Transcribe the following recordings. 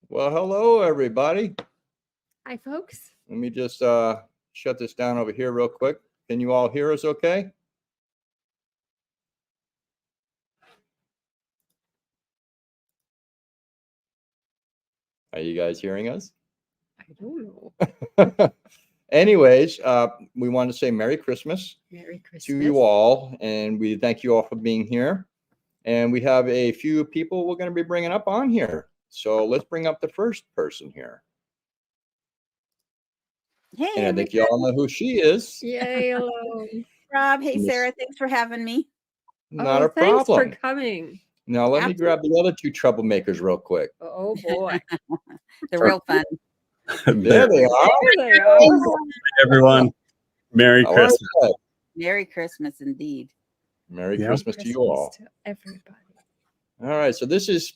Well, hello, everybody. Hi, folks. Let me just shut this down over here real quick. Can you all hear us okay? Are you guys hearing us? I don't know. Anyways, we want to say Merry Christmas. Merry Christmas to you all, and we thank you all for being here. And we have a few people we're going to be bringing up on here. So let's bring up the first person here. Hey, and I think you all know who she is. Yay, hello. Rob. Hey, Sarah. Thanks for having me. Not a Thanks problem. for coming. Now let me grab the other two troublemakers real quick. Oh, boy. They're real fun. There they are. There they are. Everyone, Merry How are Christmas. you? Merry Christmas indeed. Merry Yeah. Christmas to you all. To everybody. All right, so this is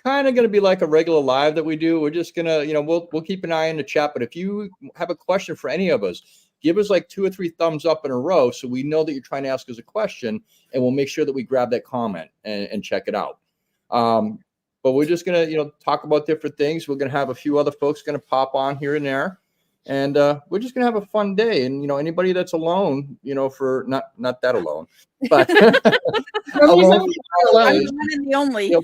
kind of going to be like a regular live that we do. We're just gonna, we'll keep an eye on the chat. But if you have a question for any of us, give us like 2 or 3 thumbs up in a row, so we know that you're trying to ask us a question, and we'll make sure that we grab that comment and check it out. But we're just gonna, talk about different things. We're gonna have a few other folks gonna pop on here and there, and we're just gonna have a fun day. And anybody that's alone, for not that alone, but alone. I'm the only.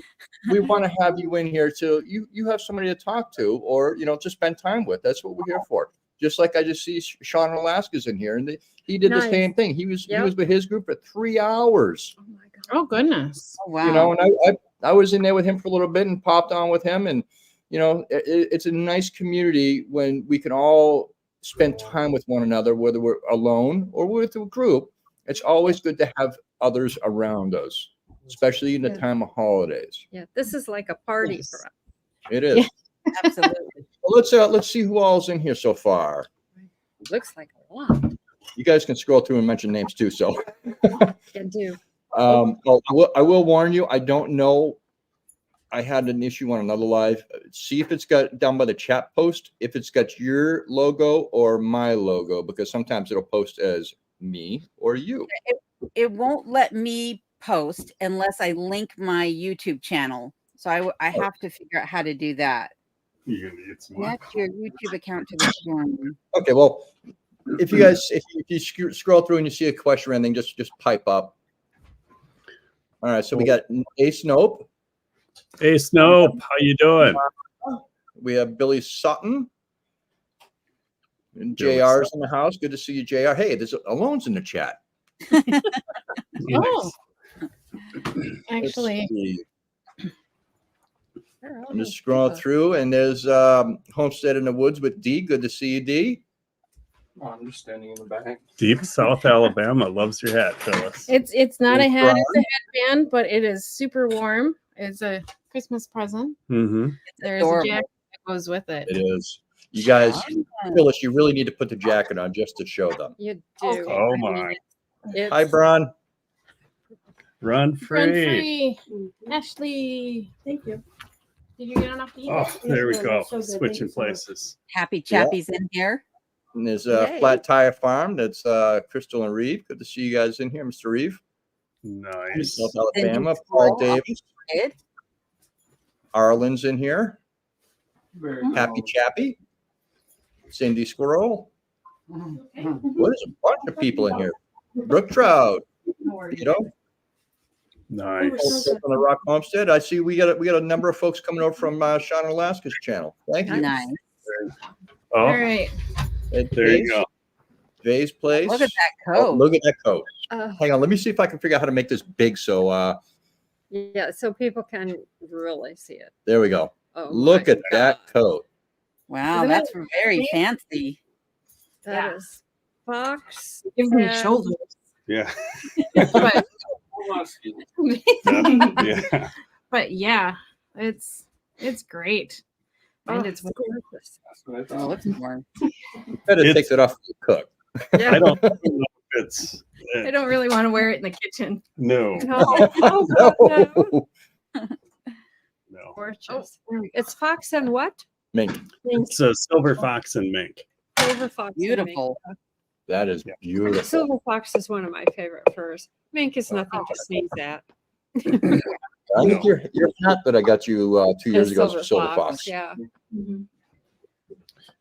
We want to have you in here so you have somebody to talk to, or to spend time with. That's what we're here for. Just like I just see Sean in Alaska's in here, and he did the same thing. He was with his group for 3 hours. Oh, my God. Oh, goodness. Oh, wow. And I was in there with him for a little bit and popped on with him, and it's a nice community when we can all spend time with one another, whether we're alone or with a group. It's always good to have others around us, especially in the time of holidays. Yeah, this is like a party for us. It is. Yeah. Absolutely. Well, let's see who all's in here so far. Looks like a lot. You guys can scroll through and mention names too. So, Can do. I will warn you. I don't know. I had an issue on another live. See if it's got down by the chat post, if it's got your logo or my logo, because sometimes it'll post as me or you. It won't let me post unless I link my YouTube channel. So I have to figure out how to do that. You're gonna get some more. Connect your YouTube account to the forum. Okay. Well, if you guys, if you scroll through and you see a question or anything, just pipe up. All right. So we got Ace Nope. Hey, Snope, how you doing? We have Billy Sutton. And Billy JR's in the house. Good to see you, JR. Hey, there's Alone's in the chat. Oh, Let's actually, see. They're all I'm just nice scrolling people. through, and there's Homestead in the Woods with D. Good to see you, D. I'm just standing in the back. Deep South Alabama loves your hat, Phyllis. it's not a It's hat, brown. it's a headband, but it is super warm. It's a Christmas present. Mm-hmm. There's adorable. a jacket that goes with it. It is. You guys, Awesome. Phyllis, you really need to put the jacket on just to show them. You do. Oh, I mean, my. it's- Hi, Bron. Run Run free. free. Ashley, Thank you. did you get enough to eat? Oh, there we go. So good. Thank Switching you so much. places. Happy Chappie's in here. And there's Yay. Flat Tire Farm. That's Crystal and Reeve. Good to see you guys in here, Mr. Reeve. Nice. South Cindy Alabama. Paul Squirrel. Davis. Kid. Arlen's in here. Very Happy Chappie. Cindy Squirrel. What is a bunch of people in here? Brook Trout. Nice. On the Rock Homestead. I see we got a number of folks coming over from Sean Alaska's channel. Thank you. Nice. Oh, All right. there you go. Vay's Place. Look at that Oh, coat. look at that coat. Uh, Hang on, let me see if I can figure out how to make this big. So yeah, so people can really see it. there we go. Oh, Look my at that God. coat. Wow, Isn't that's that very fancy. That is Fox. Gives me and- shoulders. Yeah. But, Yeah. but yeah, it's great. And Oh, it's gorgeous. That's what I Oh, it thought. looks warm. Better It's- take it off the cook. Yeah. I don't know if it's I don't really want to wear it in the kitchen. no. No. Oh, God, no. No. Gorgeous. There we go. It's Fox and what? Mink. It's a silver fox and mink. Silver Fox. and mink. Beautiful. That is beautiful. Silver Fox is one of my favorite furs. Mink is nothing to sneeze at. I think your hat that I got you 2 years ago is Silver a silver fox. Yeah. Mhm.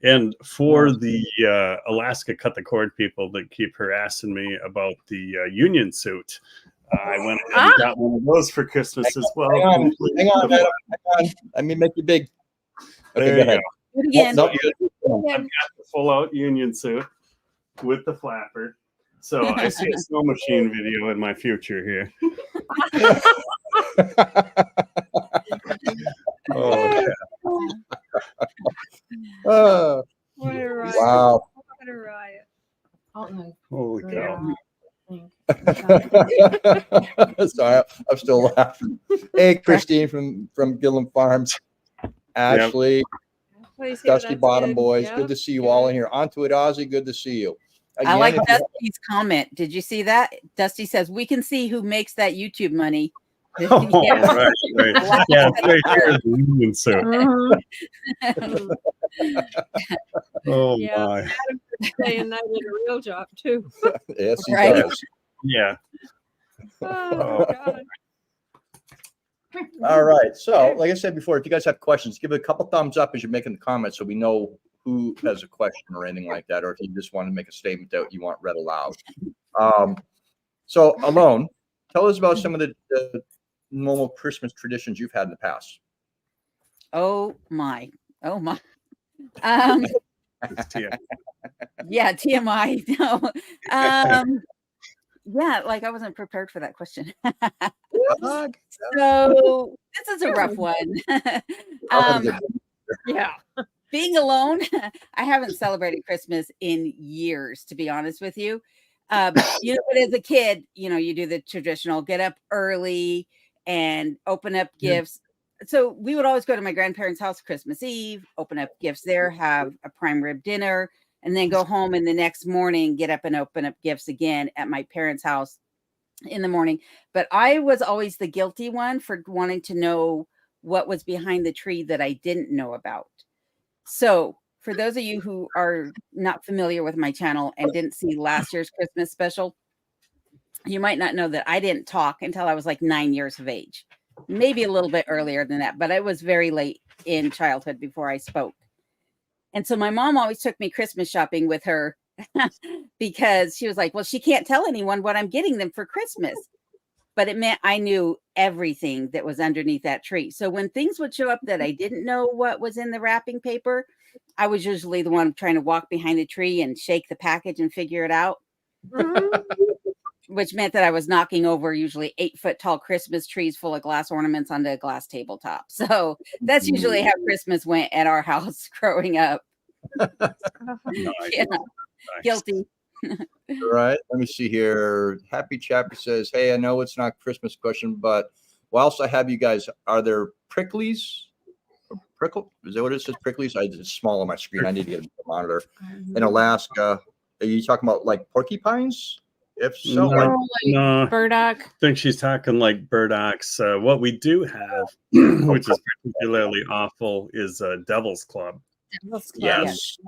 And for the Alaska cut the cord people that keep harassing me about the union suit, I went ahead and got one of those for Christmas as well. Hang on, Adam, hang on. Let me make you big. Okay, There go you ahead. Do it again. No, I've got the full out union suit with the flapper. So I see a snow machine video in my future here. oh, oh, What a riot. wow. What a riot. Oh, no. Holy cow. Sorry, I'm still laughing. Hey, Christine from Gillen Farms. Ashley, Please hear Dusty that's Bottom good. Boys. Yeah, Good to see you all in here. On to it, Ozzy. Good to see you. I like if you- Dusty's comment. Did you see that? Dusty says, we can see who makes that YouTube money. Oh, Yeah. right. Yeah, it's right here in the union suit. Mhm. Oh, Yeah. my. Adam could stay and I did a real job too. Yes, he Right. does. Yeah. Oh, God. All right. So, like I said before, if you guys have questions, give it a couple thumbs up as you're making the comments so we know who has a question or anything like that, or if you just want to make a statement that you want read aloud. So, Alone, tell us about some of the normal Christmas traditions you've had in the past. Oh my. It's TM. Yeah, TMI. No. Yeah, like I wasn't prepared for that question. So this is a rough one. Yeah. Being alone, I haven't celebrated Christmas in years, to be honest with you. But as a kid, you do the traditional get up early and open up gifts. So we would always go to my grandparents' house Christmas Eve, open up gifts there, have a prime rib dinner, and then go home and the next morning get up and open up gifts again at my parents' house in the morning. But I was always the guilty one for wanting to know what was behind the tree that I didn't know about. So for those of you who are not familiar with my channel and didn't see last year's Christmas special, you might not know that I didn't talk until I was like 9 years of age, maybe a little bit earlier than that, but I was very late in childhood before I spoke. And so my mom always took me Christmas shopping with her because she was like, well, she can't tell anyone what I'm getting them for Christmas. But it meant I knew everything that was underneath that tree. So when things would show up that I didn't know what was in the wrapping paper, I was usually the one trying to walk behind the tree and shake the package and figure it out, which meant that I was knocking over usually 8-foot tall Christmas trees full of glass ornaments onto a glass tabletop. So that's usually how Christmas went at our house growing up. Nice. Yeah. Nice. Guilty. All right. Let me see here. Happy Chappy says, hey, I know it's not Christmas question, but whilst I have you guys, are there pricklies? Prickle? Is that what it says? Pricklies? It's small on my screen. I need to get a monitor. In Alaska, are you talking about like porcupines? If so, like, No, Burdock. I think she's talking like burdocks. What we do have, which is particularly awful, is a Devil's Club. yes.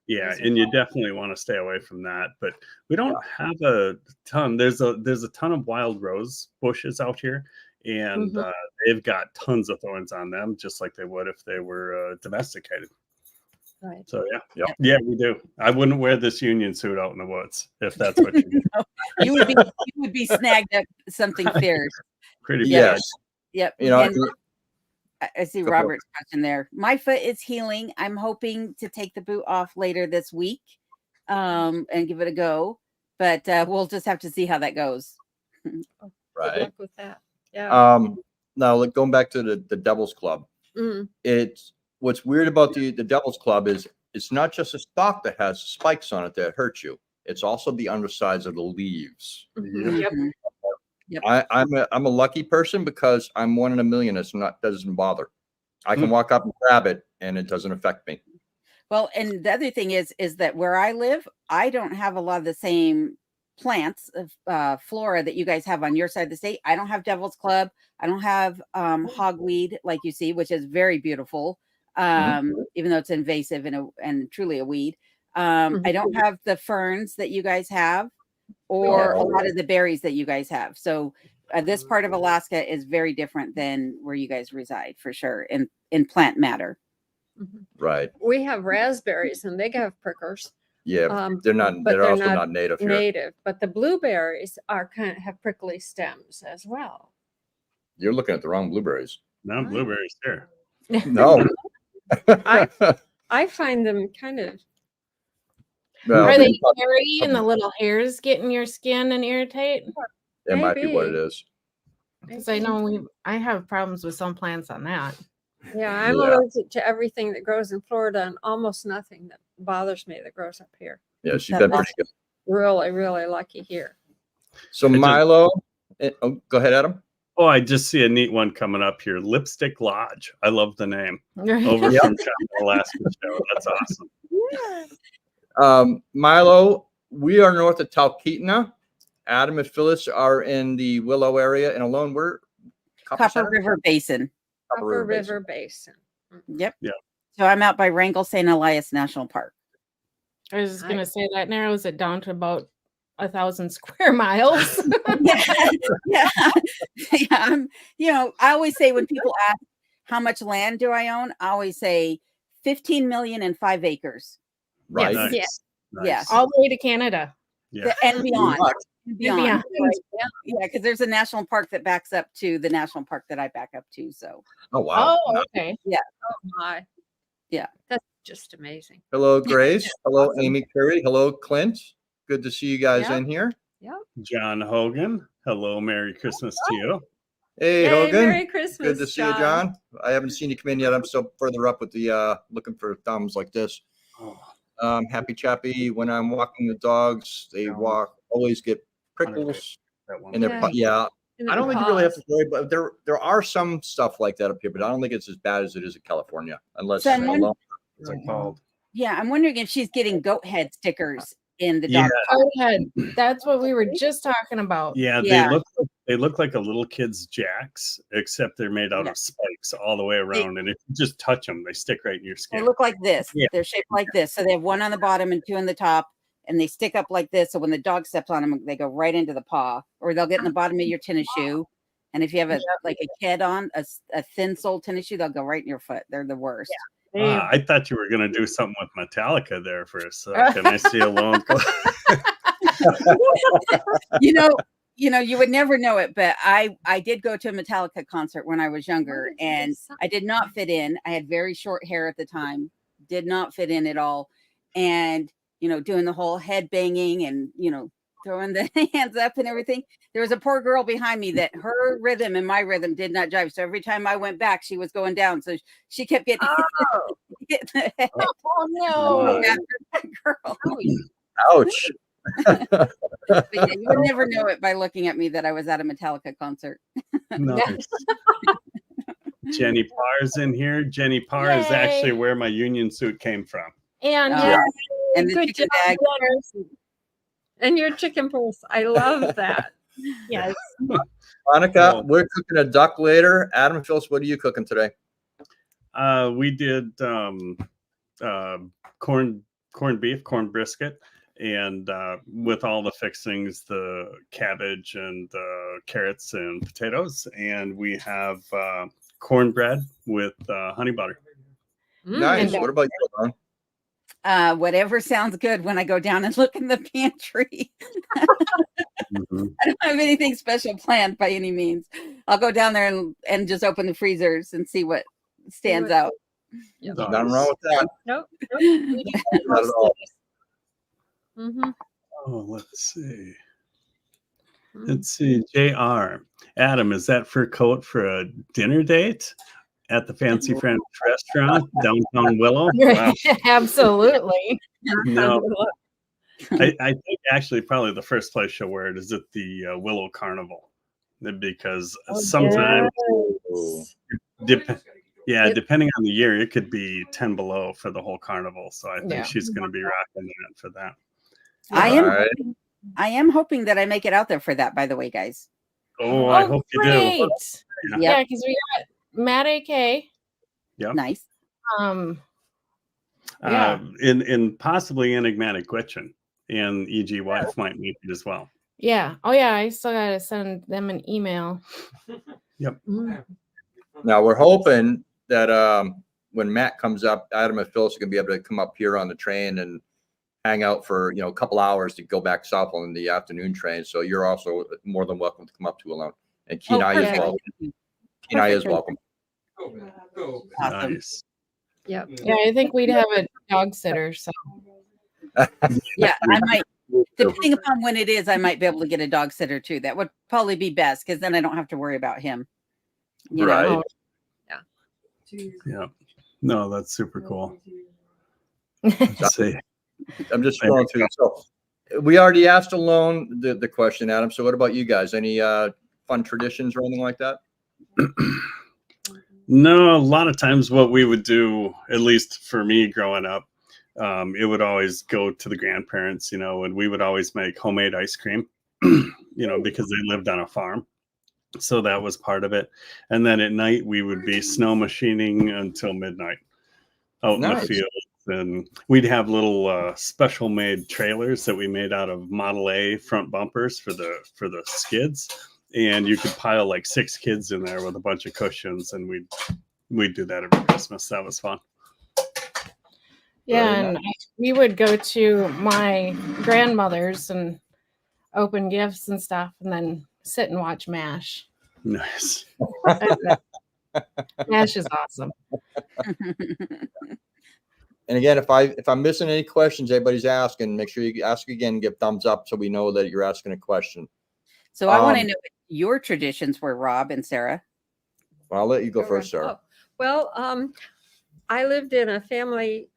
Yeah, Those are and you fun. definitely want to stay away from that. But we don't have a ton. There's a ton of wild rose bushes out here, and they've got tons of thorns on them, just like they would if they were domesticated. Right. So yeah, we do. I wouldn't wear this union suit out in the woods if that's what you do. You would be snagged up something fierce. Pretty Yes. Yep. You know, And I see Go for it. Robert's question there. My foot is healing. I'm hoping to take the boot off later this week and give it a go. But we'll just have to see how that goes. Good right. luck with that. Yeah. Now like, going back to the Devil's Club, it's what's weird about the Devil's Club is it's not just the stalk that has spikes on it that hurt you. It's also the undersides of the leaves. Yep. Mhm. Yep. I'm a lucky person because I'm 1 in a million. Doesn't bother. I can walk up and grab it and it doesn't affect me. Well, and the other thing is that where I live, I don't have a lot of the same plants of flora that you guys have on your side of the state. I don't have Devil's Club. I don't have hogweed like you see, which is very beautiful, even though it's invasive and truly a weed. I don't have the ferns that you guys have, or a lot of the berries that you guys have. So this part of Alaska is very different than where you guys reside for sure in plant matter. Mhm. Right. We have raspberries and they have prickers. Yeah. They're not. but They're also not native here. Native, but the blueberries are have prickly stems as well. You're looking at the wrong blueberries. No blueberries here. No. I find them kind of. Well, Are they hairy and the little hairs get in your skin and irritate? it might be what it maybe. is. Because I know I have problems with some plants on that. Yeah, I'm Yeah. allergic to everything that grows in Florida and almost nothing that bothers me that grows up here. Yeah, she's been pretty good. Really, really lucky here. So Milo, go ahead, Adam. Oh, I just see a neat one coming up here. Lipstick Lodge. I love the name. Over Yep. from Alaska show. That's awesome. Yeah. Milo, we are north of Talkeetna. Adam and Phyllis are in the Willow area, and alone we're Copper River Basin. Upper River Basin. Yep. Yeah. So I'm out by Wrangell St. Elias National Park. I was just gonna say that narrows it down to about 1,000 square miles. Yeah. I always say when people ask how much land do I own, I always say 15 million and 5 acres. Right. Nice. Yeah. Nice. Yeah. All the way to Canada. Yeah. And beyond. And Beyond. beyond. Yeah, because there's a national park that backs up to the national park that I back up to. So Oh wow. Oh, okay. Oh my. Yeah. That's just amazing. Hello, Grace. Hello, Amy Curry. Hello, Clint. Good to see you guys Yeah. in here. John Hogan. Hello. Merry Christmas to you. Hey, Yay, Hogan. Merry Christmas. Good to see you, John. I haven't seen you come in yet. I'm still further up with the looking for thumbs like this. Oh, Happy Chappy. When I'm walking the dogs, they always get prickles that one. in their yeah. In I don't their think you really have paws. to worry, but there are some stuff like that up here, but I don't think it's as bad as it is in California, unless Someone- alone. What's it called? yeah, I'm wondering if she's getting goat head stickers in the Yeah. dog. Goat head. That's what we were just talking about. Yeah, Yeah. they look like a little kid's jacks, except they're made out Yeah. of spikes all the way around. And if you just touch them, they stick right in your They skin. look like this. Yeah. They're shaped like this. So they have one on the bottom and 2 on the top, and they stick up like this. So when the dog steps on them, they go right into the paw, or they'll get in the bottom of your tennis shoe. And if you have a kid on a thin sole tennis shoe, they'll go right in your foot. They're the worst. I thought you were going to do something with Metallica there for a second. I see a lone. You would never know it, but I did go to a Metallica concert when I was younger, and I did not fit in. I had very short hair at the time, did not fit in at all. And, doing the whole head banging and, throwing the hands up and everything. There was a poor girl behind me that her rhythm and my rhythm did not jive. So every time I went back, she was going down. So she kept getting hit in the head. Oh no. After that girl. Ouch. But yeah, you would never know it by looking at me that I was at a Metallica concert. Nice. Jenny Parr's in here. Jenny Parr is Yay. actually where my union suit came from. And And the Good chicken job, bag. Dennis. And your chicken pulse. I love that. yes. Monica, we're cooking a duck later. Adam and Phyllis, what are you cooking today? We did corned beef, corn brisket, and with all the fixings, the cabbage and carrots and potatoes, and we have cornbread with honey butter. Nice. And- What about you, Lauren? Whatever sounds good when I go down and look in the pantry. Mhm. I don't have anything special planned by any means. I'll go down there and just open the freezers and see what stands out. There's nothing wrong with that. Nope. Not at all. Mm-hmm. Oh, let's see. Let's see. JR. Adam, is that fur coat for a dinner date at the Fancy French restaurant downtown Willow? Wow. Absolutely. No. I think actually probably the first place she'll wear it is at the Willow Carnival, because sometimes, depending on the year, it could be 10 below for the whole carnival. So I think she's going to be rocking that for that. I am hoping that I make it out there for that, by the way, guys. Oh, I hope you do. great. Yeah. Yeah, because we got Matt AK. Yep. Nice. Yeah. In possibly enigmatic Gretchen, and E.G. wife might make it as well. Yeah. Oh yeah, I still gotta send them an email. Now we're hoping that when Matt comes up, Adam and Phyllis are gonna be able to come up here on the train and hang out for a couple hours to go back south on the afternoon train. So you're also more than welcome to come up to Alone. And Kenai is perfect. welcome. Kenai is Perfect. welcome. Awesome. Nice. Yep. Yeah, I think we'd have a dog sitter. So Yeah, I might, depending upon when it is, I might be able to get a dog sitter too. That would probably be best because then I don't have to worry about him. You Right. know? Yeah. No, that's super cool. Let's see. I'm just scrolling through. So we already asked Alone the question, Adam. So what about you guys? Any fun traditions or anything like that? No, a lot of times what we would do, at least for me growing up, it would always go to the grandparents, and we would always make homemade ice cream, because they lived on a farm. So that was part of it. And then at night we would be snow machining until midnight out in the Nice. field. And we'd have little special made trailers that we made out of Model A front bumpers for the skids. And you could pile like 6 kids in there with a bunch of cushions, and we'd do that every Christmas. That was fun. yeah, Very and we would go to my grandmother's and open gifts and stuff, and then sit and watch MASH. Nice. MASH is awesome. And again, if I'm missing any questions anybody's asking, make sure you ask again, give thumbs up so we know that you're asking a question. So I want to know what your traditions were, Rob and Sarah. Well, I'll let you go first, Sarah. Oh, well, I lived in a family.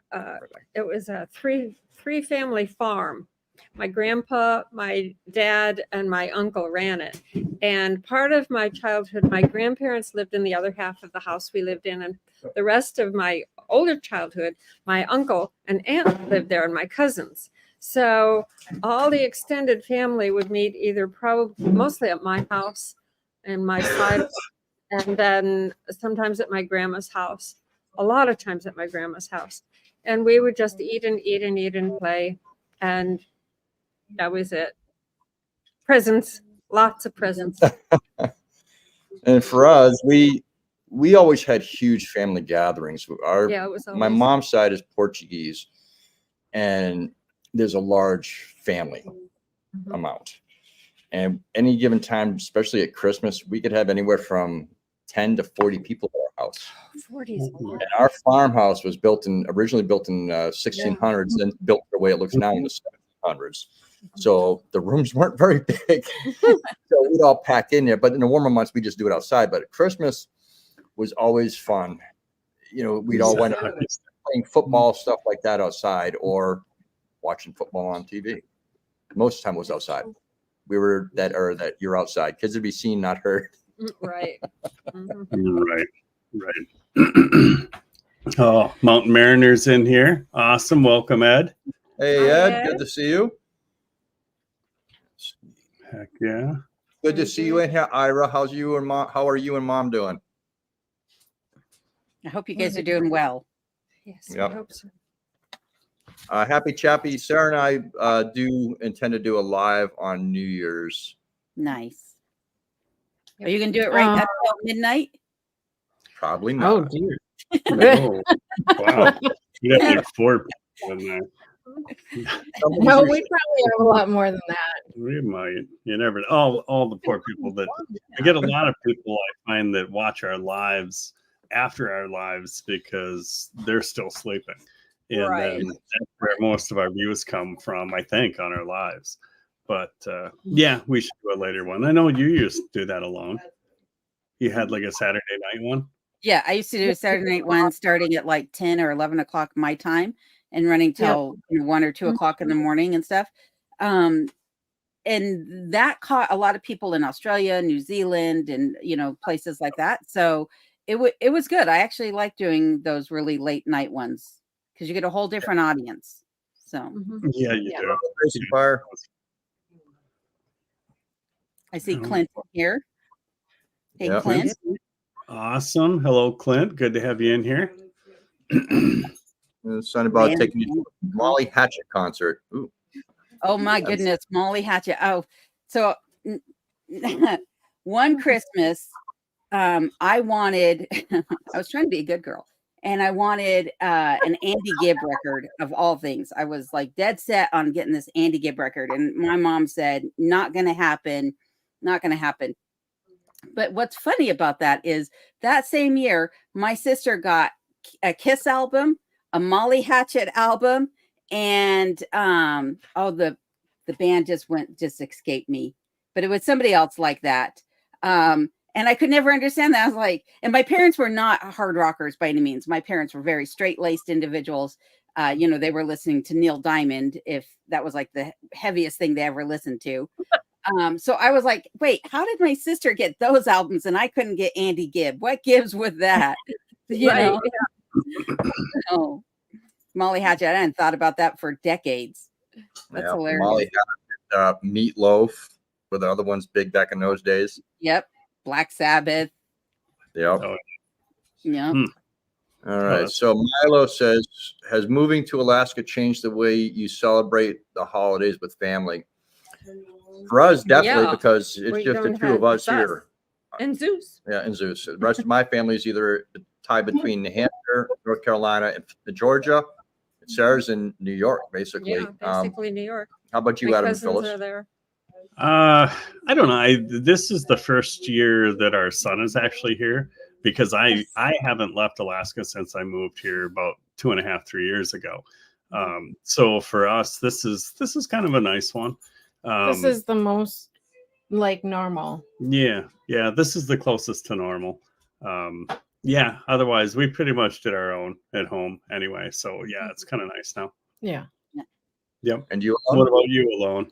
It was a three family farm. My grandpa, my dad, and my uncle ran it. And part of my childhood, my grandparents lived in the other half of the house we lived in, and the rest of my older childhood, my uncle and aunt lived there, and my cousins. So all the extended family would meet either mostly at my house and my side, and then sometimes at my grandma's house, a lot of times at my grandma's house. And we would just eat and eat and eat and play. And that was it. Presents, lots of presents. And for us, we always had huge family gatherings. Yeah, it was My always. mom's side is Portuguese, and there's a large family amount. And any given time, especially at Christmas, we could have anywhere from 10 to 40 people at our house. 40 is a lot. And our farmhouse was originally built in 1600s, then built the way it looks now in the 1700s. So the rooms weren't very big. So we'd all pack in there. But in the warmer months, we just do it outside. But Christmas was always fun. We'd all went out playing football, stuff like that outside, or watching football on TV. Most of the time it was outside. We were that you're outside. Kids would be seen, not heard. Right. Mhm. Right. Oh, Mountain Mariners in here. Awesome. Welcome, Ed. Hey, Hi, Ed. Ed. Good to see you. Heck yeah. Good to see you in here, Ira. How are you and Mom doing? I hope you guys are doing well. Yes, Yep. I hope so. Happy Chappy. Sarah and I do intend to do a live on New Year's. Nice. Yep. Are you going to do it right up till midnight? Probably not. Oh dear. Oh, wow. You got like 4 people in there. No, we probably have a lot more than that. We might. You never know. All the poor people that I get a lot of people I find that watch our lives after our lives because they're still sleeping. And Right. then that's where most of our views come from, I think, on our lives. But yeah, we should do a later one. I know you used to do that alone. You had like a Saturday night one. Yeah, I used to do a Saturday night one starting at like 10 or 11 o'clock my time and running till 1 or 2 o'clock in the morning and stuff. And that caught a lot of people in Australia, New Zealand, and places like that. So it was good. I actually like doing those really late night ones because you get a whole different audience. So Mhm. Yeah, you Yeah. do. Crazy fire. I see Clint here. Hey, Yeah. Clint. Awesome. Hello, Clint. Good to have you in here. Something about Man. taking you to Molly Hatchet concert. Ooh. Oh my goodness, Molly Hatchet. Oh, So one Christmas, I wanted, I was trying to be a good girl, and I wanted an Andy Gibb record of all things. I was like dead set on getting this Andy Gibb record, and my mom said, not going to happen, not going to happen. But what's funny about that is that same year, my sister got a Kiss album, a Molly Hatchet album, and the band just escaped me, but it was somebody else like that. And I could never understand that. I was like, and my parents were not hard rockers by any means. My parents were very straight-laced individuals. They were listening to Neil Diamond, if that was like the heaviest thing they ever listened to. So I was like, wait, how did my sister get those albums and I couldn't get Andy Gibb? What gives with that? Right, Oh, Molly Hatchet. I hadn't thought about that for decades. That's hilarious. Molly Hatchet, Meatloaf were the other ones big back in those days. Yep. Black Sabbath. Yep. Oh, Yep. All right. So Milo says, has moving to Alaska changed the way you celebrate the holidays with family? For us, definitely, Yeah. because it's We just the don't two have of us the here. and Zeus. Yeah, and Zeus. The rest of my family is either tied between New Hampshire, North Carolina, and Georgia. Sarah's in New York, basically. Yeah, basically New York. How about you, My Adam and cousins are Phyllis? there. I don't know. This is the first year that our son is actually here, because I haven't left Alaska since I moved here about 2.5-3 years ago. So for us, this is kind of a nice one. This is the most like normal. Yeah. This is the closest to normal. Yeah. Otherwise, we pretty much did our own at home anyway. So yeah, it's kind of nice now. Yeah. Yep. And you? What about you, Alone?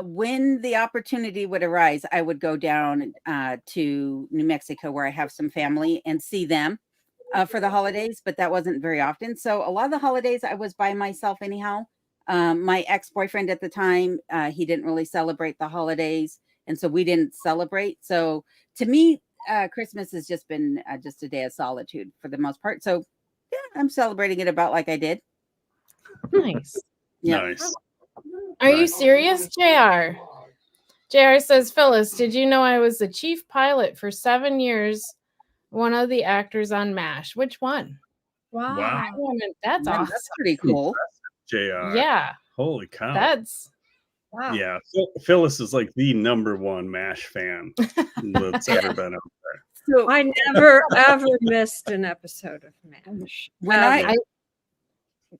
When the opportunity would arise, I would go down to New Mexico, where I have some family, and see them for the holidays, but that wasn't very often. So a lot of the holidays I was by myself anyhow. My ex-boyfriend at the time, he didn't really celebrate the holidays, and so we didn't celebrate. So to me, Christmas has just been just a day of solitude for the most part. So yeah, I'm celebrating it about like I did. Nice. Yeah. Nice. Are you serious, JR? JR says, Phyllis, did you know I was the chief pilot for 7 years? One of the actors on MASH. Which one? Wow. That's Yeah, awesome. that's pretty cool. JR. Yeah. Holy cow. That's Wow. Yeah. Phyllis is like the #1 MASH fan that's ever been out there. So I never ever missed an episode of MASH.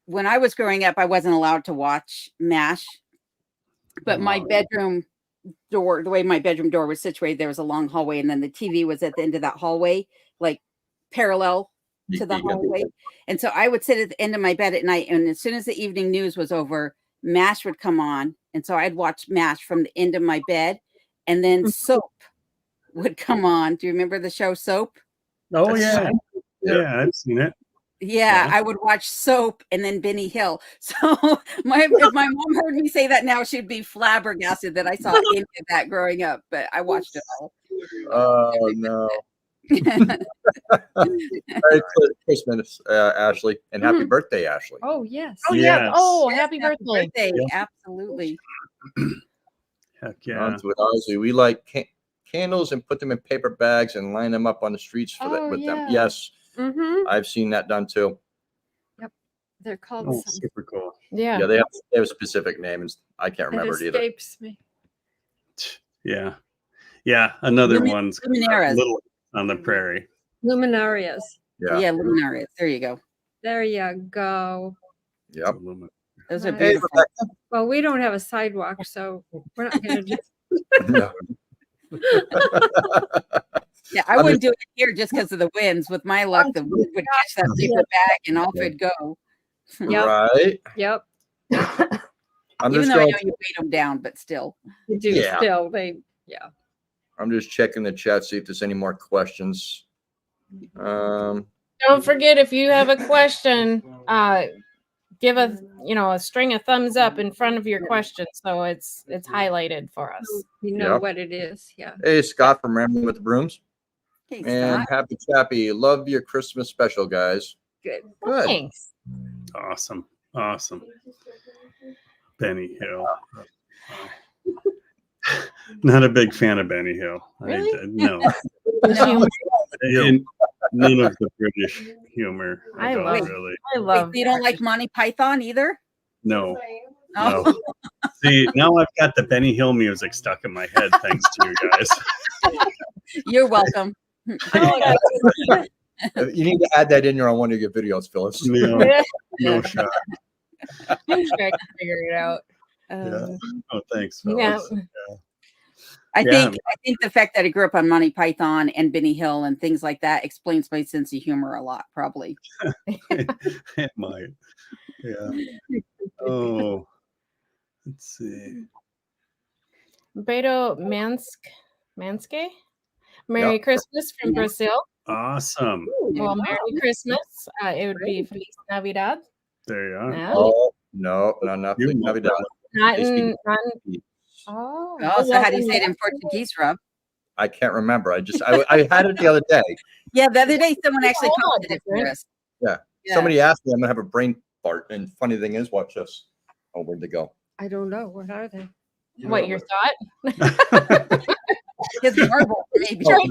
when I was growing up, I wasn't allowed to watch MASH, but my bedroom door, the way my bedroom door was situated, there was a long hallway, and then the TV was at the end of that hallway, like parallel to the hallway. And so I would sit at the end of my bed at night, and as soon as the evening news was over, MASH would come on, and so I'd watch MASH from the end of my bed, and then Soap would come on. Do you remember the show Soap? Oh yeah. Yeah, I've seen it. Yeah, Yeah. I would watch Soap and then Benny Hill. So if my mom heard me say that now, she'd be flabbergasted that I saw any of that growing up. But I watched it all. Oh no. Merry Christmas, Ashley, and happy birthday, Ashley. Oh yes. oh yeah. Yes. Oh, Yes, happy birthday. Yeah. Absolutely. Heck yeah. On to it, Ozzy. We light candles and put them in paper bags and line them up on the streets with them. Yes, Mm-hmm. I've seen that done too. They're called Oh, something. super cool. Yeah. Yeah, they have specific names. I can't remember it It either. escapes me. Yeah. Yeah. Another Lumin- one's Luminaries. Little on the Prairie. Luminarias. Yeah, luminaries. There you go. There you go. Yep. Those are Nice. Hey, beautiful. Rebecca. Well, we don't have a sidewalk, so we're not going to do. No. Yeah, I wouldn't do it here just because of the winds. With my luck, the wind would catch that paper bag and off it'd go. Yep. Right. Yep. I'm Even just though I going. know you weight them down, but still. You do Yeah. still. I'm just checking the chat, see if there's any more questions. Don't forget, if you have a question, give a string of thumbs up in front of your question so it's highlighted for us. You know Yep. what it is. Yeah. Hey, Scott from Rambling with the Brooms. Hey, And Scott. happy chappy. Love your Christmas special, guys. Good. Good. Thanks. Awesome. Benny Hill. Not a big fan of Benny Hill. Really? No. No. And none of the British humor. I don't love- really. I Wait, love. so you don't like Monty Python either? No. Oh. No. See, now I've got the Benny Hill music stuck in my head thanks to you guys. You're welcome. You need to add that in there on one of your videos, Phyllis. No, Yeah, no shot. I'm sure I can figure it out. Oh, thanks, Yeah. fellas. I Yeah. think the fact that I grew up on Monty Python and Benny Hill and things like that explains my sense of humor a lot, probably. It might. Yeah. Oh, let's see. Beto Manske. Merry Christmas from Brazil. Awesome. Well, Merry Christmas. It would be Feliz Navidad. There you are. Yeah. Oh, no, nothing. You know Navidad. Not They speak- in. Oh. Oh, so how do you say it in Portuguese, Rob? I can't remember. I had it the other day. Yeah, the other day someone actually Hold on, posted it for different. us. Yeah. Yeah. Somebody asked me, I'm gonna have a brain fart. And funny thing is, watch this. Oh, where'd they go? I don't know. What are they? What your thought? His marble, maybe. Oh,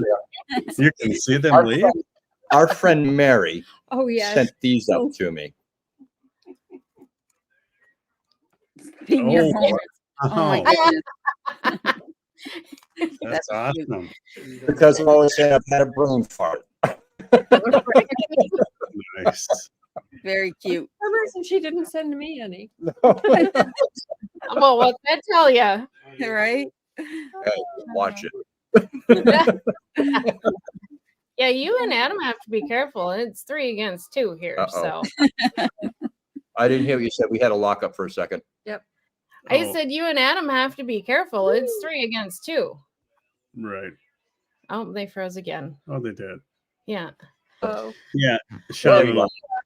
yeah. You can see them Our leave. friend- Our friend Mary Oh, yes. sent these up to me. Senior Oh. moments. Oh my Oh, goodness. that's cute. awesome. Because I'm always saying I've had a brain fart. Nice. Very cute. For some reason, she didn't send me any. Well, what's that tell you? Right? Watch it. Yeah, you and Adam have to be careful. It's 3 against 2 here. Uh-oh. So I didn't hear what you said. We had a lock up for a second. I Oh, said you and Adam have to be careful. It's 3 against 2. right. Oh, they froze again. Oh, they did. Yeah. Oh, Yeah. Sean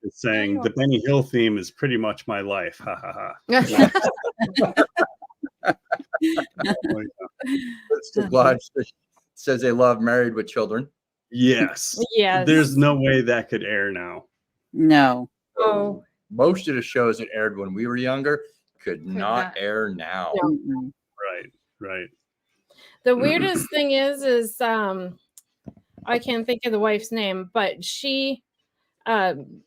is saying the Benny Hill theme is pretty much my life. Ha ha ha. Oh, yeah. Mr. Blige says they love Married with Children. Yes. Yes. There's no way that could air now. No. oh, Most of the shows that aired when we were younger could not not. air now. No. Mm-mm. Right. Right. The weirdest thing is I can't think of the wife's name, but she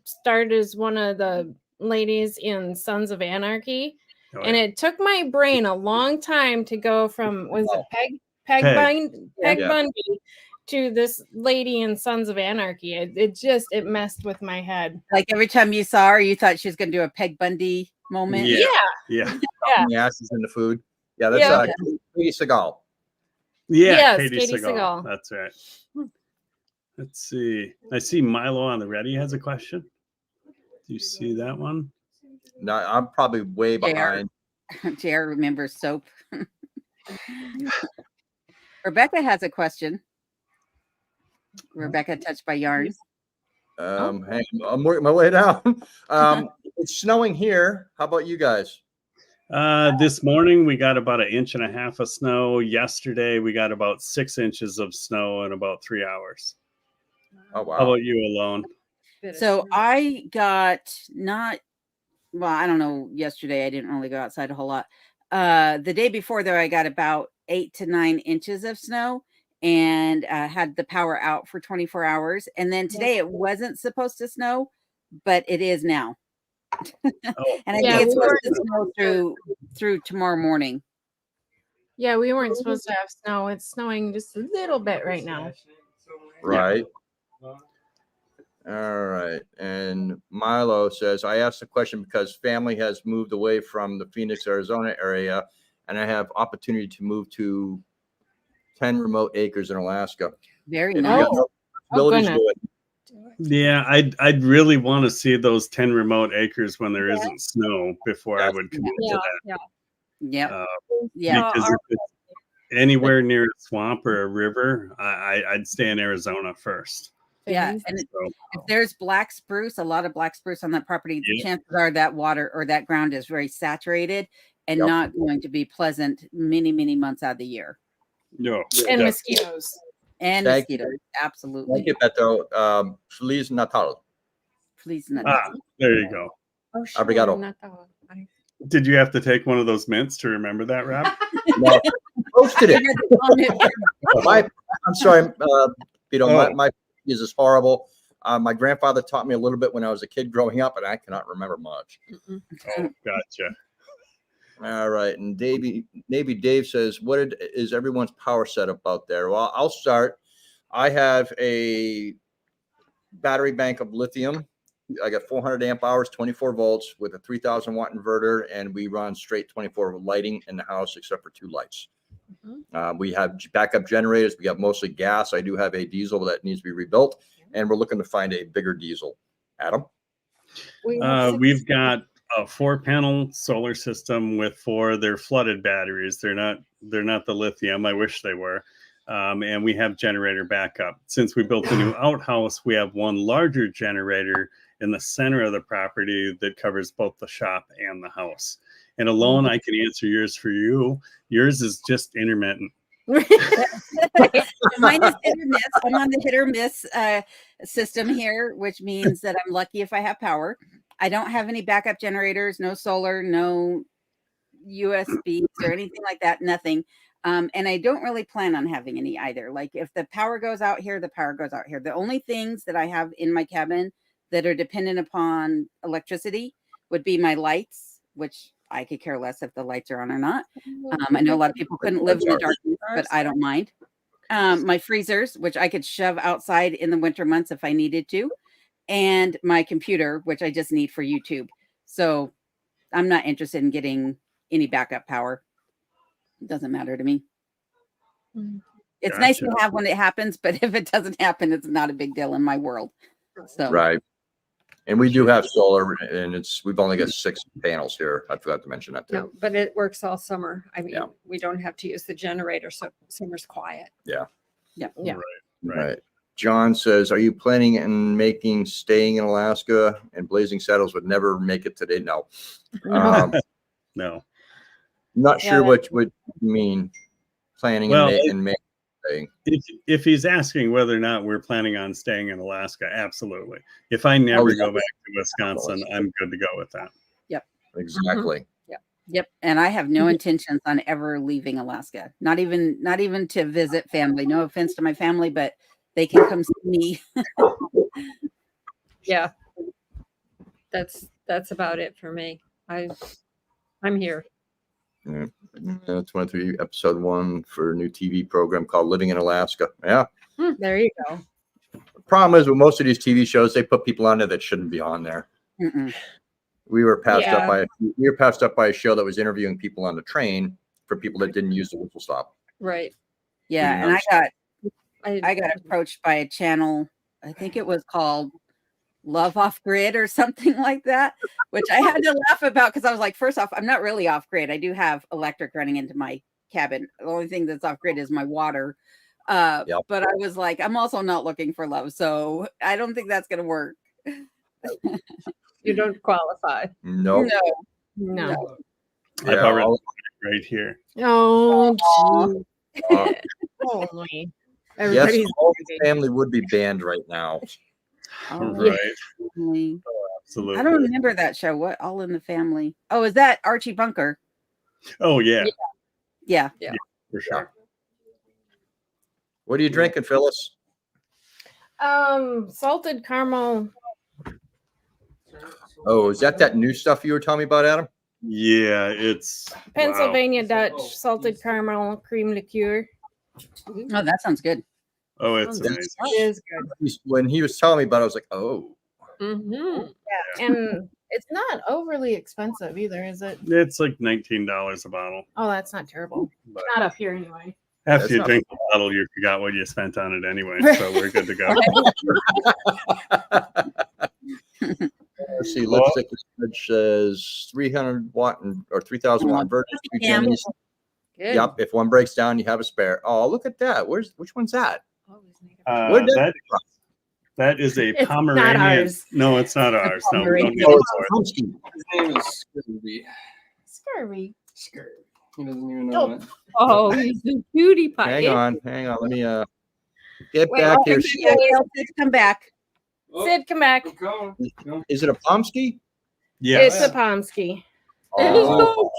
starred as one of the ladies in Sons of Anarchy. Oh, And yeah. it took my brain a long time to go from was it Peg Peg. Yeah. Bundy to this lady in Sons of Anarchy. It messed with my head. Like every time you saw her, you thought she was going to do a Peg Bundy moment. Yeah. Yeah. Yeah. The asses in the food. Yeah, that's Yeah. Katie Seagal. Yeah. Yes, Katie Katie Seagal. Seagal. That's right. Let's see. I see Milo on the ready has a question. Do you see that one? No, I'm probably way behind. JR remembers soap. Rebecca has a question. Rebecca touched by yarn. Hey, I'm working my way down. It's snowing here. How about you guys? This morning we got about 1.5 inches of snow. Yesterday we got about 6 inches of snow in about 3 hours. Oh How wow. about you, Alone? bit of So snow. I got I don't know. Yesterday I didn't really go outside a whole lot. The day before there, I got about 8 to 9 inches of snow and had the power out for 24 hours. And then today it wasn't supposed to snow, but it is now. Oh, And I Yeah, think it's we supposed to snow through tomorrow morning. Yeah, we weren't supposed to have snow. It's snowing just a little bit right now. Right. All right. And Milo says, I asked the question because family has moved away from the Phoenix, Arizona area, and I have opportunity to move to 10 remote acres in Alaska. Very If you nice. got no abilities, goodness. do it. yeah. I'd really want to see those 10 remote acres when there isn't snow before I Yes. would commit Yeah, to that. Yep. Uh, Yeah. because if it's anywhere near a swamp or a river, I'd stay in Arizona first. Yeah. And So, if there's black spruce, a lot of black spruce on that property, the Yeah. chances are that water or that ground is very saturated and Yep. not going to be pleasant many, many months out of the year. no. And definitely. mosquitoes. And Thank you. mosquitoes. Thank Absolutely. you, Beto. Feliz Natal. Please not. Ah, there you go. Oh, Obrigado. Natal. Did you have to take one of those mints to remember that, Rob? No, posted it. I'm sorry, my is horrible. My grandfather taught me a little bit when I was a kid growing up, and I cannot remember much. Oh, gotcha. All right, and Navy Dave says, "What is everyone's power setup out there?" Well, I'll start. I have a battery bank of lithium. I got 400 amp hours, 24 volts with a 3,000 watt inverter, and we run straight 24 lighting in the house except for 2 lights. We have backup generators. We have mostly gas. I do have a diesel that needs to be rebuilt, and we're looking to find a bigger diesel. Adam? We've got a 4-panel solar system with 4. They're flooded batteries. They're not the lithium. I wish they were. And we have generator backup. Since we built the new outhouse, we have one larger generator in the center of the property that covers both the shop and the house. And alone, I can answer yours for you. Yours is just intermittent. Mine is hit or miss. I'm on the hit or miss system here, which means that I'm lucky if I have power. I don't have any backup generators, no solar, no USBs or anything like that, nothing. And I don't really plan on having any either. Like if the power goes out here, the power goes out here. The only things that I have in my cabin that are dependent upon electricity would be my lights, which I could care less if the lights are on or not. I know a lot of people couldn't live in the darkness, but I don't mind. My freezers, which I could shove outside in the winter months if I needed to, and my computer, which I just need for YouTube. So I'm not interested in getting any backup power. It doesn't matter to me. It's nice to have when it happens, but if it doesn't happen, it's not a big deal in my world. So Right. And we do have solar, and we've only got 6 panels here. I forgot to mention that too. No, but it works all summer. I mean, Yeah. we don't have to use the generator, so summer's quiet. yeah. Right. John says, "Are you planning on staying in Alaska?" And Blazing Saddles would never make it today. No. No. Not sure what you mean. Planning and making. If he's asking whether or not we're planning on staying in Alaska, absolutely. If I never go back to Wisconsin, I'm good to go with that. Yep. Exactly. Yep. And I have no intentions on ever leaving Alaska. Not even to visit family. No offense to my family, but they can come see me. Yeah. That's about it for me. I'm here. Yeah. That's 23 episode 1 for a new TV program called Living in Alaska. Yeah. There you go. The problem is with most of these TV shows, they put people on there that shouldn't be on there. We were passed up by a show that was interviewing people on the train for people that didn't use the whistle stop. Right. Yeah. And I got approached by a channel. I think it was called Love Off Grid or something like that, which I had to laugh about because I was like, first off, I'm not really off grid. I do have electric running into my cabin. The only thing that's off grid is my water. But I was like, I'm also not looking for love. So I don't think that's going to work. You don't qualify. No. No. I've already got it right here. Oh, Uh, holy. yes, Everybody's the whole family would be banned right now. Right. Absolutely. Absolutely. I don't remember that show. What All in the Family? Oh, is that Archie Bunker? Oh, yeah. Yeah. For sure. What are you drinking, Phyllis? Salted caramel. Oh, is that new stuff you were telling me about, Adam? Yeah, it's Pennsylvania Dutch salted caramel cream liqueur. Oh, that sounds good. Oh, it's That's- amazing. It is good. When he was telling me about it, I was like, oh. Mm-hmm. And it's not overly expensive either, is it? It's like $19 a bottle. Oh, that's not terrible. But Not up here anyway. after That's you not- drink the bottle, you forgot what you spent on it anyway. So we're good to go. Let's see. Lipstick says 300 watt or 3,000 watt inverter. Two Yeah. Jennies. Good. Yep. If one breaks down, you have a spare. Oh, look at that. Which one's that? Always need a- That is a It's not Pomeranian. ours. No, it's not ours. No, we don't need Oh, it it's for it. Husky. His name is Scurvy. Scurvy. Scurvy. He doesn't even know it. Oh, he's a cutie pie. Hang on. Let me get Wait, back oh, here. Come back. Oh, Sid, come back. I'm coming. No. Is it a Pomsky? Yeah. It's a Pomsky. And he's Oh, so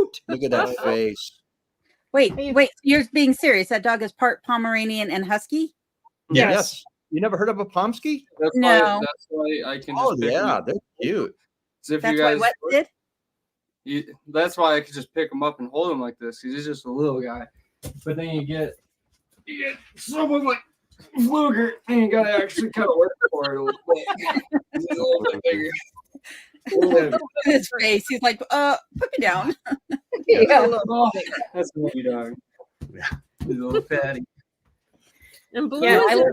cute. look at that face. Wait, you're being serious. That dog is part Pomeranian and Husky? Yes. You never heard of a Pomsky? That's No. That's why I can just Oh, pick 'em yeah. up. They're cute. So if That's you why guys, what did? that's why I could just pick him up and hold him like this. Because he's just a little guy. But then you get someone like Fluger, and you gotta actually kind of work for it a little bit. He's a little bit bigger. Look at his face. He's like, put me down. Yeah. Oh, that's a baby dog. Yeah. He's a little fatty. And Blue Yeah, is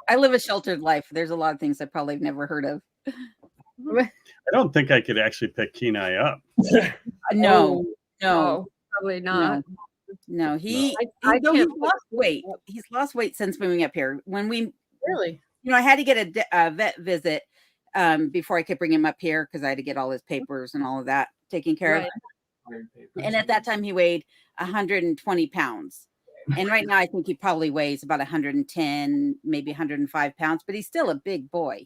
I live a sheltered life. There's a lot of things I probably have never heard of. I don't think I could actually pick Kenai up. No, no, probably not. no. He, I though can't he's lost weight. He's lost weight since moving up here. When we, Really? I had to get a vet visit before I could bring him up here because I had to get all his papers and all of that taken care of. And at that time, he weighed 120 pounds. And right now, I think he probably weighs about 110, maybe 105 pounds, but he's still a big boy.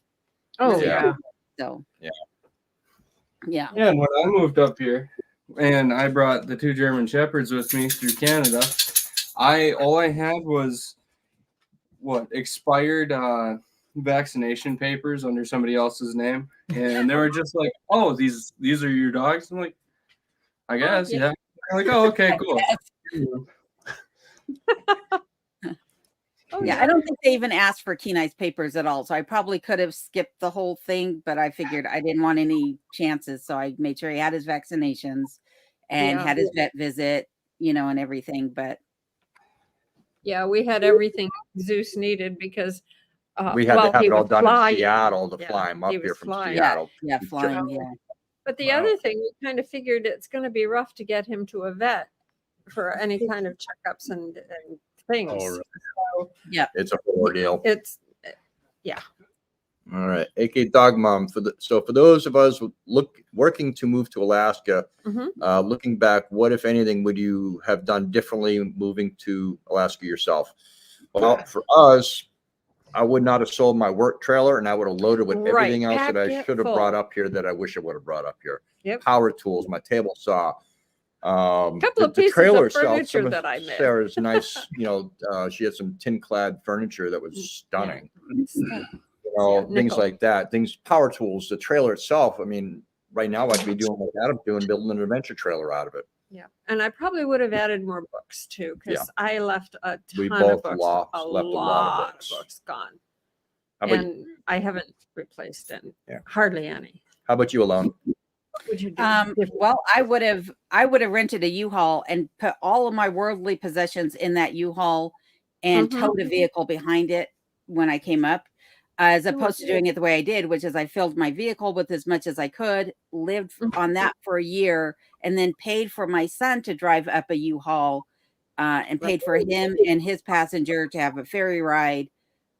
Oh, Yeah. yeah. So, Yeah. Yeah. Yeah, and when I moved up here and I brought the 2 German Shepherds with me through Canada, all I had was expired vaccination papers under somebody else's name. And they were just like, oh, these are your dogs? I'm like, I guess, yeah. I'm like, oh, okay, cool. Yeah, I don't think they even asked for Kenai's papers at all. So I probably could have skipped the whole thing, but I figured I didn't want any chances. So I made sure he had his vaccinations and had his vet visit, and everything. But Yeah, we had everything Zeus needed because We had to have he it all was done flying. in Seattle to Yeah, fly him up he here was from flying. Seattle. yeah, flying. Yeah. But the Wow. other thing, we kind of figured it's going to be rough to get him to a vet for any kind of checkups and things. Oh, really? So It's a ordeal. it's All right, AK Dog Mom. For those of us working to move to Alaska, looking back, what if anything would you have done differently moving to Alaska yourself? Well, for us, I would not have sold my work trailer, and I would have loaded with Right, everything else that packed I it should have full. brought up here that I wish I would have brought up here. Yep. Power tools, my table saw. Couple of pieces of furniture some that I made. Sarah's nice, she had some tin clad furniture that was stunning. Things nickel. like that. Power tools, the trailer itself. I mean, right now I'd be doing what Adam's doing, building an adventure trailer out of it. Yeah, and I probably would have added more books too because I left a We ton both of books, left a a lot of lot books. of books gone, How about, and I haven't replaced any. Yeah. Hardly any. how about you, Alone? What would you do? Well, I would have rented a U-Haul and put all of my worldly possessions in that U-Haul and towed a vehicle behind it when I came up, as opposed to doing it the way I did, which is I filled my vehicle with as much as I could, lived on that for a year, and then paid for my son to drive up a U-Haul and paid for him and his passenger to have a ferry ride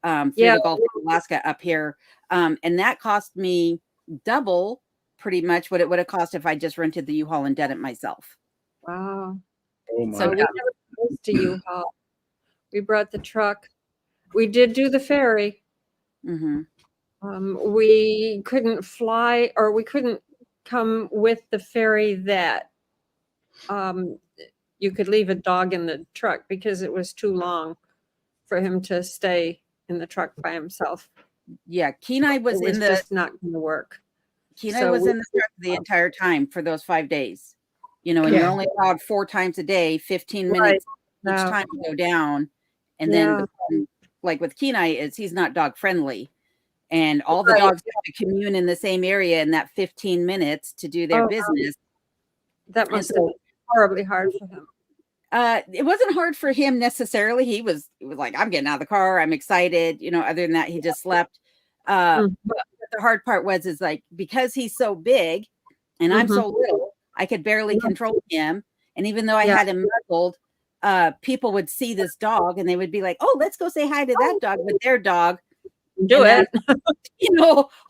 through the Gulf of Alaska up here. And that cost me double pretty much what it would have cost if I just rented the U-Haul and did it myself. Wow. Oh my! So we never close to U-Haul. We brought the truck. We did do the ferry. We couldn't fly, or we couldn't come with the ferry that you could leave a dog in the truck because it was too long for him to stay in the truck by himself. Yeah, Kenai was, It was just not going to work. Kenai So was in the truck the entire time for those 5 days. And you're only allowed 4 times a day, 15 minutes each time to go down. And then like with Kenai, he's not dog friendly. And all the dogs have to commune in the same area in that 15 minutes to do their business. That must have been horribly hard for him. It wasn't hard for him necessarily. He was like, I'm getting out of the car. I'm excited. Other than that, he just slept. But the hard part is like, because he's so big and I'm so little, I could barely control him. And even though I had him muzzled, people would see this dog and they would be like, oh, let's go say hi to that dog with their dog. Do it.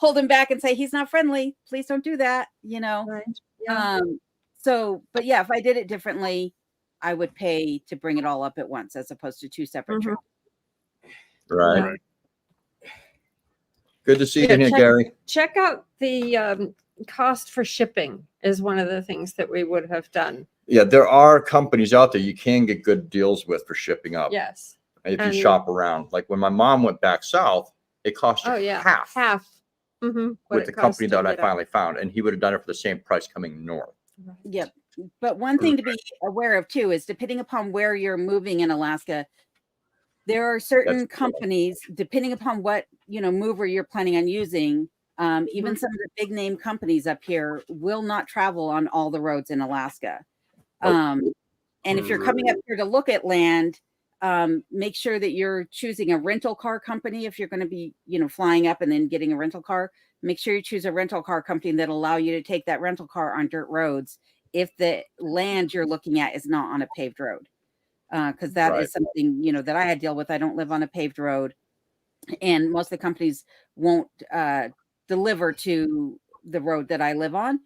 Hold him back and say, he's not friendly. Please don't do that. Right. Yeah. But yeah, if I did it differently, I would pay to bring it all up at once as opposed to 2 separate trips. Right. Good to see you in here, Gary. Check out the cost for shipping is one of the things that we would have done. Yeah, there are companies out there you can get good deals with for shipping up. Yes. If you And- shop around. Like when my mom went back south, it cost her Oh yeah. half Mm-hmm. with the company that I finally found, and he would have done it for the same price coming north. Yep. But one thing to be aware of too is depending upon where you're moving in Alaska, there are certain companies, depending upon what mover you're planning on using. Even some of the big name companies up here will not travel on all the roads in Alaska. And if you're coming up here to look at land, make sure that you're choosing a rental car company. If you're going to be, flying up and then getting a rental car, make sure you choose a rental car company that'll allow you to take that rental car on dirt roads if the land you're looking at is not on a paved road. Because that is something, that I had to deal with. I don't live on a paved road, and most of the companies won't deliver to the road that I live on.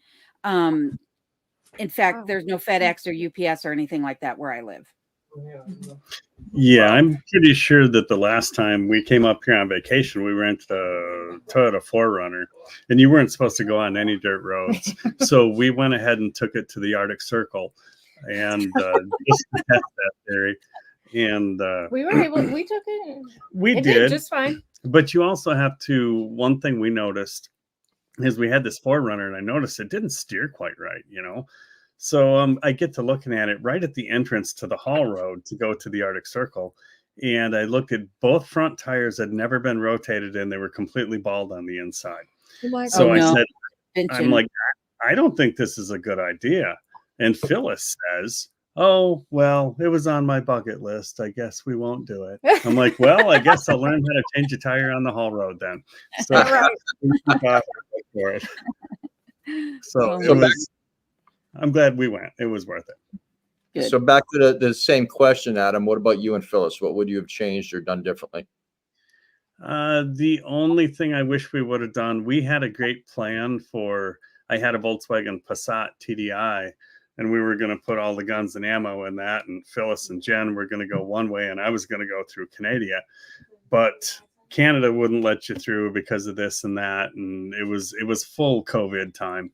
In fact, there's no FedEx or UPS or anything like that where I live. Yeah, I'm pretty sure that the last time we came up here on vacation, we rented a Toyota 4Runner, and you weren't supposed to go on any dirt roads. So we went ahead and took it to the Arctic Circle and just to test that theory. And we were able, we took it. We it did just fine. But you also have to, one thing we noticed is we had this 4Runner, and I noticed it didn't steer quite right, So I get to looking at it right at the entrance to the haul road to go to the Arctic Circle. And I looked at both front tires had never been rotated, and they were completely bald on the inside. So I said, I'm like, I don't think this is a good idea. And Phyllis says, oh, well, it was on my bucket list. I guess we won't do it. I'm like, well, I guess I'll learn how to change a tire on the haul road then. So for it. So I'm glad we went. It was worth it. Good. So back to the same question, Adam. What about you and Phyllis? What would you have changed or done differently? The only thing I wish we would have done, we had a great plan for, I had a Volkswagen Passat TDI, and we were going to put all the guns and ammo in that. And Phyllis and Jen were going to go one way, and I was going to go through Canada. But Canada wouldn't let you through because of this and that. And it was full COVID time.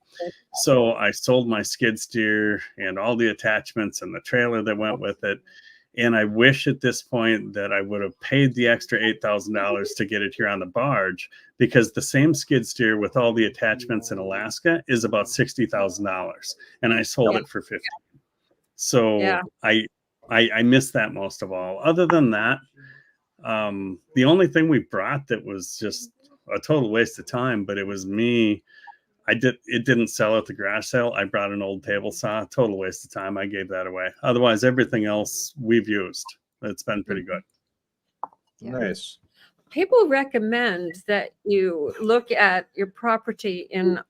So I sold my skid steer and all the attachments and the trailer that went with it. And I wish at this point that I would have paid the extra $8,000 to get it here on the barge, because the same skid steer with all the attachments in Alaska is about $60,000, and I sold it for $50,000. So I missed that most of all. Other than that, the only thing we brought that was just a total waste of time, but it was me. It didn't sell at the garage sale. I brought an old table saw, total waste of time. I gave that away. Otherwise, everything else we've used. It's been pretty good. Nice. People recommend that you look at your property in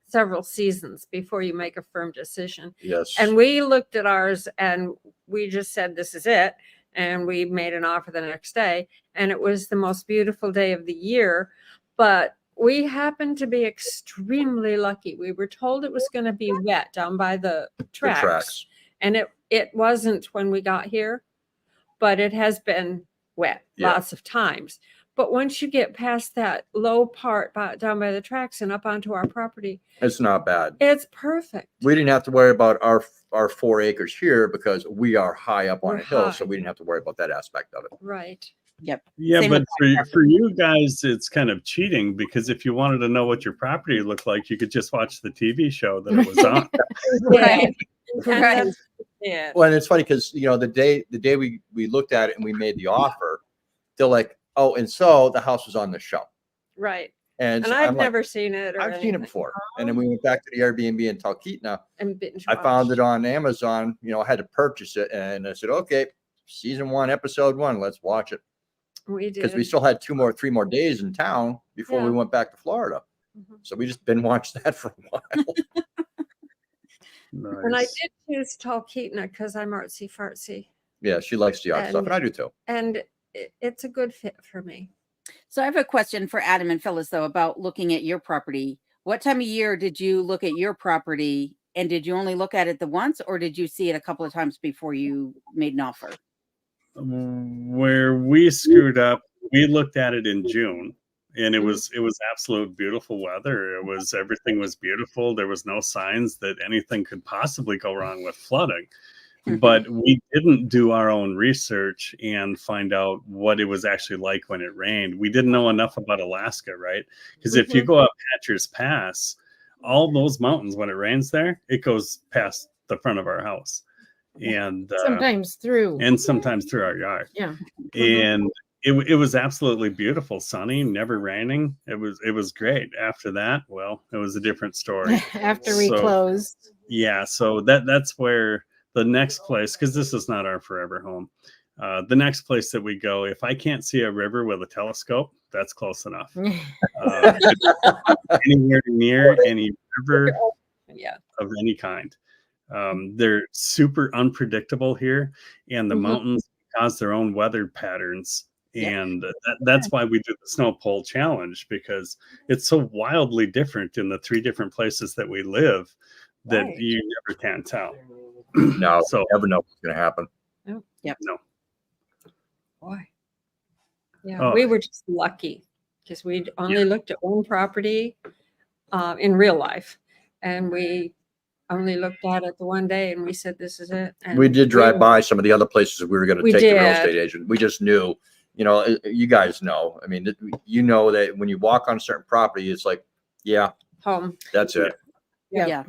several seasons before you make a firm decision. Yes. And we looked at ours and we just said, this is it. And we made an offer the next day, and it was the most beautiful day of the year. But we happened to be extremely lucky. We were told it was going to be wet down by the tracks. And it wasn't when we got here, but it has been wet lots of times. But once you get past that low part down by the tracks and up onto our property, it's not bad. It's perfect. We didn't have to worry about our 4 acres here because we are high up on a hill, so we didn't have to worry about that aspect of it. Right. Yep. Yeah, Same but with for you guys, it's kind of cheating, because if you wanted to know what your property looked like, you could just watch the TV show that it was on. Right. Right. Well, and it's funny because the day we looked at it and we made the offer, they're like, oh, and so the house was on the show. Right. And so I've never seen it. I've seen it before. And then we went back to the Airbnb in Talkeetna. And binge I found it on Amazon. I had to purchase it, and I said, okay, season 1, episode 1, let's watch it. We did. Because we still had 3 more days in town before we went back to Florida. So we just binge watched that for a while. Nice. And I did choose Talkeetna because I'm artsy fartsy. Yeah, she likes the art stuff, and I do too. And it's a good fit for me. So I have a question for Adam and Phyllis, though, about looking at your property. What time of year did you look at your property, and did you only look at it the once, or did you see it a couple of times before you made an offer? Where we screwed up, we looked at it in June, and it was absolute beautiful weather. Everything was beautiful. There was no signs that anything could possibly go wrong with flooding. But we didn't do our own research and find out what it was actually like when it rained. We didn't know enough about Alaska, right? Because if you go up Hatcher's Pass, all those mountains, when it rains there, it goes past the front of our house, and sometimes through our yard. Yeah. And it was absolutely beautiful, sunny, never raining. It was great. After that, well, it was a different story. After we closed. Yeah, so that's where the next place, because this is not our forever home. The next place that we go, if I can't see a river with a telescope, that's close enough. Anywhere near any river of any kind. They're super unpredictable here, and the mountains cause their own weather patterns. And that's why we do the Snow Pole Challenge, because it's so wildly different in the 3 different places that we live that you never can tell. No, So you never know what's going to happen. no. Boy. Yeah, we were just lucky because we only looked at one property in real life, and we only looked at it the one day, and we said, "This is it." And we did drive by some of the other places we were going to take the real estate agent. We just knew, you guys know. I mean, you know that when you walk on a certain property, it's like, home. That's it. Yeah.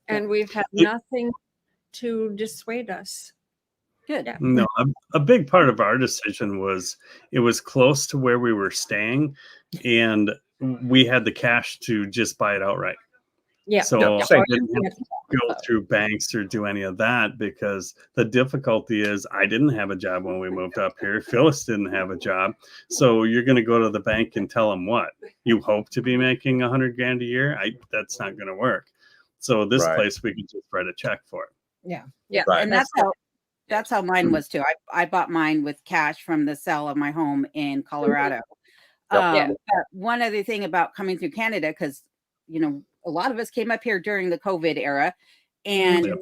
And we've had nothing to dissuade us. Good. Yeah. No, a big part of our decision was it was close to where we were staying, and we had the cash to just buy it outright. Yeah. So I didn't have to go through banks or do any of that, because the difficulty is I didn't have a job when we moved up here. Phyllis didn't have a job. So you're going to go to the bank and tell them what? You hope to be making $100,000 a year? That's not going to work. So this place we can just write a check for it. Yeah. Right. And that's how mine was too. I bought mine with cash from the sale of my home in Colorado. But one other thing about coming through Canada, because a lot of us came up here during the COVID era, and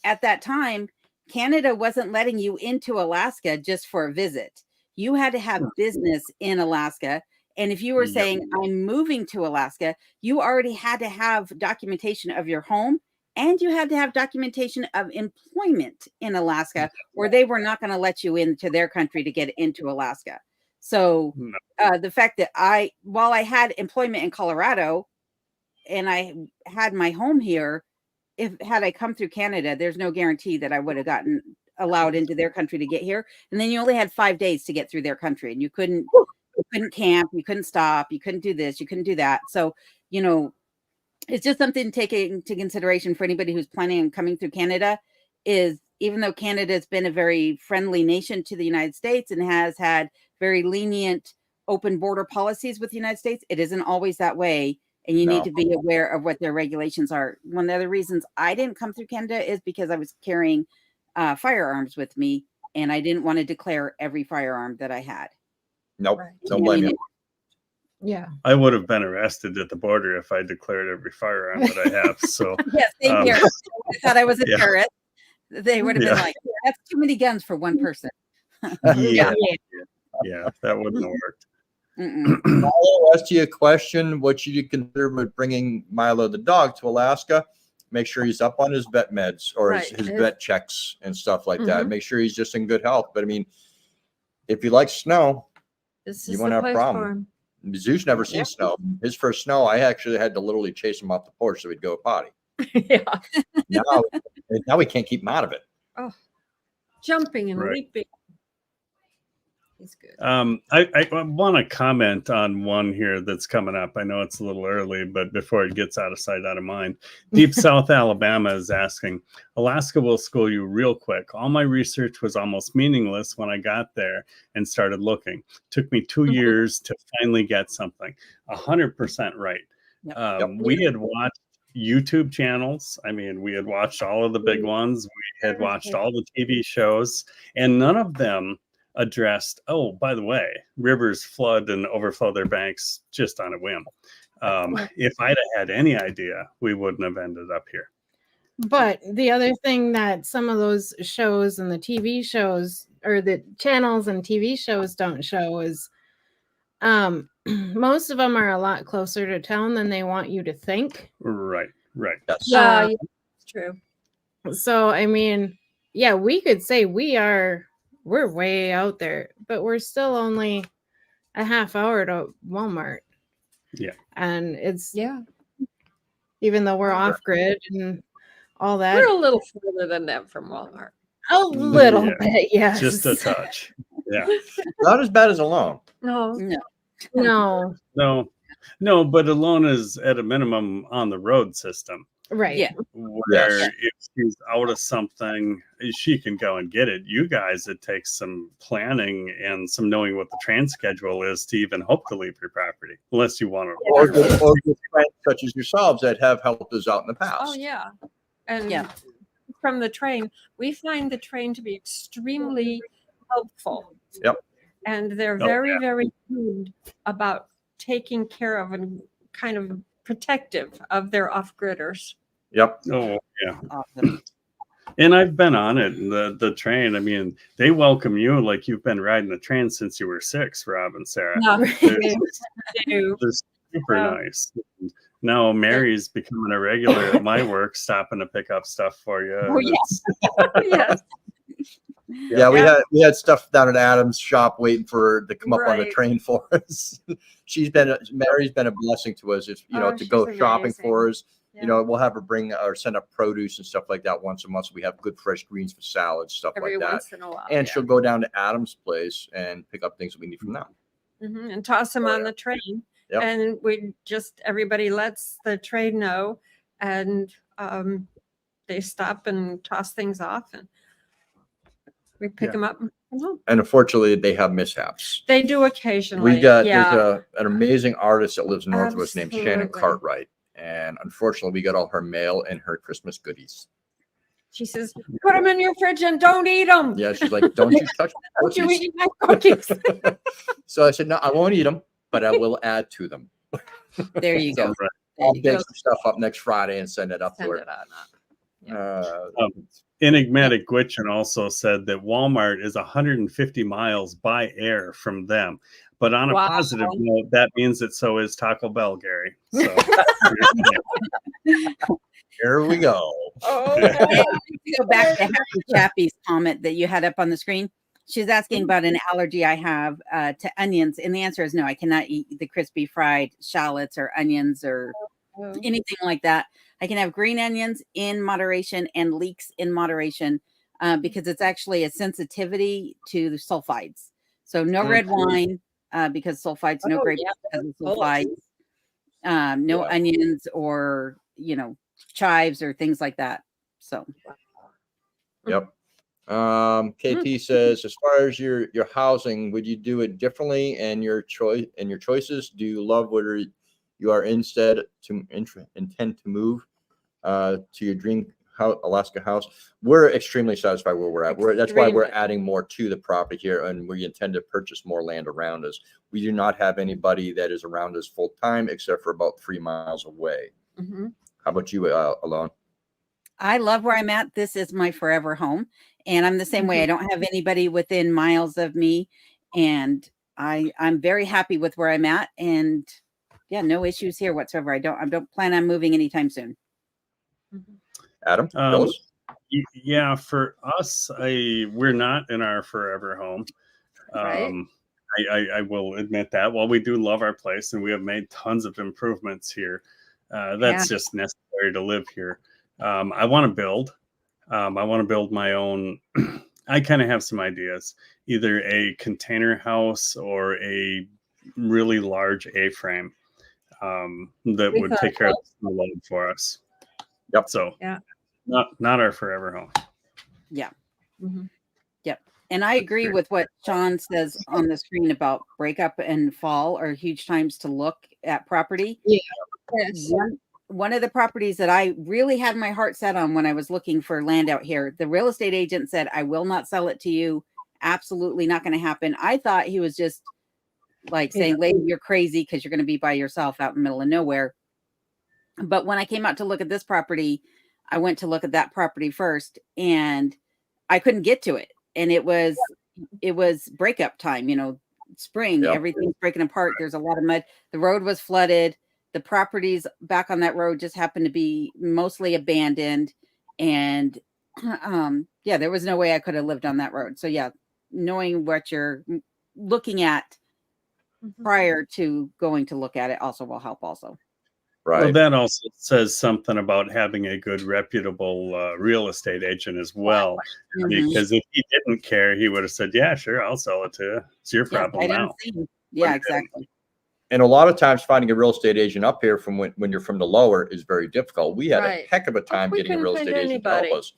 at that time, Canada wasn't letting you into Alaska just for a visit. You had to have business in Alaska. And if you were saying, I'm moving to Alaska, you already had to have documentation of your home, and you had to have documentation of employment in Alaska, or they were not going to let you into their country to get into Alaska. So the fact that while I had employment in Colorado and I had my home here, had I come through Canada, there's no guarantee that I would have gotten allowed into their country to get here. And then you only had 5 days to get through their country, and you couldn't camp, you couldn't stop, you couldn't do this, you couldn't do that. So, it's just something to take into consideration for anybody who's planning on coming through Canada, is even though Canada has been a very friendly nation to the United States and has had very lenient open border policies with the United States, it isn't always that way. And you need to be aware of what their regulations are. One of the reasons I didn't come through Canada is because I was carrying firearms with me, and I didn't want to declare every firearm that I had. Nope. Don't blame you. Yeah. I would have been arrested at the border if I declared every firearm that I have. So yes, same here. I thought I was a terrorist. They would have been like, that's too many guns for one person. Yeah, that wouldn't have worked. Milo asked you a question. What should you consider with bringing Milo the dog to Alaska? Make sure he's up on his vet meds or his vet checks and stuff like that. Make sure he's just in good health. But I mean, if you like snow, you won't have a problem. Zeus never seen snow. His first snow, I actually had to literally chase him off the porch so he'd go potty. Now we can't keep him out of it. Oh, jumping and leaping. He's good. I want to comment on one here that's coming up. I know it's a little early, but before it gets out of sight, out of mind, Deep South Alabama is asking, Alaska will school you real quick. All my research was almost meaningless when I got there and started looking. Took me 2 years to finally get something. 100% right. We had watched YouTube channels. I mean, we had watched all of the big ones. We had watched all the TV shows, and none of them addressed, oh, by the way, rivers flood and overflow their banks just on a whim. If I'd have had any idea, we wouldn't have ended up here. But the other thing that some of those shows and the TV shows, or the channels and TV shows, don't show is Most of them are a lot closer to town than they want you to think. Right. Yes. Yeah, Uh, yeah, it's true. So I mean, yeah, we could say we're way out there, but we're still only a half hour to Walmart. Yeah. And it's Yeah, even though we're off grid and all that, we're a little further than that from Walmart. a little Yeah. bit, yes. Just a touch. Yeah. Not as bad as Alone. No, No, No, but Alone is at a minimum on the road system. right. Yeah. Where Yes. if she's out of something, she can go and get it. You guys, it takes some planning and some knowing what the train schedule is to even hope to leave your property, unless you want to. Or good friends such as yourselves that have helped us out in the past. oh yeah, and Yeah. from the train, we find the train to be extremely helpful. Yep. And they're Oh, very, very good about taking care of and kind of protective of their off-gridders. Yep. Oh yeah, Awesome. and I've been on it. The train. I mean, they welcome you like you've been riding the train since you were 6, Rob and Sarah. Yeah, They're, they do. they're super Yeah. nice. Now Mary's becoming a regular at my work, stopping to pick up stuff for you. Oh, It's- Yes. Yeah, we had stuff down at Adam's shop waiting for her to come up on the Right. train for us. Mary's been a blessing to us. It's, Oh, to go she's shopping for amazing. us. Yeah. We'll have her bring or send up produce and stuff like that once a month. So we have good fresh greens for salads, stuff Every like that. once in a while. And yeah. she'll go down to Adam's place and pick up things that we need from them. And toss them on the train. Yep. And everybody lets the train know, and they stop and toss things off, and we pick Yeah. them up and come home. And unfortunately, they have mishaps. They do occasionally. There's yeah. an amazing artist that lives north of us named Shannon Absolutely. Cartwright. And unfortunately, we got all her mail and her Christmas goodies. She says, "Put them in your fridge and don't eat them. Yeah, she's like, don't you touch my Don't you cookies." eat my cookies." So I said, no, I won't eat them, but I will add to them. There you So go. There I'll you bake go. some stuff up next Friday and send it up Send to it on up. her. Enigmatic Gwitchin also said that Walmart is 150 miles by air from them. But on a Wow. positive note, that means that so is Taco Bell, Gary. So Here we go. Oh, And to go back to Happy Chappie's comment that you had up on the screen. She's asking about an allergy I have to onions. And the answer is no, I cannot eat the crispy fried shallots or onions or anything like that. I can have green onions in moderation and leeks in moderation because it's actually a sensitivity to the sulfides. So no red wine because sulfides, no Oh, grapes yeah. because of sulfides, no Yeah. onions or, chives or things like that. So Yep. KT says, as far as your housing, would you do it differently and your choices? Do you love whether you are instead intend to move to your dream house, Alaska house? We're extremely satisfied where we're at. That's why we're Extremely. adding more to the property here, and we intend to purchase more land around us. We do not have anybody that is around us full time except for about 3 miles away. Mhm. How about you, Alon? I love where I'm at. This is my forever home. And I'm the same way. I don't have anybody within miles of me. And I'm very happy with where I'm at. And yeah, no issues here whatsoever. I don't plan on moving anytime soon. Adam? Phyllis? yeah, for us, we're not in our forever home. Right. I will admit that. While we do love our place and we have made tons of improvements here, that's just necessary to live here. I want to build. I want to build my own. I kind of have some ideas, either a container house or a really large A-frame that would take care of the load for us. Yep. So Yeah. not our forever home. Yeah. Mhm. Yep. And I agree with what Sean says on the screen about breakup and fall are huge times to look at property. Yes. One of the properties that I really had my heart set on when I was looking for land out here, the real estate agent said, I will not sell it to you. Absolutely not going to happen. I thought he was just like saying, lady, you're crazy because you're going to be by yourself out in the middle of nowhere. But when I came out to look at this property, I went to look at that property first and I couldn't get to it. And it was breakup time, spring. Yep. Everything's breaking apart. There's a lot of mud. The road was flooded. The properties back on that road just happened to be mostly abandoned. And yeah, there was no way I could have lived on that road. So yeah, knowing what you're looking at prior to going to look at it also will help also. Right. Well, that also says something about having a good, reputable real estate agent as well. Because if he didn't care, he would have said, "Yeah, sure, I'll sell it to you. It's your problem now." Yeah, exactly. And a lot of times finding a real estate agent up here from when you're from the lower is very difficult. We had a Right. heck of a time we getting a couldn't real find estate agent to help anybody. us.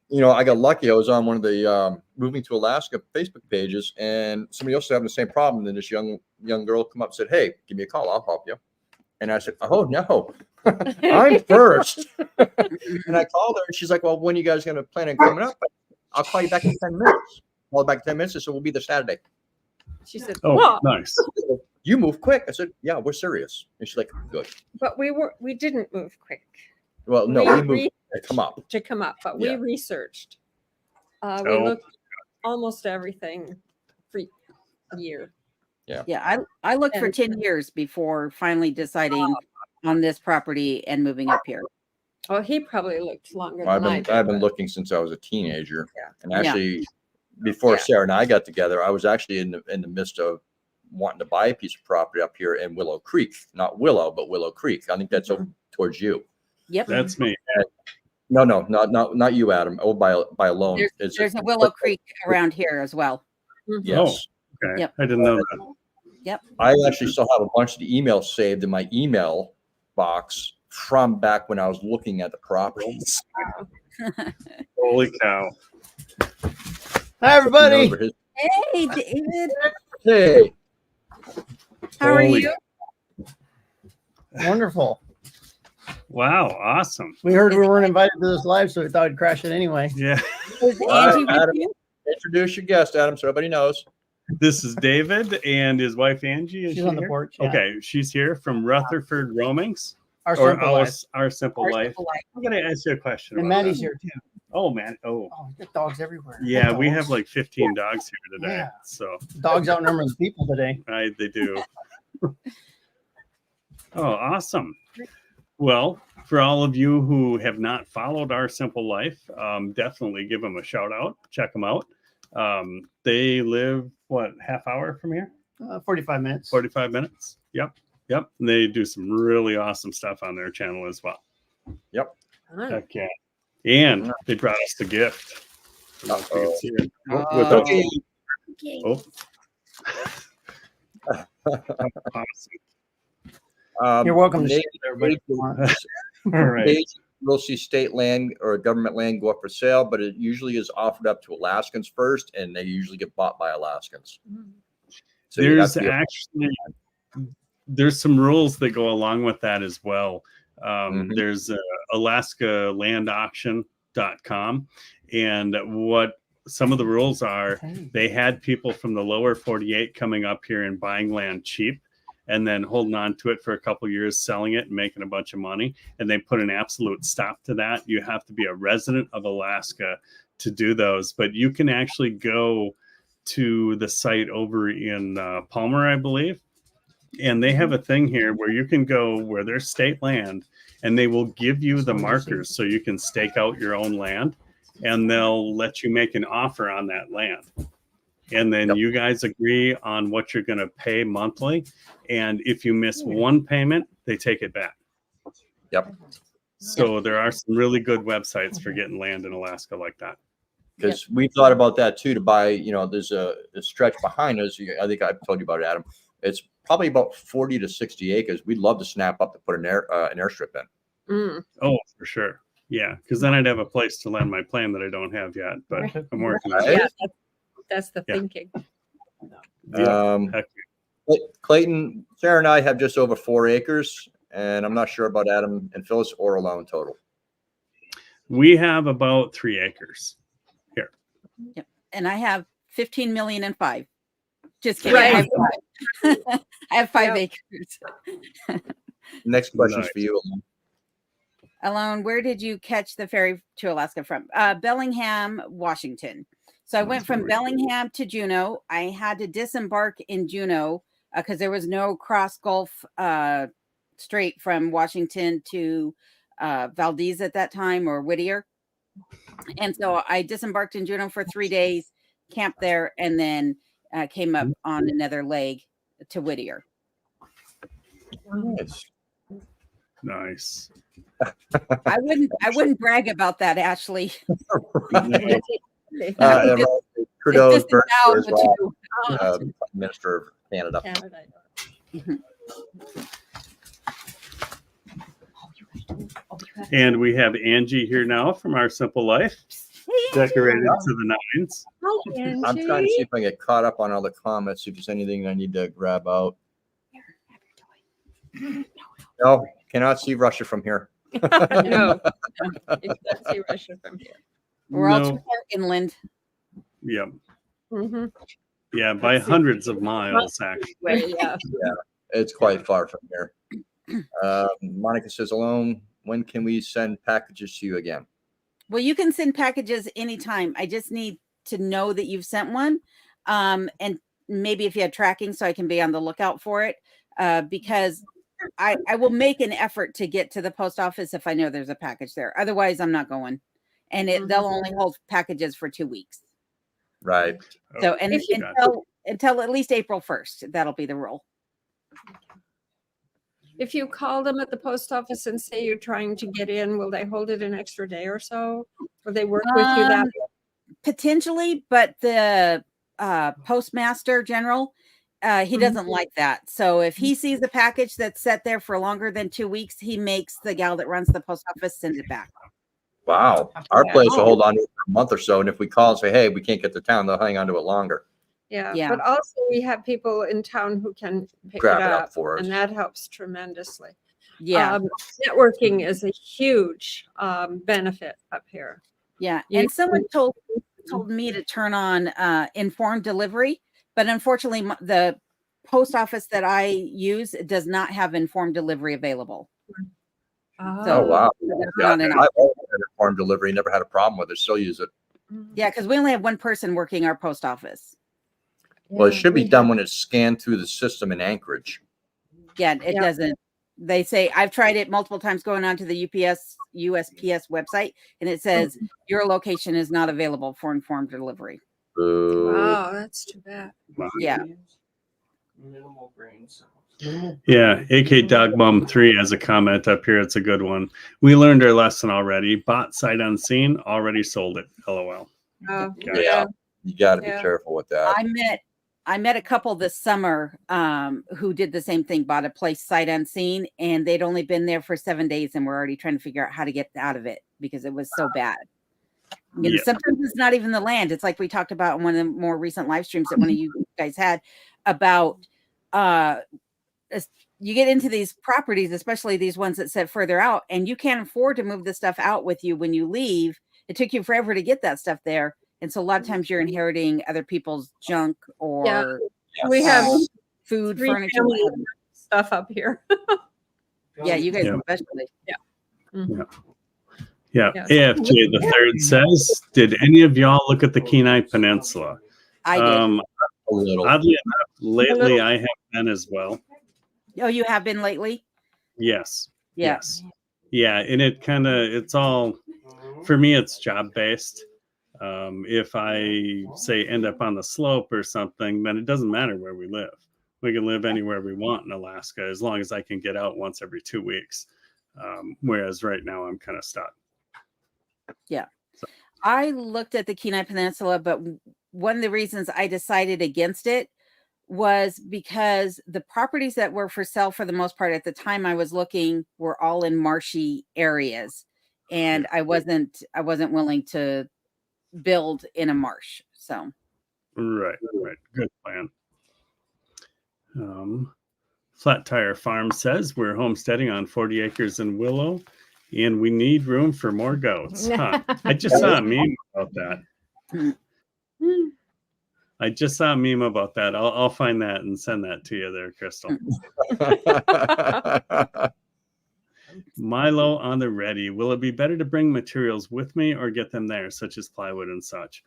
You know, I got lucky. I was on one of the moving to Alaska Facebook pages, and somebody else was having the same problem. And then this young girl come up and said, "Hey, give me a call. I'll help you." And I said, "Oh no, I'm first." And I called her, and she's like, "Well, when are you guys going to plan on coming up?" "I'll call you back in 10 minutes." Call back in 10 minutes, so we'll be there Saturday. She said, Oh, "Well," nice. "You move quick." I said, "Yeah, we're serious." And she's like, "Good." but we didn't move quick Well, no, We we moved to come up. to come up, but Yeah. we researched. We Oh. looked almost everything for a year. Yeah, I looked for And- 10 years before finally deciding on this property and moving up here. Well, he probably looked longer I've than I been did. I've been but- looking since I was a teenager. Yeah. And Yeah. actually, before Yeah. Sarah and I got together, I was actually in the midst of wanting to buy a piece of property up here in Willow Creek, not Willow, but Willow Creek. I think that's over towards you. Yep. That's me. No, not you, Adam. Oh, by a loan. There's a Willow Creek around here as well. Yes. Okay. Yep. I didn't know that. I actually still have a bunch of the emails saved in my email box from back when I was looking at the properties. Holy cow. Hi, everybody. Those were his- Hey, David. Hey, How are Holy- you? Wonderful. Wow. Awesome. We heard we weren't invited to this live, so we thought I'd crash it anyway. Yeah. Is All right, Angie with Adam. you? introduce your guest, Adam, so everybody knows. This is David and his wife Angie. Is She's she on the here? porch. Yeah. Okay. She's here from Rutherford Roamings. Our Or simple our, life. our Simple Our Life. Simple Life. I'm going to ask you a question. And about Maddie's that. here too. Oh, man. Oh. Oh, you got dogs everywhere. Yeah, we Dogs. have like 15 dogs here today. Yeah. So Dogs outnumber the people today. they do. Oh, awesome. Well, for all of you who have not followed Our Simple Life, definitely give them a shout out. Check them out. They live, what, half hour from here? 45 minutes. 45 minutes. Yep. Yep. And they do some really awesome stuff on their channel as well. Fun. Heck yeah. And they brought us the gift. I don't know if you can see it. With Oh. Awesome. You're welcome to Nate- share with everybody if you want. All right. Occasionally, We'll see state land or government land go up for sale, but it usually is offered up to Alaskans first, and they usually get bought by Alaskans. So you have There's to be- actually there's some rules that go along with that as well. Mhm. There's alaskalandauction.com, and what some of the rules are, Hey. they had people from the lower 48 coming up here and buying land cheap and then holding on to it for a couple years, selling it and making a bunch of money. And they put an absolute stop to that. You have to be a resident of Alaska to do those, but you can actually go to the site over in Palmer, I believe. And they have a thing here where you can go where there's state land and they will give you the markers so you can stake out your own land, and they'll let you make an offer on that land. And then Yep. you guys agree on what you're going to pay monthly. And if you miss one payment, they take it back. Yep. So there are some really good websites for getting land in Alaska like that. Because we thought about that too, to buy, there's a stretch behind us. I think I've told you about it, Adam. It's probably about 40 to 60 acres. We'd love to snap up to put an airstrip in. Mm. Oh, for sure. Yeah. Because then I'd have a place to land my plane that I don't have yet, but Right. I'm working on Right. it. Yeah, that's the Yeah. thinking. Um, Heck Clayton, Sarah and I have just over 4 acres, and I'm not sure about Adam and Phyllis or alone total. We have about 3 acres. And I have 15 million and 5. Just kidding. Right. I have 5, I have 5 Yep. acres. Next question's Nice. for you, Alon. Alone, where did you catch the ferry to Alaska from? Bellingham, Washington. So I went from Bellingham to Juneau. I had to disembark in Juneau because there was no cross Gulf straight from Washington to Valdez at that time, or Whittier. And so I disembarked in Juneau for 3 days, camped there, and then came up on another leg to Whittier. Nice. I wouldn't brag about that, Ashley. Trudeau's It's just birthday as an well. hour Prime Minister of Canada. And we have Angie here now from Our Simple Life, decorated to the nines. I'm trying to see if I get caught up on all the comments, if there's anything I need to grab out. No, cannot see Russia from here. No, you can't see Russia from here. We're all too far inland. Yeah. Mm-hmm. Yeah, by hundreds of miles, actually. Yeah. It's quite far from here. Monica says, alone, when can we send packages to you again? Well, you can send packages anytime. I just need to know that you've sent one. And maybe if you have tracking, so I can be on the lookout for it. Because I will make an effort to get to the post office if I know there's a package there. Otherwise, I'm not going. And they'll only hold packages for 2 weeks. Right. So until at least April 1st, that'll be the rule. If you call them at the post office and say you're trying to get in, will they hold it an extra day or so? Will they work with you that way? Potentially, but the postmaster general, he doesn't like that. So if he sees a package that's set there for longer than 2 weeks, he makes the gal that runs the post office send it back. Wow. Our place will hold on to it for a month or so. And if we call and say, hey, we can't get to town, they'll hang on to it longer. Yeah. But also we have people in town who can pick Grab it up for us. and that helps tremendously. Yeah. Networking is a huge benefit up here. Yeah. And someone told me to turn on informed delivery, but unfortunately the post office that I use does not have informed delivery available. Oh, wow. Yeah, I've always had informed delivery, never had a problem with it. Still use it. Yeah, because we only have one person working our post office. Well, it should be done when it's scanned through the system in Anchorage. Yeah, it doesn't. They say, I've tried it multiple times going onto the USPS website, and it says your location is not available for informed delivery. Wow, that's too bad. Yeah. Minimal brain cells. Yeah, AK Dog Mom 3 has a comment up here. It's a good one. We learned our lesson already. Bought sight unseen, already sold it. LOL. Yeah, you got to be careful with that. I met a couple this summer who did the same thing, bought a place sight unseen, and they'd only been there for 7 days and were already trying to figure out how to get out of it because it was so bad. You know, sometimes it's not even the land. It's like we talked about in one of the more recent live streams that one of you guys had about you get into these properties, especially these ones that sit further out, and you can't afford to move the stuff out with you when you leave. It took you forever to get that stuff there. And so a lot of times you're inheriting other people's junk or we have food, furniture, stuff up here. Yeah, you guys especially. Yeah. AFJ the third says, did any of y'all look at the Kenai Peninsula? I did. A little. Oddly enough, lately I have been as well. Oh, you have been lately? Yes. Yeah. Yes. Yeah. And it's all, for me, it's job based. If I say end up on the slope or something, then it doesn't matter where we live. We can live anywhere we want in Alaska as long as I can get out once every 2 weeks. Whereas right now I'm kind of stuck. Yeah. So. I looked at the Kenai Peninsula, but one of the reasons I decided against it was because the properties that were for sale for the most part at the time I was looking were all in marshy areas. And I wasn't willing to build in a marsh. So right. Good plan. Flat Tire Farm says we're homesteading on 40 acres in Willow and we need room for more goats. Huh. I just saw a meme about that. I'll find that and send that to you there, Crystal. Milo on the ready. Will it be better to bring materials with me or get them there, such as plywood and such?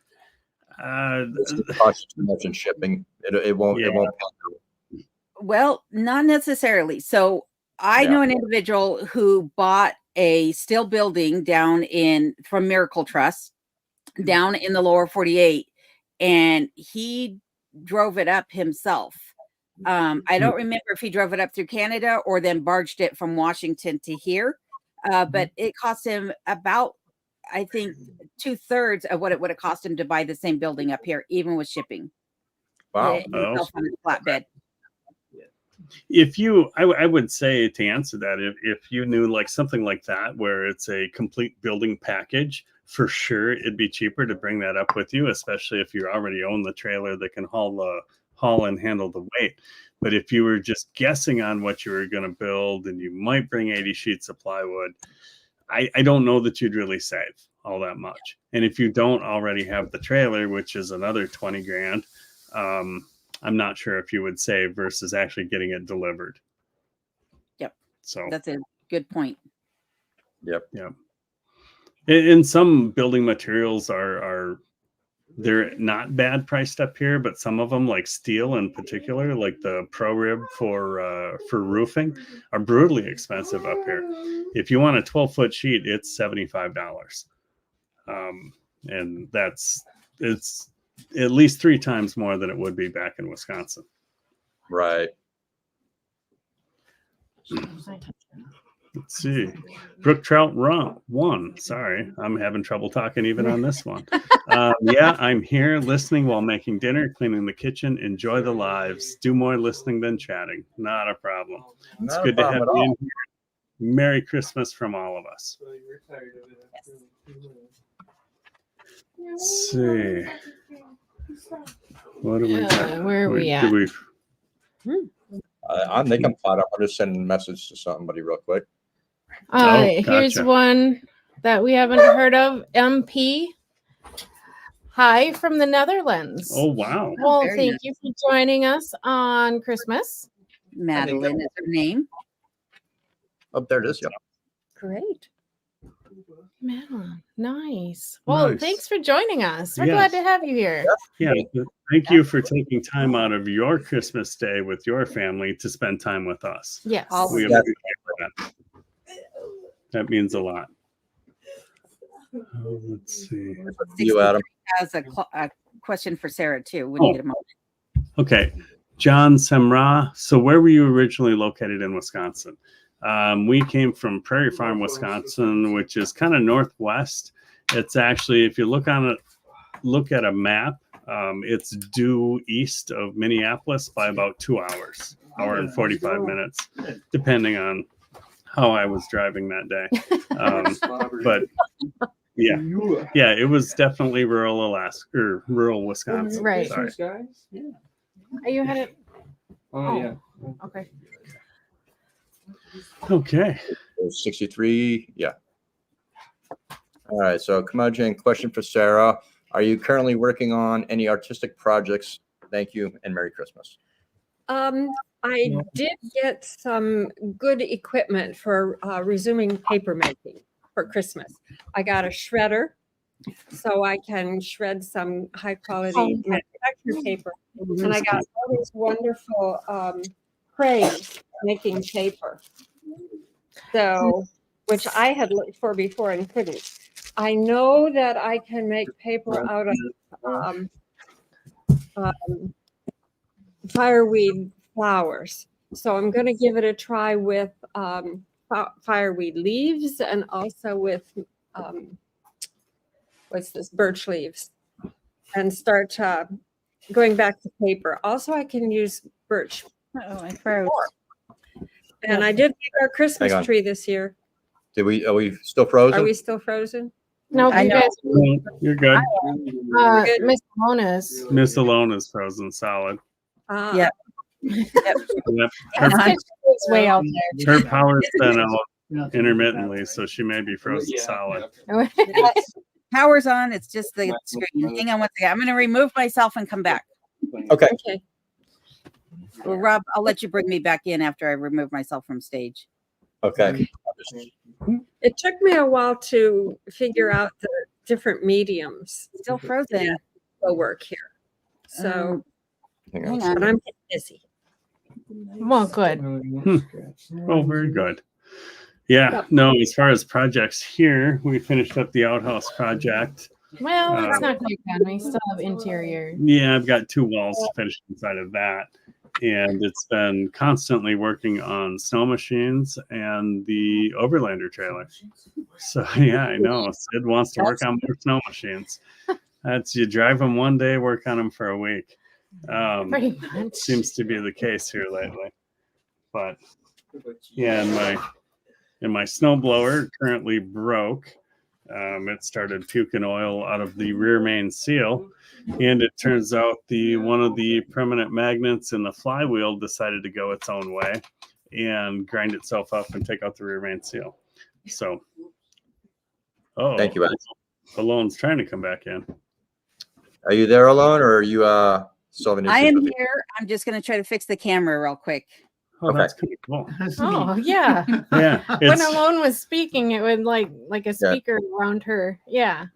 It's gonna cost too much in shipping. It won't. Yeah. It won't. Well, not necessarily. So I Yeah. know an individual who bought a still building from Miracle Trust down in the lower 48, and he drove it up himself. I don't remember if he drove it up through Canada or then barged it from Washington to here. But it cost him about, I think, 2/3 of what it would have cost him to buy the same building up here, even with shipping. Wow. Himself on his flatbed. If I would say, to answer that, if you knew like something like that, where it's a complete building package, for sure it'd be cheaper to bring that up with you, especially if you already own the trailer that can haul and handle the weight. But if you were just guessing on what you were going to build and you might bring 80 sheets of plywood, I don't know that you'd really save all that much. And if you don't already have the trailer, which is another 20 grand, I'm not sure if you would save versus actually getting it delivered. Yep. So That's a good point. Yep. And some building materials they're not bad priced up here, but some of them, like steel in particular, like the Pro Rib for roofing, are brutally expensive up here. If you want a 12-foot sheet, it's $75. And it's at least 3 times more than it would be back in Wisconsin. Right. Let's see. Brook Trout won. Sorry, I'm having trouble talking even on this one. Yeah, I'm here listening while making dinner, cleaning the kitchen. Enjoy the lives. Do more listening than chatting. Not a problem. It's good to have you in here. Merry Christmas from all of us. Let's see. What do we got? Where are we at? I think I'm caught up. I'm just sending a message to somebody real quick. Here's Gotcha. one that we haven't heard of. MP. Hi from the Netherlands. Oh, wow. Well, very thank nice. you for joining us on Christmas. Madeline is her name. Oh, there it is. Yep. Great. Madeline, nice. Well, Nice. thanks for joining us. We're Yes. glad to have you here. Yeah, thank you for taking time out of your Christmas day with your family to spend time with us. Yes. We Yeah. appreciate that. That means a lot. Let's see. You, Adam. Has a question for Sarah too. When you get a moment. Okay. John Semra. So where were you originally located in Wisconsin? We came from Prairie Farm, Wisconsin, which is kind of northwest. It's actually, if you look at a map, it's due east of Minneapolis by about 2 hours, hour and 45 minutes, depending on how I was driving that day. But yeah, it was definitely rural Alaska or rural Wisconsin. Right. Sorry. Guys? Yeah. Are you headed? Oh, yeah. Okay. Okay. 63. Yeah. All right. So, Curmudge, question for Sarah. Are you currently working on any artistic projects? Thank you and Merry Christmas. I did get some good equipment for resuming paper making for Christmas. I got a shredder so I can shred some high quality manufactured paper. And I got all these wonderful cranes making paper. So, which I had looked for before and couldn't. I know that I can make paper out of fireweed flowers. So I'm going to give it a try with fireweed leaves and also with birch leaves, and start going back to paper. Also, I can use birch. Oh, I froze. And I did make our Christmas Hang on. tree this year. Are we still frozen? Are we still frozen? No, I you know. guys. You're good. Good. Miss Mona's. Miss Alone is frozen solid. Yeah. Yep. It's way out Her power's been out intermittently, so she may be frozen solid. there. Power's on. It's just the screen. Hang on one second. I'm going to remove myself and come back. Okay. Okay. Well, Rob, I'll let you bring me back in after I remove myself from stage. Okay. It took me a while to figure out the different mediums. Still frozen. go work here. So, Hang Hang on. on. but I'm getting busy. Well, good. Oh, very good. Yeah, Yep. no, as far as projects here, we finished up the outhouse project. Well, it's not quite done. We still have interior. Yeah, I've got 2 walls finished inside of that. And it's been constantly working on snow machines and the Overlander trailer. So, yeah, I know. Sid wants to work on more snow machines. That's you drive them one day, work on them for a week. Pretty much. Seems to be the case here lately. But yeah, and my snowblower currently broke. It started puking oil out of the rear main seal, and it turns out one of the permanent magnets in the flywheel decided to go its own way and grind itself up and take out the rear main seal. So, Thank you, Ed. Alone's trying to come back in. Are you there alone, or are you solving issues? I am with it? here. I'm just going to try to fix the camera real quick. Oh, Okay. that's kind of cool. Oh, yeah. Yeah, When it's Alone was speaking, it would like a speaker around her. Yeah.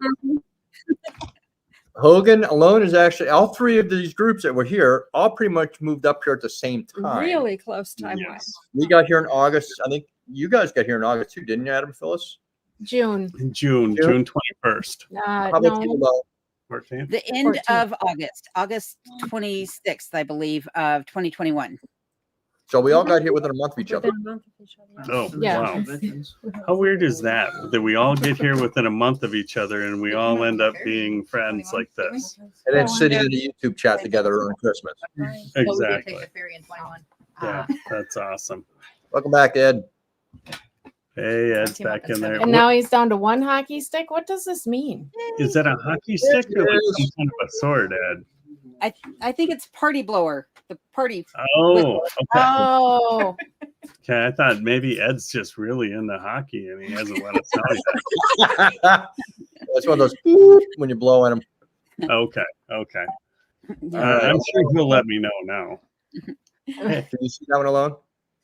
Hogan alone is actually all 3 of these groups that were here all pretty much moved up here at the same time. Really close time wise. yes. We got here in August. I think you guys got here in August too, didn't you, Adam, Phyllis? June. June 21st. How about you, No. Alone? 14th. The end 14th. of August 26th, I believe, of 2021. So we all got here within a month of each other. Within a month of each other. Oh, Yeah. wow. How weird is that? That we all get here within a month of each other and we all end up being friends like this. And then sitting in the YouTube chat together on Christmas. Exactly. Ah. Yeah, that's awesome. Welcome back, Ed. Hey, Ed's back in there. And now he's down to 1 hockey stick. What does this mean? Is that a hockey stick or like some kind of a sword, Ed? I think it's party blower. The party. Oh, okay. Oh, Okay, I thought maybe Ed's just really into hockey and he hasn't let us know yet. That's one of those beep when you blow in them. Okay, okay. right. I'm sure he'll let me know now. Can you see that one alone?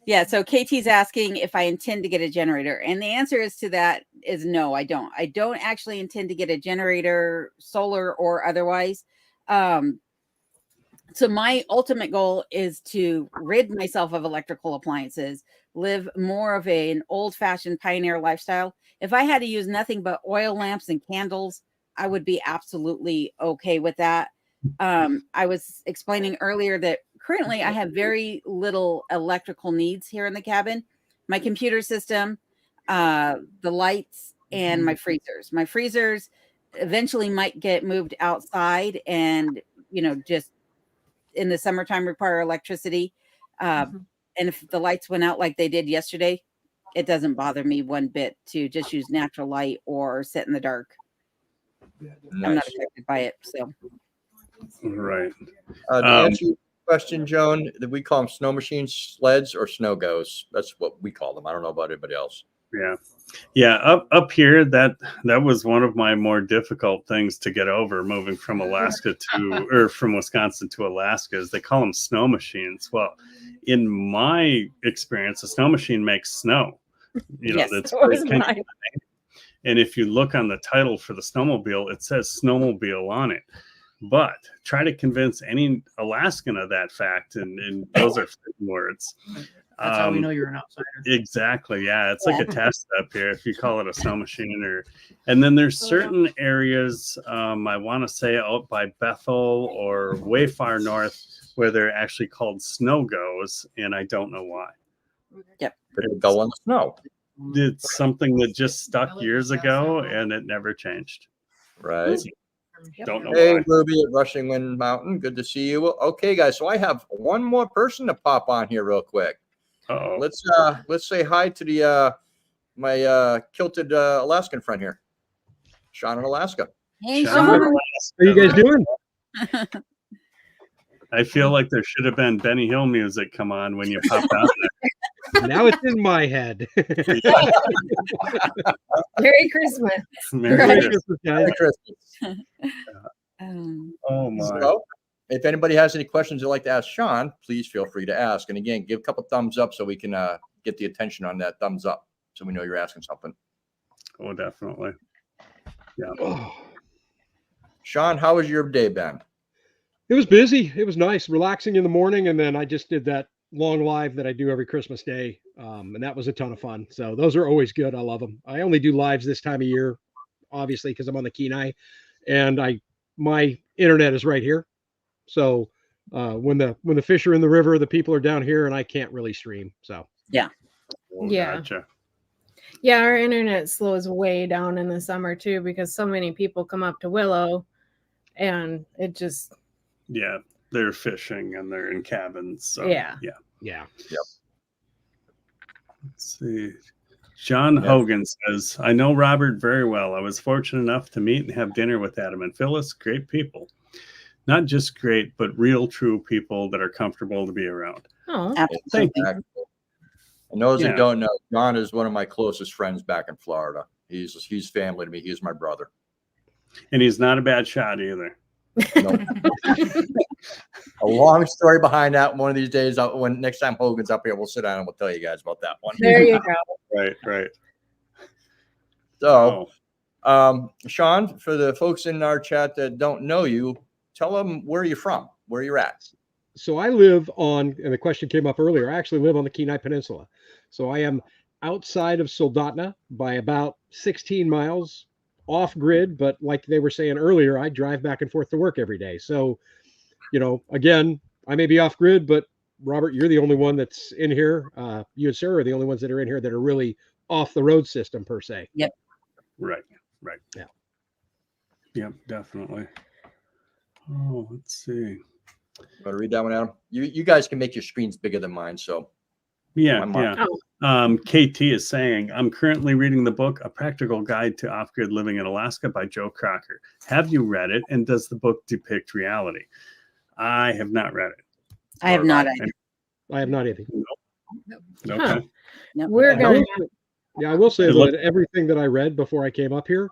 Yeah. So KT's asking if I intend to get a generator, and the answer to that is no, I don't. I don't actually intend to get a generator, solar or otherwise. So my ultimate goal is to rid myself of electrical appliances, live more of an old-fashioned pioneer lifestyle. If I had to use nothing but oil lamps and candles, I would be absolutely okay with that. I was explaining earlier that currently I have very little electrical needs here in the cabin. My computer system, the lights, and my freezers. My freezers eventually might get moved outside and, just in the summertime require electricity. And if the lights went out like they did yesterday, it doesn't bother me one bit to just use natural light or sit in the dark. I'm not Nice. affected by it. So Right. To answer your question, Joan, that we call them snow machines, sleds, or snow goes. That's what we call them. I don't know about anybody else. Yeah. Yeah. Up here, that was one of my more difficult things to get over moving from Alaska from Wisconsin to Alaska is they call them snow machines. Well, in my experience, a snow machine makes snow. Yes, that's so is kind of- mine. and if you look on the title for the snowmobile, it says snowmobile on it. But try to convince any Alaskan of that fact, and those are words. That's how we know you're an outsider. Exactly. Yeah. It's like a test up here if you call it a snow machine and then there's certain areas, I want to say out by Bethel or way far north where they're actually called snow goes. And I don't know why. Yep. They go on the snow. It's something that just stuck years ago and it never changed. Right. Don't know Hey, why. Ruby at Rushing Wind Mountain. Good to see you. Okay, guys. So I have one more person to pop on here real quick. Uh-oh. Let's say hi to the my kilted Alaskan friend here, Sean in Alaska. hey, Sean. Sean. How are you guys doing? I feel like there should have been Benny Hill music come on when you popped out there. Now it's in my head. Merry Christmas. Merry Merry Christmas. Christmas, guys. Merry Christmas. Oh my. So, if anybody has any questions they'd like to ask Sean, please feel free to ask. And again, give a couple thumbs up so we can get the attention on that thumbs up, so we know you're asking something. Oh, definitely. Yeah. Oh, Sean, how was your day been? It was busy. It was nice, relaxing in the morning, and then I just did that long live that I do every Christmas Day, and that was a ton of fun. So those are always good. I love them. I only do lives this time of year, obviously, because I'm on the Kenai, and my internet is right here. So when the fish are in the river, the people are down here, and I can't really stream. So Oh, Yeah. Gotcha. Yeah, our internet slows way down in the summer too because so many people come up to Willow and it just Yeah, they're fishing and they're in cabins. So Yeah. yeah. Let's see. John Hogan says, I know Robert very well. I was fortunate enough to meet and have dinner with Adam and Phyllis. Great people. Not just great, but real, true people that are comfortable to be around. oh Thank you. And those Yeah. that don't know, John is one of my closest friends back in Florida. He's family to me. He's my brother. And he's not a bad shot either. No. A long story behind that. One of these days, when next time Hogan's up here, we'll sit down and we'll tell you guys about that one. there you go. Right. So, Oh, Sean, for the folks in our chat that don't know you, tell them where you're from, where you're at. So I live on, and the question came up earlier, I actually live on the Kenai Peninsula. So I am outside of Soldotna by about 16 miles off grid. But like they were saying earlier, I drive back and forth to work every day. So, again, I may be off grid, but Robert, you're the only one that's in here. You and Sarah are the only ones that are in here that are really off the road system per se. right. Yeah. Yep, definitely. Oh, let's see. Want to read that one, Adam? You guys can make your screens bigger than mine. So Yeah. Oh. KT is saying, I'm currently reading the book, A Practical Guide to Off-Grid Living in Alaska by Joe Crocker. Have you read it? And does the book depict reality? I have not read it. I have not either. I have not either. Okay. Huh. Nope. We're I gonna will- Yeah, I will say It though, looked- that everything that I read before I came up here,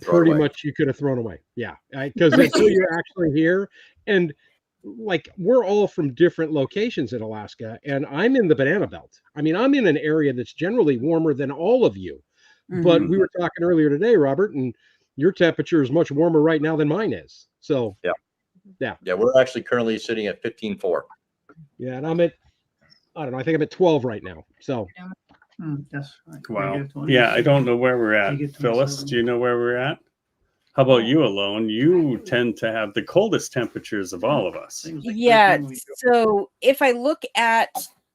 Throw it pretty away. much you could have thrown away. Yeah, because until you're actually here, and like we're all from different locations in Alaska, and I'm in the banana belt. I mean, I'm in an area that's generally warmer than all of you. But Mhm. we were talking earlier today, Robert, and your temperature is much warmer right now than mine is. So yeah, we're actually currently sitting at 15.4. yeah, and I'm at, I don't know, I think I'm at 12 right now. So Yes. Right. Wow. Negative 20. Yeah, I don't know where we're at. Negative Phyllis, 27. do you know where we're at? How about you alone? You tend to have the coldest temperatures of all of us. I think it was like Yeah. 13 weeks ago. So if I look at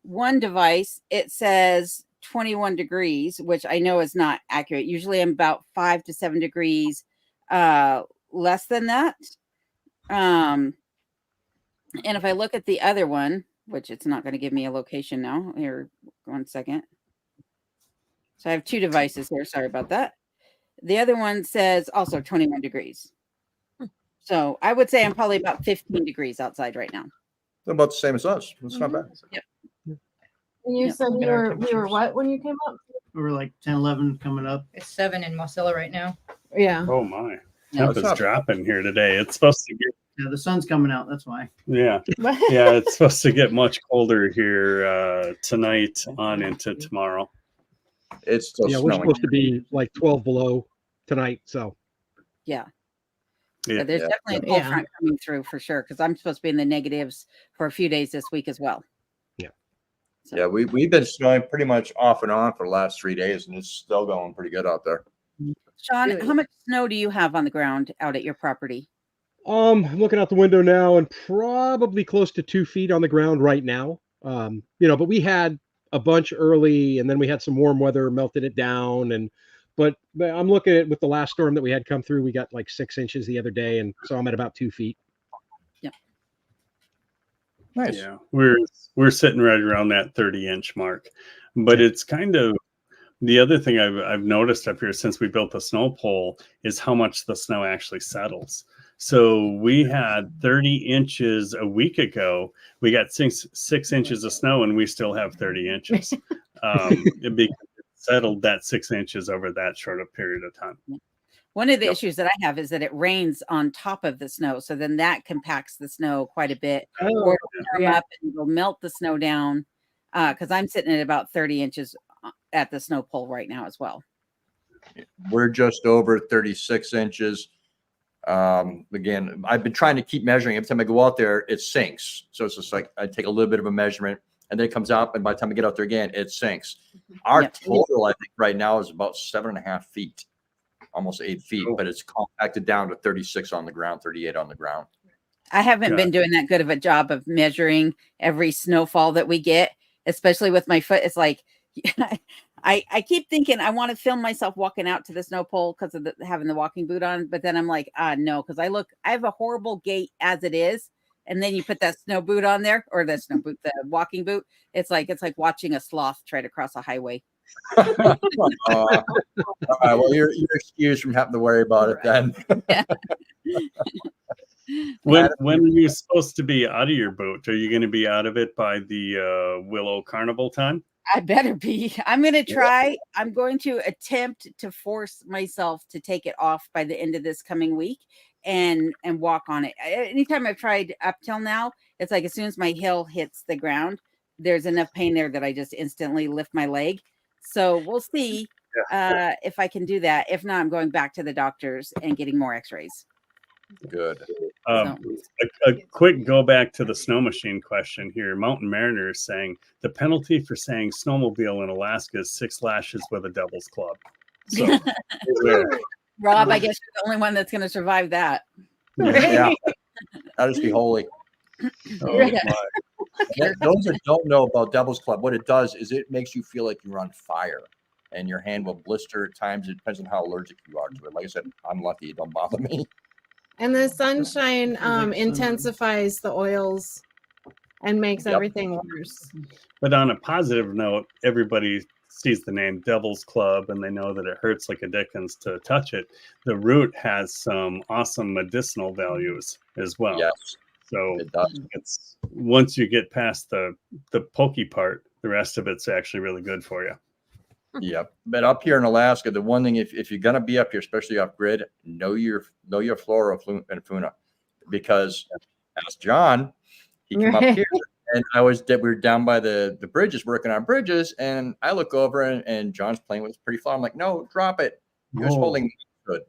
one device, it says 21 degrees, which I know is not accurate. Usually I'm about 5 to 7 degrees less than that. And if I look at the other one, which it's not going to give me a location now. Here, 1 second. So I have two devices here. Sorry about that. The other one says also 21 degrees. So I would say I'm probably about 15 degrees outside right now. They're about the same as us. It's not bad. and you Yeah. said Look at our we were temperatures. what when you came up? We were like 10, 11 coming up. It's 7 in Marcella right now. Yeah. Oh my. Yeah, it's Temp is not- dropping here today. It's supposed to get Yeah, the sun's coming out. That's why. yeah. It's supposed to get much colder here tonight on into tomorrow. It's still yeah, we're snowing. supposed to be like 12 below tonight. So Yeah. Yeah. There's Yeah. definitely a cold Yeah. front coming through for sure because I'm supposed to be in the negatives for a few days this week as well. Yeah. So, Yeah, we've been snowing pretty much off and on for the last 3 days, and it's still going pretty good out there. Sean, Really? how much snow do you have on the ground out at your property? I'm looking out the window now and probably close to 2 feet on the ground right now. But we had a bunch early and then we had some warm weather, melted it down. But I'm looking at with the last storm that we had come through, we got like 6 inches the other day. And so I'm at about 2 feet. Nice. Yeah, we're sitting right around that 30-inch mark, but it's kind of the other thing I've noticed up here since we built the snow pole is how much the snow actually settles. So we had 30 inches a week ago. We got six inches of snow, and we still have 30 inches. It settled that 6 inches over that short a period of time. One of the Yep. issues that I have is that it rains on top of the snow. So then that compacts the snow quite a bit. Or it'll come yeah. up and it'll melt the snow down. Because I'm sitting at about 30 inches at the snow pole right now as well. We're just over 36 inches. Again, I've been trying to keep measuring. Every time I go out there, it sinks. So it's just like I take a little bit of a measurement and then it comes out. And by the time I get out there again, it sinks. Our Yep. total, I think right now is about 7.5 feet, almost 8 feet, but it's compacted down to 36 on the ground, 38 on the ground. I haven't been doing that good of a job of measuring every snowfall that we get, especially with my foot. It's like I keep thinking I want to film myself walking out to the snow pole because of having the walking boot on, but then I'm like, no, because I have a horrible gait as it is, and then you put that snow boot on there, or the snow boot, the walking boot. It's like watching a sloth try to cross a highway. All right, well, you're excused from having to worry about it then. When are you supposed to be out of your boat? Are you going to be out of it by the Willow Carnival time? I better be. I'm going to try. I'm going to attempt to force myself to take it off by the end of this coming week and walk on it. Anytime I've tried up till now, it's like as soon as my heel hits the ground, there's enough pain there that I just instantly lift my leg. So we'll see if I can do that. If not, I'm going back to the doctors and getting more x-rays. Good. A quick go back to the snow machine question here. Mountain Mariner is saying the penalty for saying snowmobile in Alaska is 6 lashes with a devil's club. So, Rob, I guess you're the only one that's going to survive that. Yeah, that is be holy. oh my. Those that don't know about Devil's Club, what it does is it makes you feel like you're on fire, and your hand will blister at times. It depends on how allergic you are to it. Like I said, I'm lucky; it don't bother me. And the sunshine intensifies the oils and makes everything worse. But on a positive note, everybody sees the name Devil's Club and they know that it hurts like a dickens to touch it. The root has some awesome medicinal values as well. Yes, so it does. It's once you get past the pokey part, the rest of it's actually really good for you. Yep. But up here in Alaska, the one thing, if you're going to be up here, especially off grid, know your flora and fauna, because ask John, he came up here and we were down by the bridges, working on bridges. And I look over and John's playing with his pretty flower. I'm like, no, drop it. He was holding good.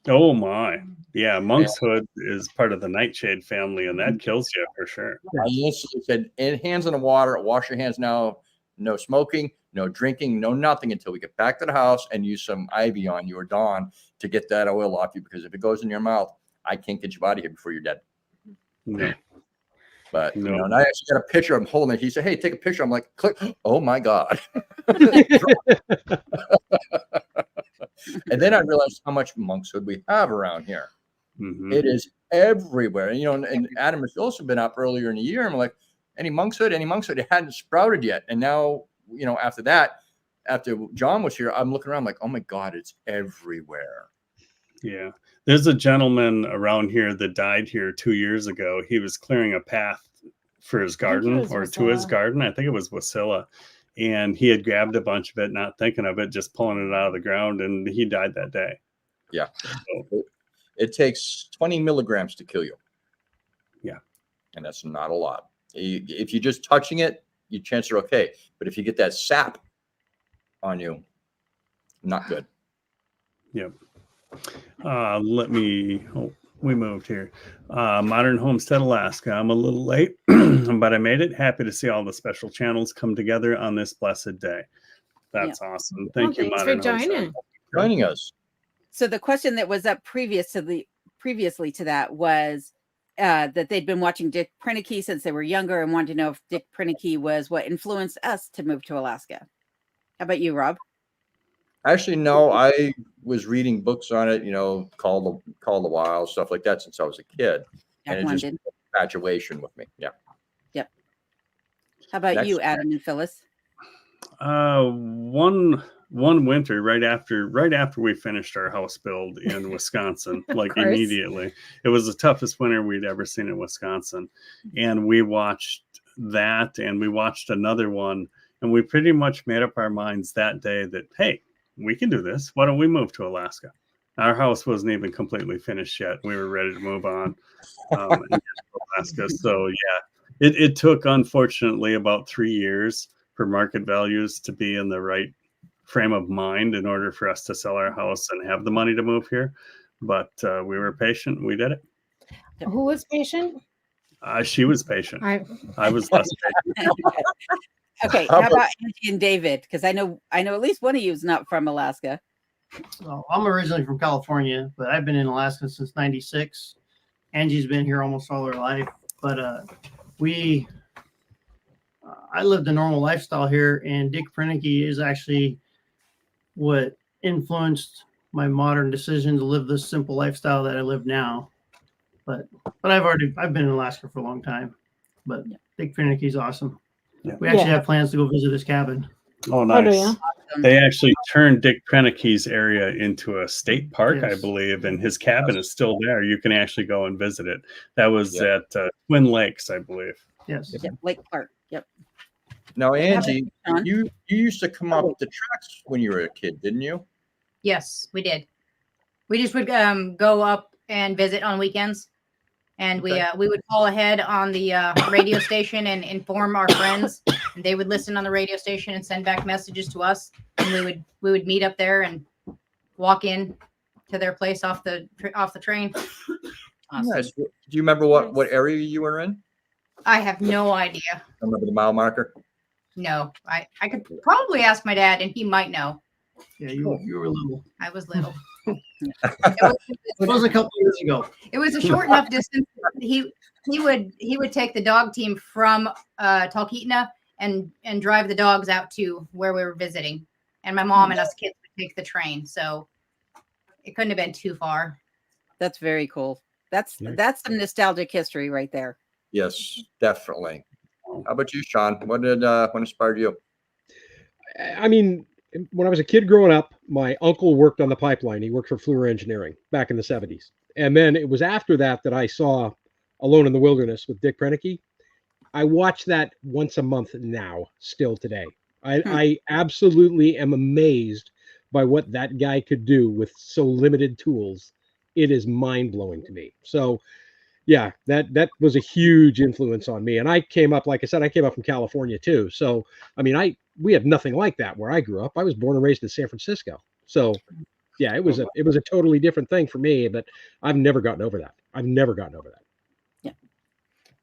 Oh my. Yeah. Monkshood is part of the nightshade family and that kills you for sure. I instantly said, hands in the water, wash your hands now, no smoking, no drinking, no nothing until we get back to the house and use some Ivy on you or Dawn to get that oil off you. Because if it goes in your mouth, I can't get you out of here before you're dead. No. But, you know, and I actually got a picture of him holding it. He said, hey, take a picture. I'm like, click. Oh, my God. And then I realized how much monkshood we have around here. Mm-hmm. It is everywhere. And, you know, and Adam has also been up earlier in the year. And I'm like, any monkshood? It hadn't sprouted yet. And now, you know, after John was here, I'm looking around like, oh my God, it's everywhere. Yeah. There's a gentleman around here that died here 2 years ago. He was clearing a path for his garden or to his garden. I think it was Wasilla. And he had grabbed a bunch of it, not thinking of it, just pulling it out of the ground. And he died that day. Yeah. So, it takes 20 milligrams to kill you. Yeah. And that's not a lot. If you're just touching it, your chances are okay. But if you get that sap on you, not good. Yep. We moved here. Modern Homestead, Alaska. I'm a little late, but I made it. Happy to see all the special channels come together on this blessed day. That's awesome. Thank you, thanks Modern for Joining us. So the question that was up previously to that was that they'd been watching Dick Prenneke since they were younger and wanted to know if Dick Prenneke was what influenced us to move to Alaska. How about you, Rob? Actually, no, I was reading books on it, you know, Call the Wild, stuff like that since I was a kid. And it just infatuation with me. Yeah. Yep. How about you, Adam and Phyllis? One winter right after we finished our house build in Wisconsin, like immediately. It was the toughest winter we'd ever seen in Wisconsin. And we watched that and we watched another one and we pretty much made up our minds that day that, hey, we can do this. Why don't we move to Alaska? Our house wasn't even completely finished yet. We were ready to move on and get to Alaska. So yeah, it took, unfortunately, about 3 years for market values to be in the right frame of mind in order for us to sell our house and have the money to move here. but we were patient. We did it. Who was patient? She was patient. I was less patient. Okay, how about Angie and David? Because I know at least one of you is not from Alaska. Well, I'm originally from California, but I've been in Alaska since '96. Angie's been here almost all her life, but I lived a normal lifestyle here, and Dick Prenicky is actually what influenced my modern decision to live this simple lifestyle that I live now. But I've been in Alaska for a long time. But Dick Prenicky's awesome. Yeah. We actually have plans to go visit his cabin. Oh, nice. do you? They actually turned Dick Prenicky's area into a state park, I Yes. believe, and his cabin is still there. You can actually go and visit it. That was at Twin Lakes, I believe. Yes. Yep, Lake Park. Yep. Now, Angie, Sean? you used to come up the tracks when you were a kid, didn't you? Yes, we did. We just would go up and visit on weekends, and Okay. we would call ahead on the radio station and inform our friends. And they would listen on the radio station and send back messages to us, and we would meet up there and walk in to their place off the train. Awesome. Nice. Do you remember what area you were in? I have no idea. I remember the mile marker. No, I could probably ask my dad, and he might know. Yeah, you were little. I was little. It was a couple years ago. It was a short enough distance. He would take the dog team from Talkeetna and drive the dogs out to where we were visiting, and my mom and us kids would take the train. So it couldn't have been too far. That's very cool. That's some nostalgic history right there. Yes, definitely. How about you, Sean? What inspired you? I mean, when I was a kid growing up, my uncle worked on the pipeline. He worked for Flora Engineering back in the 70s. And then it was after that I saw Alone in the Wilderness with Dick Prenicky. I watch that once a month now, still today. I absolutely am amazed by what that guy could do with so limited tools. It is mind-blowing to me. So yeah, that was a huge influence on me. And I came up, like I said, I came up from California too. So, I mean, we had nothing like that where I grew up. I was born and raised in San Francisco. So yeah, it was a totally different thing for me, but I've never gotten over that. Yeah.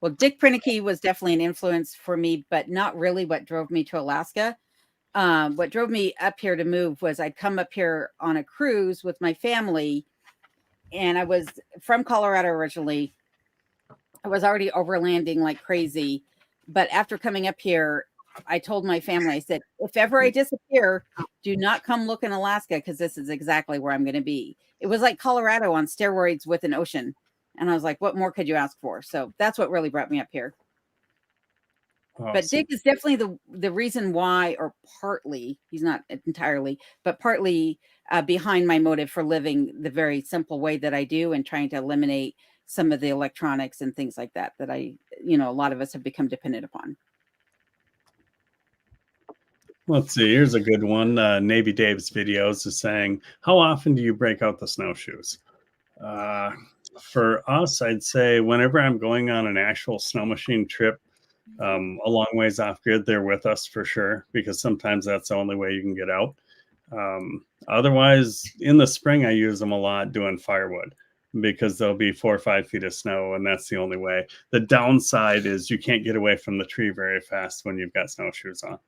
Well, Dick Prenicky was definitely an influence for me, but not really what drove me to Alaska. What drove me up here to move was I'd come up here on a cruise with my family, and I was from Colorado originally. I was already overlanding like crazy, but after coming up here, I told my family, I said, if ever I disappear, do not come look in Alaska, because this is exactly where I'm going to be. It was like Colorado on steroids with an ocean. And I was like, what more could you ask for? So that's what really brought me up here. Awesome. But Dick is definitely the reason why, or partly, he's not entirely, but partly behind my motive for living the very simple way that I do and trying to eliminate some of the electronics and things like that a lot of us have become dependent upon. Let's see. Here's a good one. Navy Dave's videos is saying, how often do you break out the snowshoes? For us, I'd say whenever I'm going on an actual snow machine trip, a long ways off grid, they're with us for sure, because sometimes that's the only way you can get out. Otherwise, in the spring, I use them a lot doing firewood, because there'll be 4 or 5 feet of snow, and that's the only way. The downside is you can't get away from the tree very fast when you've got snowshoes on.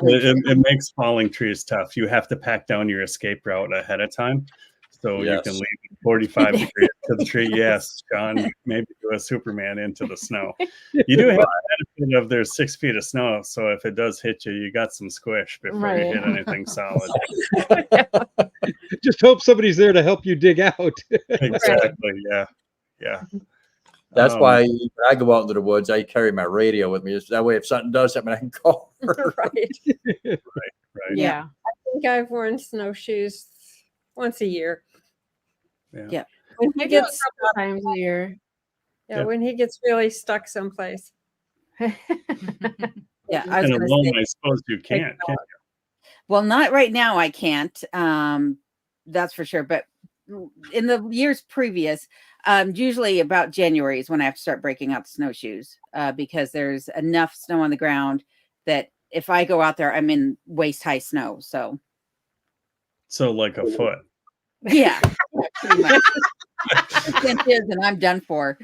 It makes falling trees tough. You have to pack down your escape route ahead of time, so you can leave 45 degrees to the tree. Yes, John, maybe do a Superman into the snow. You do have the benefit of there's 6 feet of snow, so if it does hit you, you got some squish before you hit anything solid. Just hope somebody's there to help you dig out. Exactly. Yeah. That's why when I go out into the woods, I carry my radio with me. That way, if something does happen, I can call her. Right. Right. Yeah. I think I've worn snowshoes once a year. Yeah. When I he do a gets couple times a year. when he gets really stuck someplace. Yeah, I was And going to alone, say, I suppose you can't. Can well, not right now. I can't. That's for sure. But in the years previous, usually about January is when I have to start breaking out the snowshoes, because there's enough snow on the ground that if I go out there, I'm in waist high snow. So like a foot. Yeah, pretty much. 10 years and I'm done for.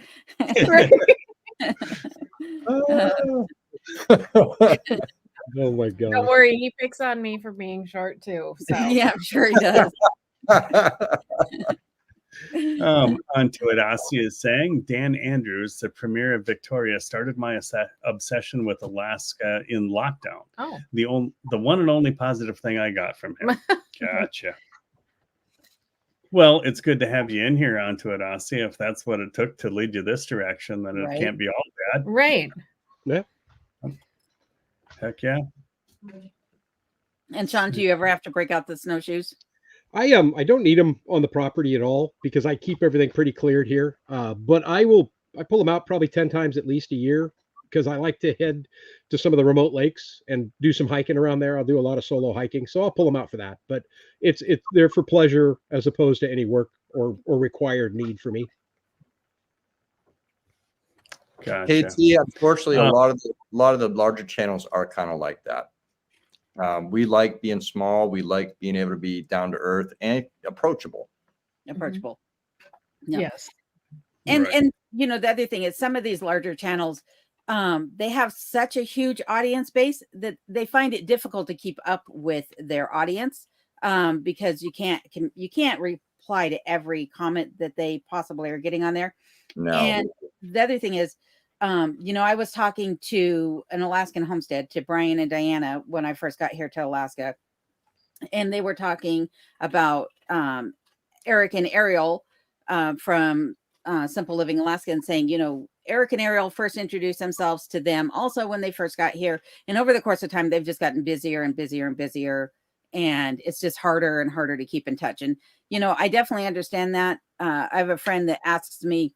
Oh my Don't god. worry, he picks on me for being short too. So Yeah, I'm sure he does. Onto it, Ossie is saying, Dan Andrews, the premier of Victoria, started my obsession with Alaska in lockdown. oh, The one and only positive thing I got from him. Gotcha. Well, it's good to have you in here, Onto it, Ossie. If that's what it took to lead you this direction, then Right. it can't be all bad. right. Heck yeah. And Sean, do you ever have to break out the snowshoes? I don't need them on the property at all because I keep everything pretty cleared here. But I pull them out probably 10 times at least a year because I like to head to some of the remote lakes and do some hiking around there. I'll do a lot of solo hiking, so I'll pull them out for that. But it's there for pleasure as opposed to any work or required need for me. Gotcha. KT, unfortunately, a lot of the larger channels are kind of like that. We like being small. We like being able to be down to earth and approachable. Approachable. Yeah. Yes. And Right. and you know, the other thing is some of these larger channels, they have such a huge audience base that they find it difficult to keep up with their audience, because you can't reply to every comment that they possibly are getting on there. No. And the other thing is, you know, I was talking to an Alaskan homestead, to Brian and Diana, when I first got here to Alaska, and they were talking about Eric and Ariel from Simple Living Alaska, and saying, you know, Eric and Ariel first introduced themselves to them also when they first got here, and over the course of time, they've just gotten busier and busier and busier, and it's just harder and harder to keep in touch. And you know, I definitely understand that. I have a friend that asks me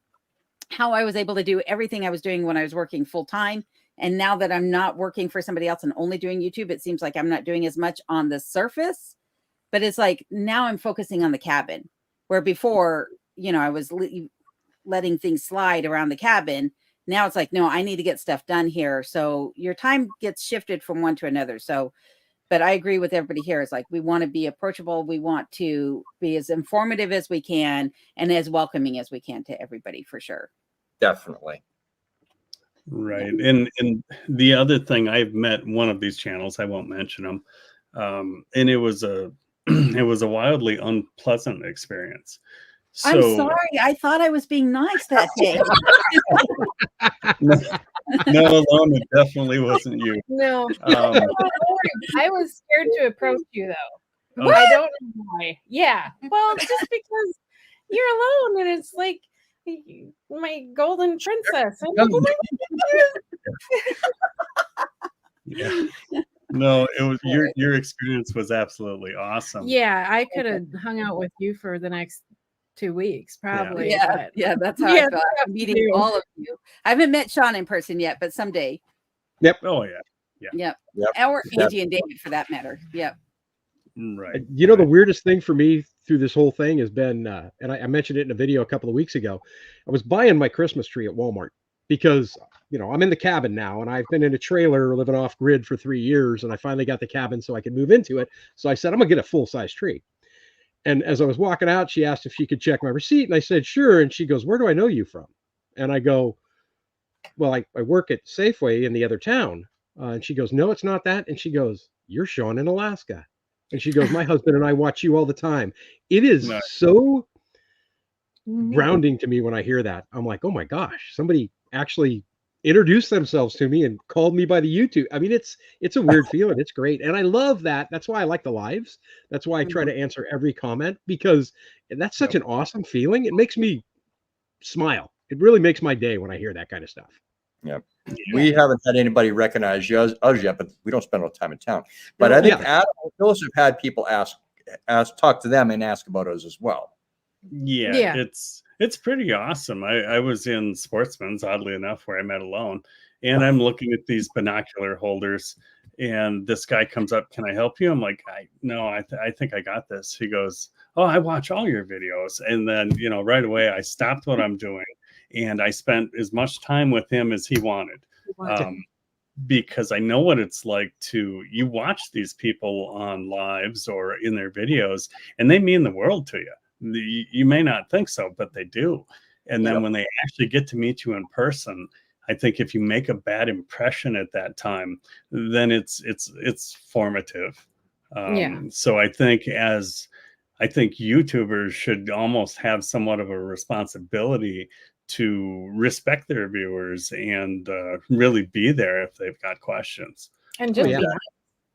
how I was able to do everything I was doing when I was working full time. And now that I'm not working for somebody else and only doing YouTube, it seems like I'm not doing as much on the surface, but it's like now I'm focusing on the cabin, where before, you know, I was letting things slide around the cabin. Now it's like, no, I need to get stuff done here. So your time gets shifted from one to another. So, but I agree with everybody here. It's like, we want to be approachable. We want to be as informative as we can and as welcoming as we can to everybody, for sure. Definitely. Right. And the other thing, I've met one of these channels, I won't mention them. And it was a wildly unpleasant experience. So, I'm sorry. I thought I was being nice that day. No, alone, it definitely wasn't you. No. Um, I was scared to approach you though. Oh. I don't know why. Yeah. Well, just because you're alone and it's like my golden princess. I'm like, oh my yeah. No, it was your experience was absolutely awesome. yeah, I could have hung out with you for the next 2 weeks, probably. Yeah, but- yeah, that's how Yeah, I felt. I'm meeting all of you. I haven't met Sean in person yet, but someday. Oh yeah. Yep. Yep. Or Angie and David, for that matter. Yep. Right. You know, the weirdest thing for me through this whole thing has been, and I mentioned it in a video a couple of weeks ago, I was buying my Christmas tree at Walmart because, you know, I'm in the cabin now and I've been in a trailer living off grid for 3 years, and I finally got the cabin so I could move into it. So I said, I'm gonna get a full-size tree. And as I was walking out, she asked if she could check my receipt, and I said, sure. And she goes, where do I know you from? And I go, well, I work at Safeway in the other town. And she goes, no, it's not that. And she goes, you're Sean in Alaska. And she goes, my husband and I watch you all the time. It is Nice. so grounding to me when I hear that. I'm like, oh my gosh, somebody actually introduced themselves to me and called me by the YouTube. I mean, it's a weird feeling. It's great. And I love that. That's why I like the lives. That's why I try to answer every comment, because that's such an awesome feeling. It makes me smile. It really makes my day when I hear that kind of stuff. Yeah. We haven't had anybody recognize us yet, but we don't spend a lot of time in town. But I think Adam and Phyllis have had people talk to them and ask about us as well. Yeah. It's pretty awesome. I was in Sportsman's, oddly enough, where I met Alone, and I'm looking at these binocular holders, and this guy comes up, can I help you? I'm like, I think I got this. He goes, oh, I watch all your videos. And then, you know, right away I stopped what I'm doing and I spent as much time with him as he wanted. Because I know what it's like you watch these people on lives or in their videos, and they mean the world to you. You may not think so, but they do. And then Yep. when they actually get to meet you in person, I think if you make a bad impression at that time, then it's formative. Yeah. So I think YouTubers should almost have somewhat of a responsibility to respect their viewers and really be there if they've got questions, And just yeah. be nice.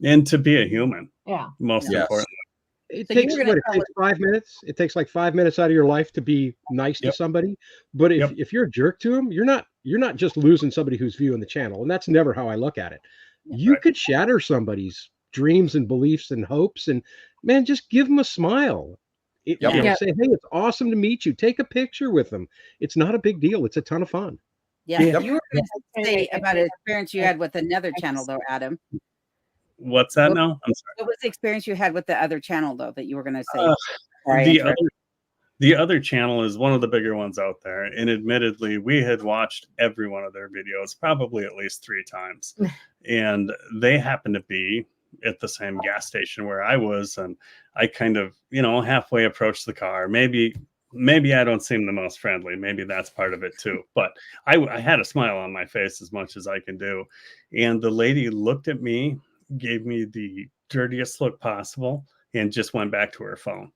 and to be a human, Yeah. most Yes. importantly. It So you takes were gonna what? It tell takes 5 minutes. It takes like 5 minutes out of your life to be nice to Yep. somebody. But Yep. if you're a jerk to them, you're not just losing somebody who's viewing the channel, and that's never how I look at it. You Right. could shatter somebody's dreams and beliefs and hopes, and man, just give them a smile. Yep. You know, Yeah. say, hey, it's awesome to meet you. Take a picture with them. It's not a big deal. It's a ton of fun. Yeah. Yep. You were going to say about an experience you had with another channel, though, Adam. What's that What- now? I'm sorry. What was the experience you had with the other channel, though, that you were going to say? Uh, Sorry, I the interrupted. The other channel is one of the bigger ones out there, and admittedly, we had watched every one of their videos probably at least 3 times, and they happened to be at the same gas station where I was, and I kind of, halfway approached the car. Maybe I don't seem the most friendly. Maybe that's part of it too. But I had a smile on my face as much as I can do, and the lady looked at me, gave me the dirtiest look possible, and just went back to her phone.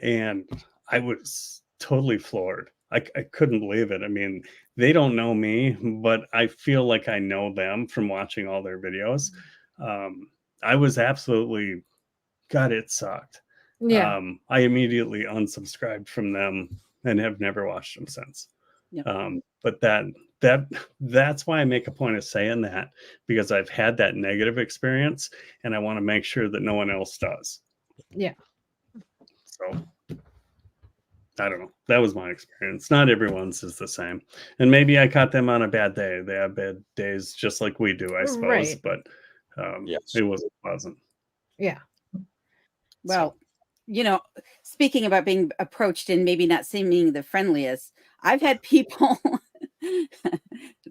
And I was totally floored. I couldn't believe it. I mean, they don't know me, but I feel like I know them from watching all their videos. I was absolutely, God, it sucked. Yeah. I immediately unsubscribed from them and have never watched them since. Yeah. But that's why I make a point of saying that, because I've had that negative experience and I want to make sure that no one else does. Yeah. So I don't know. That was my experience. Not everyone's is the same. And maybe I caught them on a bad day. They have bad days just like we do, I suppose. Right. But Yes. it wasn't pleasant. Yeah. Well, speaking about being approached and maybe not seeming the friendliest, I've had people,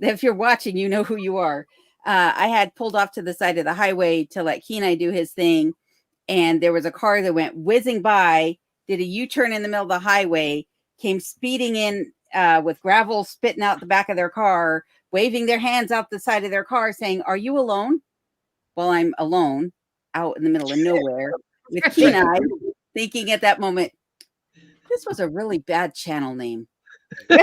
if you're watching, you know who you are. I had pulled off to the side of the highway to let Kenai do his thing. And there was a car that went whizzing by, did a U-turn in the middle of the highway, came speeding in with gravel spitting out the back of their car, waving their hands out the side of their car saying, "Are you alone?" Well, I'm alone out in the middle of nowhere with Kenai, thinking at that moment, this was a really bad channel name. And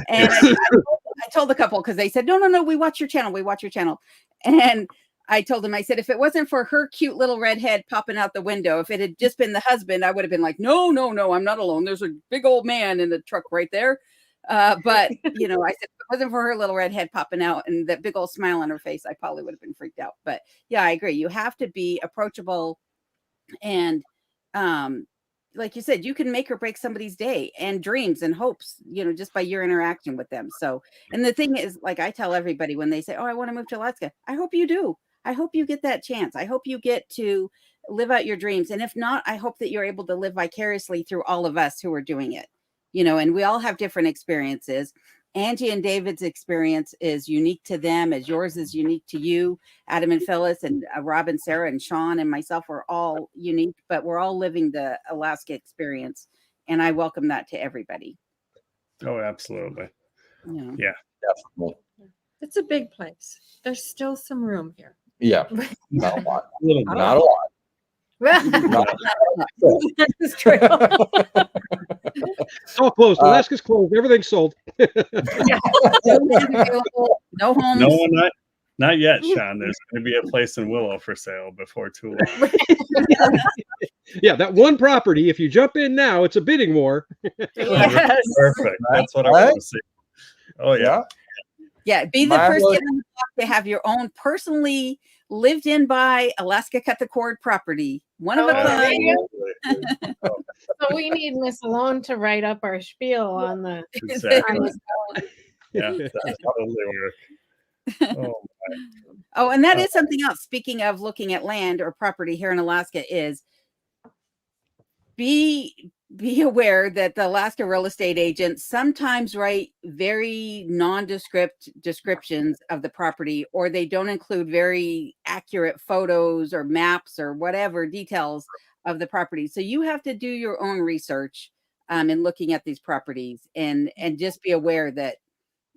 I told the couple, because they said, no, we watch your channel. And I told him, I said, if it wasn't for her cute little red head popping out the window, if it had just been the husband, I would have been like, no, I'm not alone. There's a big old man in the truck right there. But, I said, if it wasn't for her little red head popping out and that big old smile on her face, I probably would have been freaked out. But yeah, I agree. You have to be approachable. And like you said, you can make or break somebody's day and dreams and hopes, just by your interaction with them. So, and the thing is, like I tell everybody when they say, oh, I want to move to Alaska, I hope you do. I hope you get that chance. I hope you get to live out your dreams. And if not, I hope that you're able to live vicariously through all of us who are doing it, and we all have different experiences. Angie and David's experience is unique to them, as yours is unique to you. Adam and Phyllis and Rob and Sarah and Sean and myself are all unique, but we're all living the Alaska experience. And I welcome that to everybody. Oh, absolutely. Yeah. Definitely. It's a big place. There's still some room here. Yeah. Not a lot. A little bit. Not a lot. Not That's true. It's all closed. Alaska's closed. Everything's sold. No homes. No, not yet, Sean. There's going to be a place in Willow for sale before too long. Yeah, that one property, if you jump in now, it's a bidding war. Yes. Perfect. That's what I want to see. Oh, yeah. Yeah, be the Mine first was- kid on the block to have your own personally lived in by Alaska cut the cord property. One of a Oh, kind. Absolutely. So we need Miss Alone to write up our spiel on the. Exactly. Yeah, that totally work. Oh, Oh, and that is something else. Speaking of looking at land or property here in Alaska, is be be aware that the Alaska real estate agents sometimes write very nondescript descriptions of the property, or they don't include very accurate photos or maps or whatever details of the property. So you have to do your own research in looking at these properties, and just be aware that,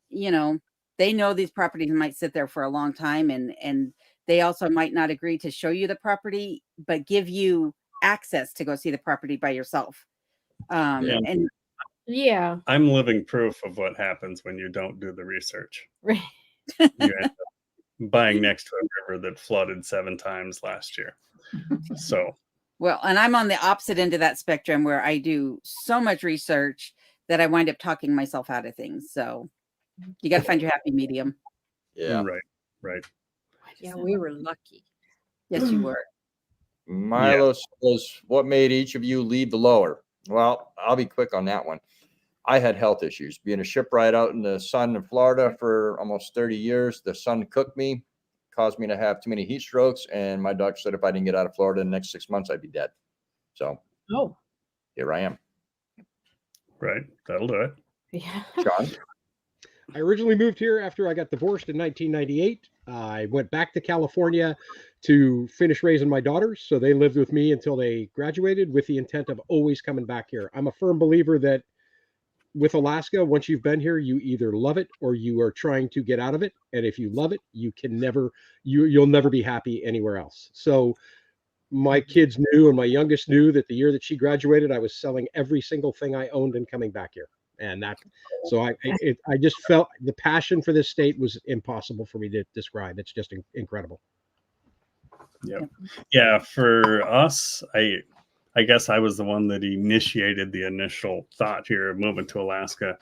you know, they know these properties might sit there for a long time, and they also might not agree to show you the property, but give you access to go see the property by yourself. Yeah. And Yeah. I'm living proof of what happens when you don't do the research. Right. You end up buying next to a river that flooded 7 times last year. So, well, and I'm on the opposite end of that spectrum, where I do so much research that I wind up talking myself out of things. So you got to find your happy medium. Yeah. Right. Yeah, we were lucky. Yes, you were. Milo says, what made each of you leave the lower? Well, I'll be quick on that one. I had health issues. Being a shipwright out in the sun in Florida for almost 30 years, the sun cooked me, caused me to have too many heat strokes, and my doctor said if I didn't get out of Florida in the next 6 months, I'd be dead. So here I am. Right. That'll do it. Yeah. John? I originally moved here after I got divorced in 1998. I went back to California to finish raising my daughters. So they lived with me until they graduated, with the intent of always coming back here. I'm a firm believer that with Alaska, once you've been here, you either love it or you are trying to get out of it. And if you love it, you can never, you'll never be happy anywhere else. So my kids knew, and my youngest knew, that the year that she graduated, I was selling every single thing I owned and coming back here. And that, so I just felt the passion for this state was impossible for me to describe. It's just incredible. Yeah. For us, I guess I was the one that initiated the initial thought here of moving to Alaska.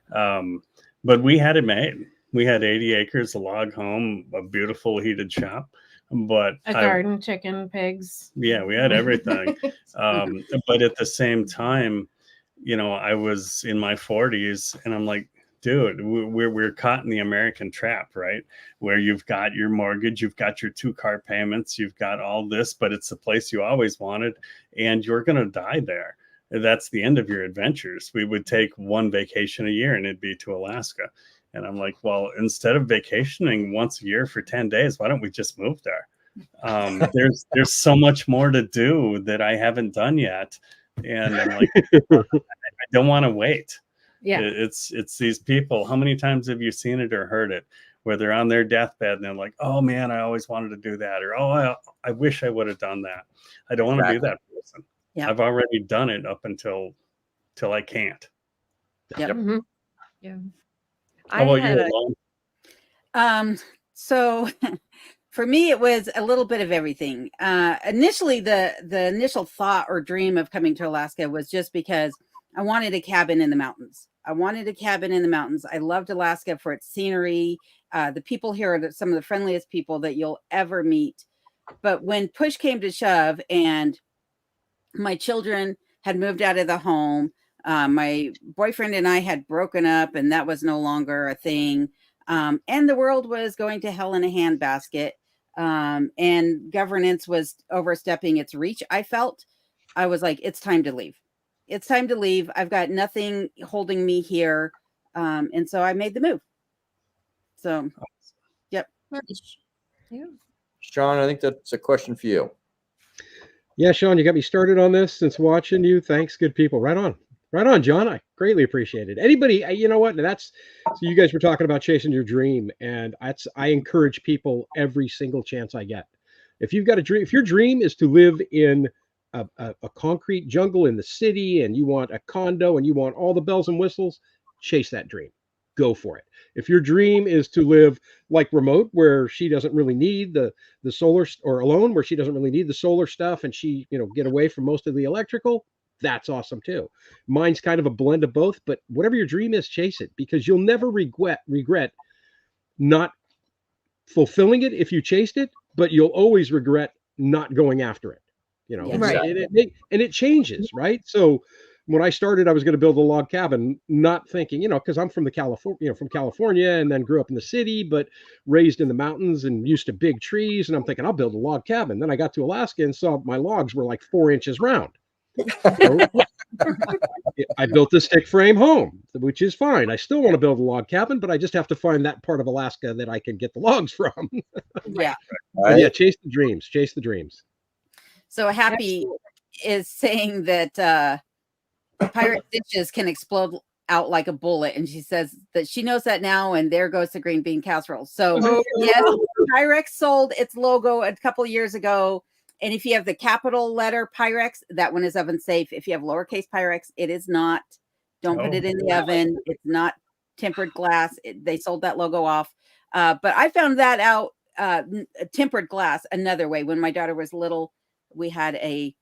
But we had it made. We had 80 acres, a log home, a beautiful heated shop, but A garden, chicken, pigs. Yeah, we had everything. But at the same time, you know, I was in my 40s, and I'm like, dude, we're caught in the American trap, right? Where you've got your mortgage, you've got your 2-car payments, you've got all this, but it's the place you always wanted, and you're going to die there. That's the end of your adventures. We would take one vacation a year, and it'd be to Alaska. And I'm like, well, instead of vacationing once a year for 10 days, why don't we just move there? There's so much more to do that I haven't done yet. And I'm like, I don't want to wait. Yeah. It's these people. How many times have you seen it or heard it, where they're on their deathbed and they're like, oh man, I always wanted to do that. Or, oh, I wish I would have done that. I don't want to be that person. Yeah. I've already done it up until I can't. Yep. Mm-hmm. Yeah. How about you, Alon? So for me, it was a little bit of everything. Initially, the initial thought or dream of coming to Alaska was just because I wanted a cabin in the mountains. I loved Alaska for its scenery. The people here are some of the friendliest people that you'll ever meet. But when push came to shove and my children had moved out of the home, my boyfriend and I had broken up, and that was no longer a thing. And the world was going to hell in a handbasket. And governance was overstepping its reach. I was like, it's time to leave. It's time to leave. I've got nothing holding me here. And so I made the move. So, yep. Yeah. Sean, I think that's a question for you. Yeah, Sean, you got me started on this since watching you. Thanks, good people. Right on, John. I greatly appreciate it. Anybody, you know what? So you guys were talking about chasing your dream, and I encourage people every single chance I get. If you've got a dream, if your dream is to live in a concrete jungle in the city, and you want a condo and you want all the bells and whistles, chase that dream. Go for it. If your dream is to live like remote, where she doesn't really need the solar, or alone, where she doesn't really need the solar stuff, and she, get away from most of the electrical, that's awesome too. Mine's kind of a blend of both, but whatever your dream is, chase it, because you'll never regret not fulfilling it if you chased it, but you'll always regret not going after it. Right. And it changes, right? So when I started, I was going to build a log cabin, not thinking, because I'm from California, and then grew up in the city, but raised in the mountains and used to big trees. And I'm thinking, I'll build a log cabin. Then I got to Alaska and saw my logs were like 4 inches round. I built a stick frame home, which is fine. I still want to build a log cabin, but I just have to find that part of Alaska that I can get the logs from. Yeah. But yeah, chase the dreams. Chase the dreams. So Happy is saying that pirate dishes can explode out like a bullet, and she says that she knows that now, and there goes the green bean casserole. So yes, Pyrex sold its logo a couple years ago, and if you have the capital letter Pyrex, that one is oven safe. If you have lowercase Pyrex, it is not. Don't put it in the oven. It's not tempered glass. They sold that logo off. But I found that out, tempered glass, another way. When my daughter was little, we had a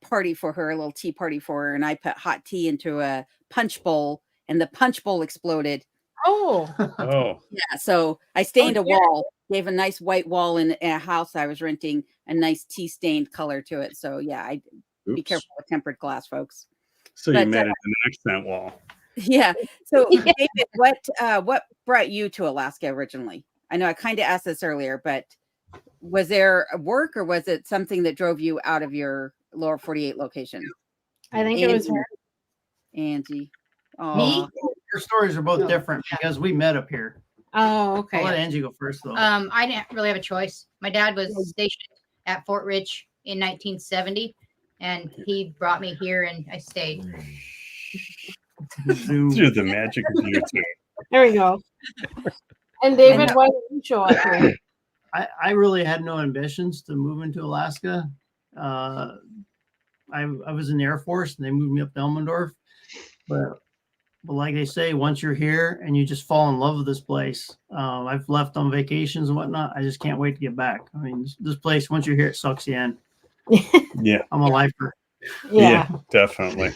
party for her, a little tea party for her, and I put hot tea into a punch bowl, and the punch bowl exploded. Oh, Yeah. So I stained a wall, gave a nice white wall in a house I was renting, a nice tea stained color to it. So yeah, I be careful with tempered glass, folks. So you made it an accent wall. Yeah. So David, what brought you to Alaska originally? I know I kind of asked this earlier, but was there a work, or was it something that drove you out of your lower 48 location? I think it was her. Angie. Me? Your stories are both different because we met up here. Oh, okay. I'll let Angie go first, though. I didn't really have a choice. My dad was stationed at Fort Ridge in 1970, and he brought me here, and I stayed. Through the magic of YouTube. There we go. And David, why did you show up here? I really had no ambitions to move into Alaska. I was in the Air Force, and they moved me up to Elmendorf. But like they say, once you're here and you just fall in love with this place, I've left on vacations and whatnot. I just can't wait to get back. I mean, this place, once you're here, it sucks you in. Yeah. I'm a lifer. Yeah, definitely.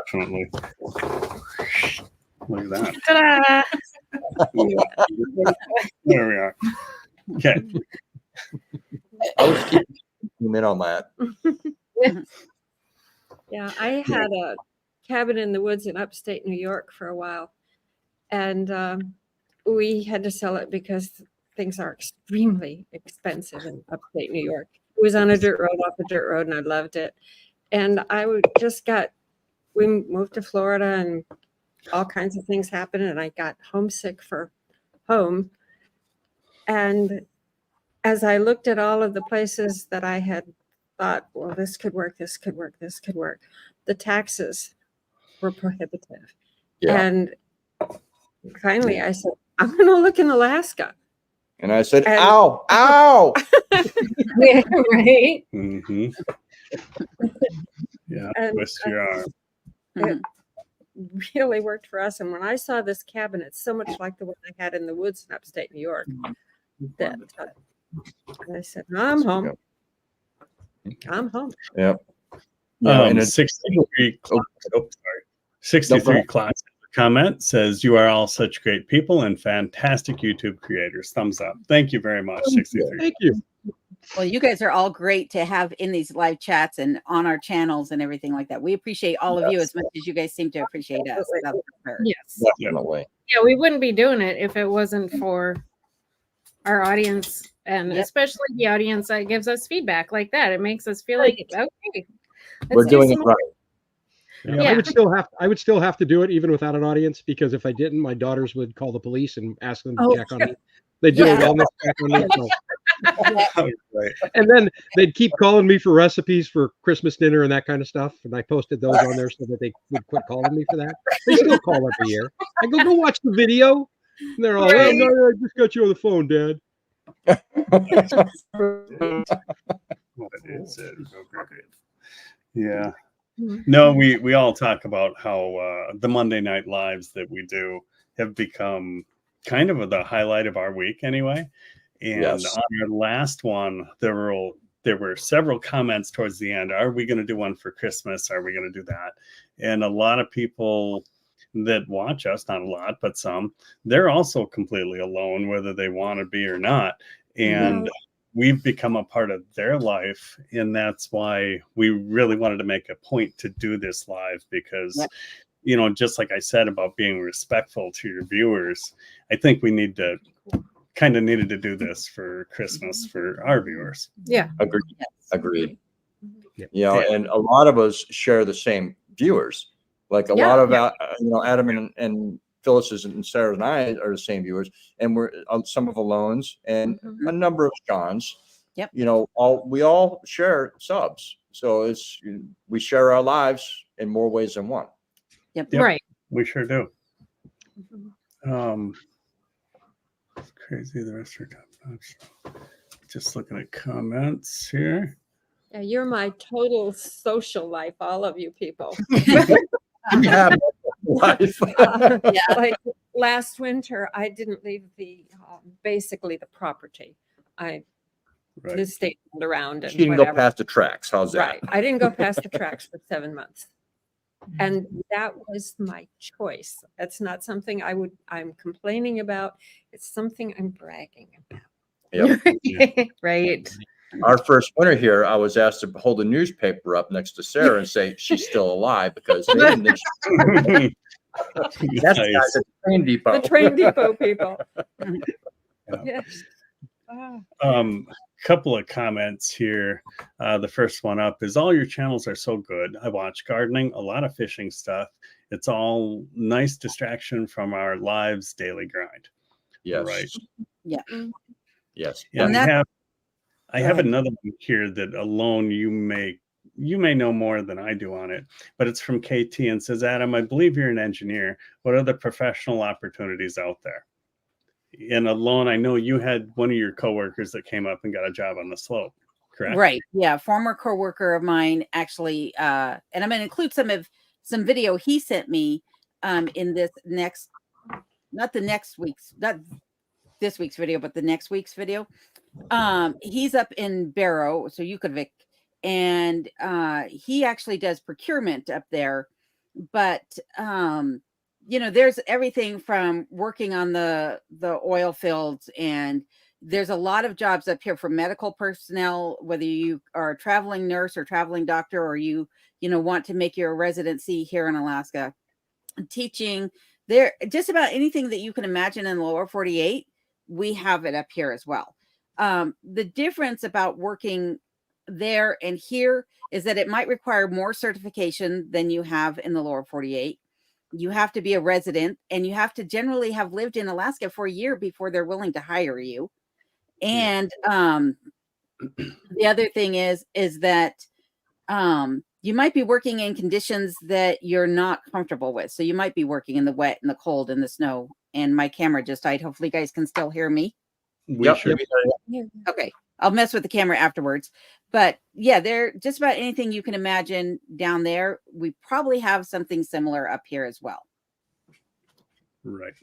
Definitely. Look at that. Ta-da! There we are. Okay. I was keeping in on that. Yeah, I had a cabin in the woods in upstate New York for a while, and we had to sell it because things are extremely expensive in upstate New York. It was on a dirt road, off a dirt road, and I loved it. And we moved to Florida, and all kinds of things happened, and I got homesick for home. And as I looked at all of the places that I had thought, well, this could work, this could work, this could work, the taxes were prohibitive. Yeah. And finally I said, I'm going to look in Alaska. And I said, ow, ow. Yeah, right. Mm-hmm. Yeah, And, twist your arm. It really worked for us. And when I saw this cabin, it's so much like the one I had in the woods in upstate New York, that I said, no, I'm home. I'm home. Yep. 63 class comment says, you are all such great people and fantastic YouTube creators. Thumbs up. Thank you very much. 63. Thank you. Well, you guys are all great to have in these live chats and on our channels and everything like that. We appreciate all of you as much as you guys seem to appreciate us. That's for sure. Yes. Definitely. Yeah, we wouldn't be doing it if it wasn't for our audience, and especially the audience that gives us feedback like that. It makes us feel like, okay, We're doing it right. Yeah. I would still have to do it even without an audience, because if I didn't, my daughters would call the police and ask them to check on me. They do a wellness check on me. So. And then they'd keep calling me for recipes for Christmas dinner and that kind of stuff. And I posted those on there so that they would quit calling me for that. They still call every year. I go watch the video. And they're all, oh, no, I just got you on the phone, Dad. Yeah. No, we all talk about how the Monday night lives that we do have become kind of the highlight of our week anyway. And on our last one, there were several comments towards the end. Are we going to do one for Christmas? Are we going to do that? And a lot of people that watch us, not a lot, but some, they're also completely alone, whether they want to be or not. And we've become a part of their life. And that's why we really wanted to make a point to do this live, because, you know, just like I said about being respectful to your viewers, I think we needed to do this for Christmas for our viewers. Yeah. Agreed. You know, and a lot of us share the same viewers. Like a lot of, you know, Adam and Phyllis's and Sarah and I are the same viewers, and we're some of Alone's and a number of John's. Yep. You know, we all share subs, so we share our lives in more ways than one. Yep. Right. We sure do. Crazy the rest of our time. Just looking at comments here. Yeah, you're my total social life, all of you people. We have life. Like last winter, I didn't leave basically the property. I just stayed around and She didn't whatever. go past the tracks. How's that? Right. I didn't go past the tracks for 7 months. And that was my choice. That's not something I'm complaining about. It's something I'm bragging about. Yep. Right. Our first winter here, I was asked to hold a newspaper up next to Sarah and say she's still alive because they didn't think that's the guys at the Train Depot. The Train Depot people. Yes. Couple of comments here. The first one up is all your channels are so good. I watch gardening, a lot of fishing stuff. It's all nice distraction from our lives daily grind. Yes. Right. Yeah. Yes. And that- I have another one here that alone you may know more than I do on it, but it's from KT and says, Adam, I believe you're an engineer. What are the professional opportunities out there? And alone, I know you had one of your coworkers that came up and got a job on the slope, correct? Right. Yeah. Former coworker of mine actually, and I'm going to include some video he sent me in this not this week's video, but the next week's video. He's up in Barrow, so Yukavik, and he actually does procurement up there. But you know, there's everything from working on the oil fields, and there's a lot of jobs up here for medical personnel, whether you are a traveling nurse or traveling doctor, or you want to make your residency here in Alaska. Teaching there, just about anything that you can imagine in the lower 48, we have it up here as well. The difference about working there and here is that it might require more certification than you have in the lower 48. You have to be a resident, and you have to generally have lived in Alaska for a year before they're willing to hire you. And the other thing is that you might be working in conditions that you're not comfortable with. So you might be working in the wet and the cold and the snow. And my camera just died. Hopefully you guys can still hear me. Okay. I'll mess with the camera afterwards. But yeah, they're just about anything you can imagine down there. We probably have something similar up here as well. Right.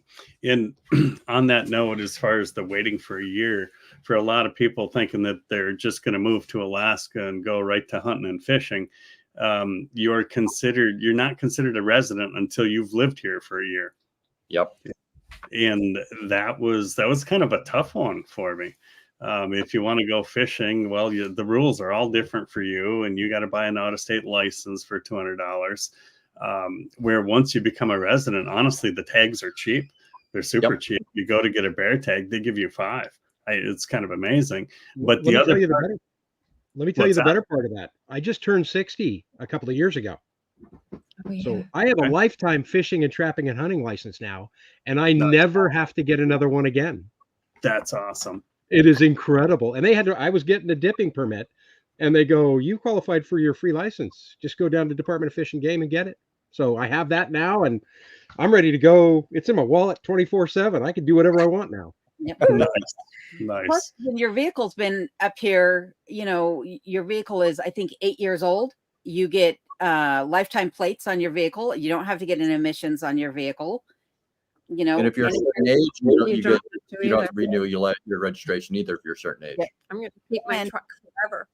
And on that note, as far as the waiting for a year, for a lot of people thinking that they're just going to move to Alaska and go right to hunting and fishing, you're not considered a resident until you've lived here for a year. Yep. And that was kind of a tough one for me. If you want to go fishing, well, the rules are all different for you, and you got to buy an out-of-state license for $200. Where once you become a resident, honestly, the tags are cheap. They're super cheap. You go to get a bear tag, they give you $5. It's kind of amazing. But let me tell you the better part of that. I just turned 60 a couple of years ago. So I have a lifetime fishing and trapping and hunting license now, and I never have to get another one again. That's awesome. It is incredible. And I was getting a dipping permit, and they go, you qualified for your free license. Just go down to Department of Fish and Game and get it. So I have that now, and I'm ready to go. It's in my wallet 24/7. I can do whatever I want now. Yep. Nice. Plus, when your vehicle's been up here, your vehicle is, I think, 8 years old. You get lifetime plates on your vehicle. You don't have to get an emissions on your vehicle. And if you're a certain age, you don't have to renew your registration either if you're a certain age. Yep. I'm going to keep my truck forever.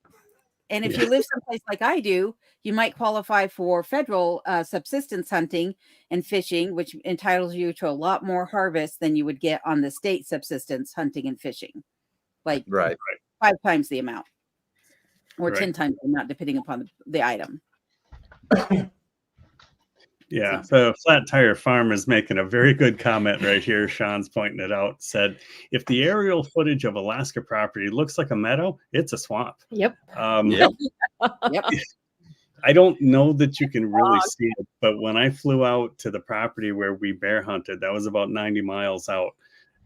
And if you live someplace like I do, you might qualify for federal subsistence hunting and fishing, which entitles you to a lot more harvest than you would get on the state subsistence hunting and fishing. Like 5 times the amount or 10 times the amount, depending upon the item. Yeah, the Flat Tire Farm is making a very good comment right here. Sean's pointing it out. Said, if the aerial footage of Alaska property looks like a meadow, it's a swamp. Yep. Yep. Yep. I don't know that you can really see it, but when I flew out to the property where we bear hunted, that was about 90 miles out.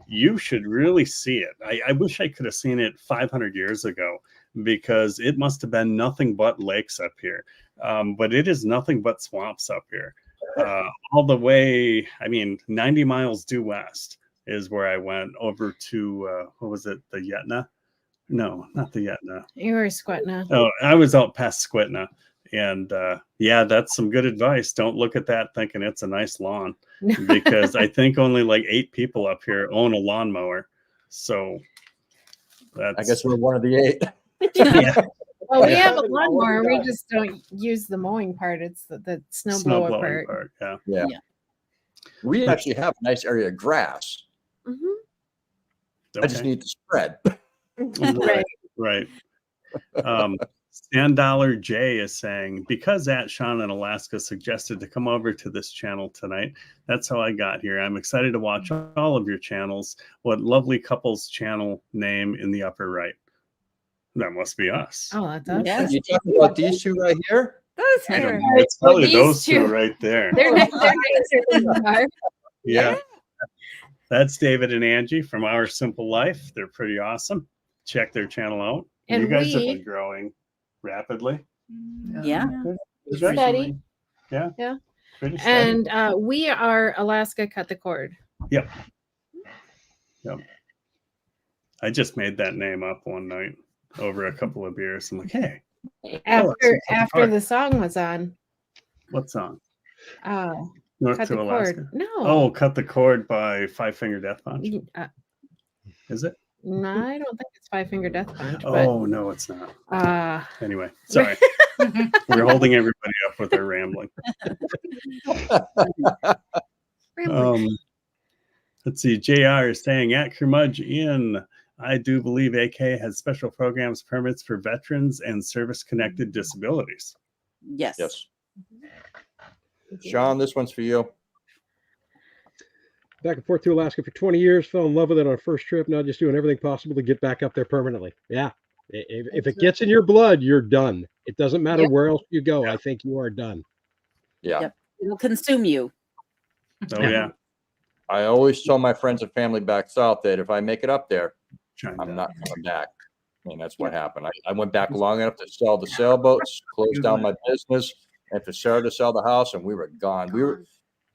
You should really see it. I wish I could have seen it 500 years ago, because it must have been nothing but lakes up here. But it is nothing but swamps up here. All the way, 90 miles due west is where I went over to, what was it, the Yetna? No, not the Yetna. You were Squetna. Oh, I was out past Squetna. And yeah, that's some good advice. Don't look at that thinking it's a nice lawn, because I think only like 8 people up here own a lawnmower. So that's, I guess we're one of the 8. yeah. Well, we have a lawnmower. We just don't use the mowing part. It's the snow blower blowing part. Yeah. Yeah. Yeah. We actually have a nice area of grass. I just Okay. need to spread. Right. Stan Dollar J is saying, because Sean in Alaska suggested to come over to this channel tonight, that's how I got here. I'm excited to watch all of your channels. What lovely couples channel name in the upper right? That must be us. Oh, that's us. Yes. You talking about these 2 right here? Those I don't here. know. It's probably these those 2 two. right there. They're nicer than you are. Yeah. That's David and Angie from Our Simple Life. They're pretty awesome. Check their channel out. And you guys have we- been growing rapidly. Yeah. Is that- Steady. Yeah. Yeah. Pretty steady. And we are Alaska Cut the Cord. Yep. I just made that name up one night over a couple of beers. I'm like, hey, After the song was on. what song? Cut North the to Alaska. Cord. No. Oh, Cut the Cord by Five Finger Death Punch. Is it? No, I don't think it's Five Finger Death Punch. But Oh, no, it's not. Anyway, uh, sorry. We're holding everybody up with our rambling. Let's see. JR is saying, at Curmudge Inn, I do believe AK has special programs, permits for veterans and service-connected disabilities. Yes. Yes. Sean, this one's for you. Back and forth to Alaska for 20 years, fell in love with it on a first trip. Now just doing everything possible to get back up there permanently. Yeah. If it gets in your blood, you're done. It doesn't matter Yep. where else you go. I think you are done. Yeah. Yep. It'll consume you. Oh, yeah. I always tell my friends and family back south that if I make it up there, Chime I'm in. not coming back. And that's what happened. I went back long enough to sell the sailboats, close down my business, and to start to sell the house, and we were gone.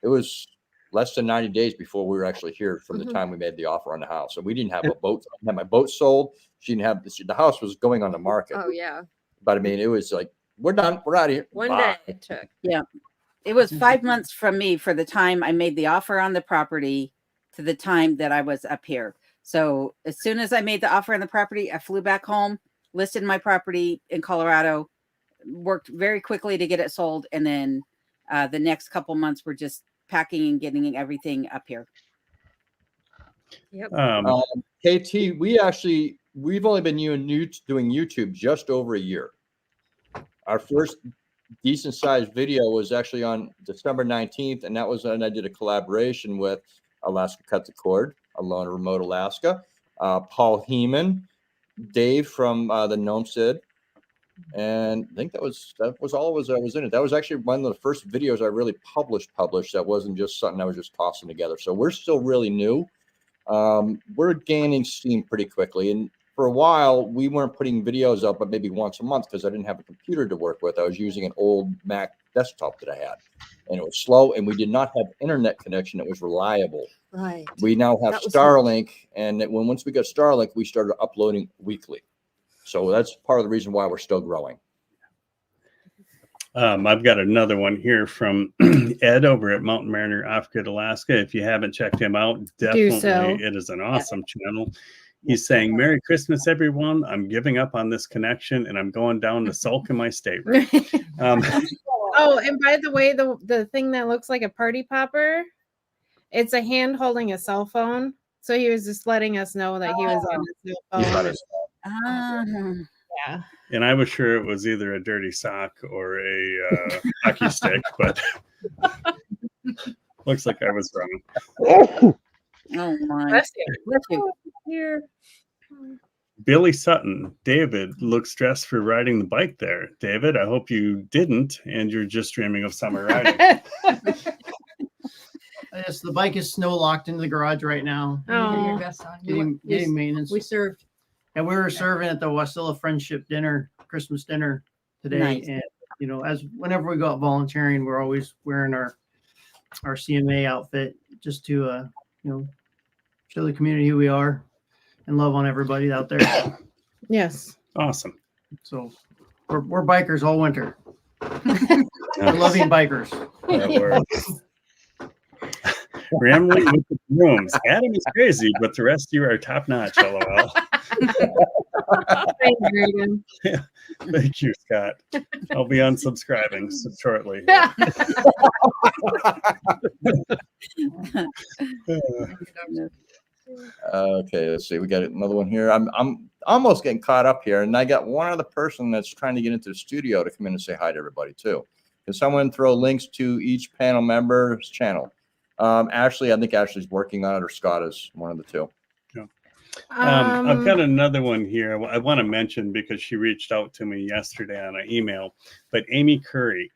It was less than 90 days before we were actually here from the time we made the offer on the house. And we didn't have a boat. I had my boat sold. She didn't have the house was going on the market. Oh yeah. But I mean, it was like, we're done. We're out of here. One Bye. day it took. It was 5 months from me for the time I made the offer on the property to the time that I was up here. So as soon as I made the offer on the property, I flew back home, listed my property in Colorado, worked very quickly to get it sold. And then the next couple months were just packing and getting everything up here. Yep. KT, we've only been doing YouTube just over a year. Our first decent sized video was actually on December 19th, and that was when I did a collaboration with Alaska Cut the Cord, Alone in Remote Alaska, Paul Heeman, Dave from the Homestead, and I think that was all I was in it. That was actually one of the first videos I really published. That wasn't just something I was just tossing together. So we're still really new. We're gaining steam pretty quickly, and for a while we weren't putting videos up, but maybe once a month because I didn't have a computer to work with. I was using an old Mac desktop that I had, and it was slow, and we did not have internet connection that was reliable. Right. We now have That was Starlink, and once we got Starlink, we started uploading weekly. So that's part of the reason why we're still growing. I've got another one here from Ed over at Mountain Mariner Off-Grid Alaska. If you haven't checked him out, definitely. so. It is an awesome channel. He's saying, Merry Christmas, everyone. I'm giving up on this connection and I'm going down to sulk in my stateroom. Oh, and by the way, the thing that looks like a party popper, it's a hand holding a cell phone. So he was just letting us know that he was on his He's cell got phone. his- Yeah. And I was sure it was either a dirty sock or a hockey stick, but Looks like I was wrong. Oh my. Bless you. Bless you. Here. Billy Sutton, David looks dressed for riding the bike there. David, I hope you didn't, and you're just dreaming of summer riding. Yes, the bike is snow locked into the garage right now. Oh. Getting maintenance. We served. And we were serving at the Wasilla Friendship dinner, Christmas dinner today. Nice. And as whenever we go out volunteering, we're always wearing our CMA outfit just to show the community who we are and love on everybody out there. Yes. Awesome. So we're bikers all winter. We're loving bikers. That works. Rambling with the brooms. Adam is crazy, but the rest of you are top notch. LOL. Thank you, Reagan. Thank you, Scott. I'll be unsubscribing shortly. Okay, let's see. We got another one here. I'm almost getting caught up here, and I got one other person that's trying to get into the studio to come in and say hi to everybody too. Can someone throw links to each panel member's channel? Ashley, I think Ashley's working on it, or Scott is, one of the two. I've got another one here I want to mention because she reached out to me yesterday on an email. But Amy Curry,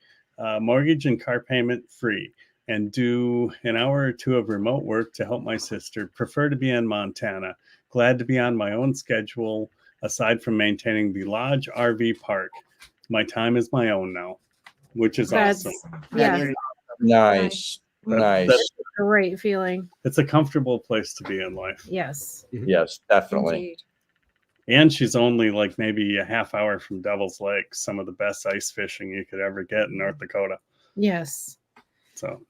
mortgage and car payment free, and do an hour or two of remote work to help my sister. Prefer to be in Montana. Glad to be on my own schedule, aside from maintaining the lodge RV park. My time is my own now, which is awesome. Yeah, Nice. Nice. That's a great feeling. It's a comfortable place to be in life. Yes. Yes, definitely. Indeed. And she's only like maybe a half hour from Devil's Lake, some of the best ice fishing you could ever get in North Dakota. Yes. So.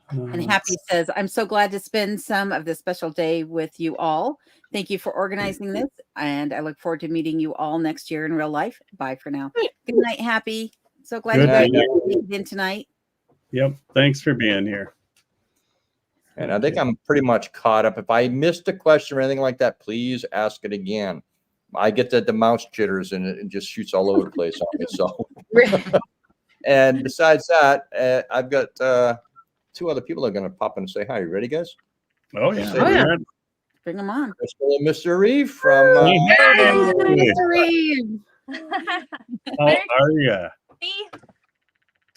And Happy says, I'm so glad to spend some of this special day with you all. Thank you for organizing this. And I look forward to meeting you all next year in real life. Bye for now. Good night, Happy. So glad Good night. you made it in tonight. Yep. Thanks for being here. And I think I'm pretty much caught up. If I missed a question or anything like that, please ask it again. I get the mouse jitters and it just shoots all over the place on me. So, and besides that, I've got two other people that are going to pop in and say hi. You ready, guys? Oh, yeah. Oh, yeah. Bring them on. Crystal and Mr. Reeve from. Mr. Reeve. How are you?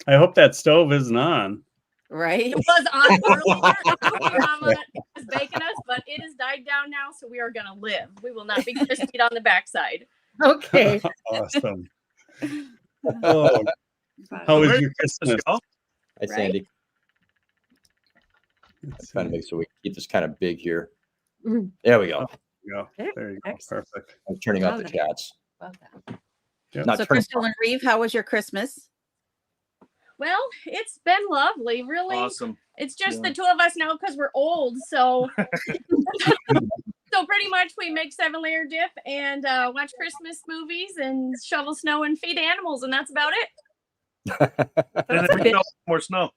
I hope that stove isn't on. Right? It was on earlier. Mama is baking us, but it has died down now, so we are going to live. We will not be crispy on the backside. Okay. Awesome. Oh, how was your Christmas? Hi, Sandy. Trying to make sure we keep this kind of big here. There we go. Yeah, there you go. Perfect. I'm turning off the chats. Yep. Not So, turning- Crystal and Reeve, how was your Christmas? Well, it's been lovely, really. Awesome. It's just the two of us now because we're old, so so pretty much we make 7-layer dip and watch Christmas movies and shovel snow and feed animals, and that's about it. And then we got more snow.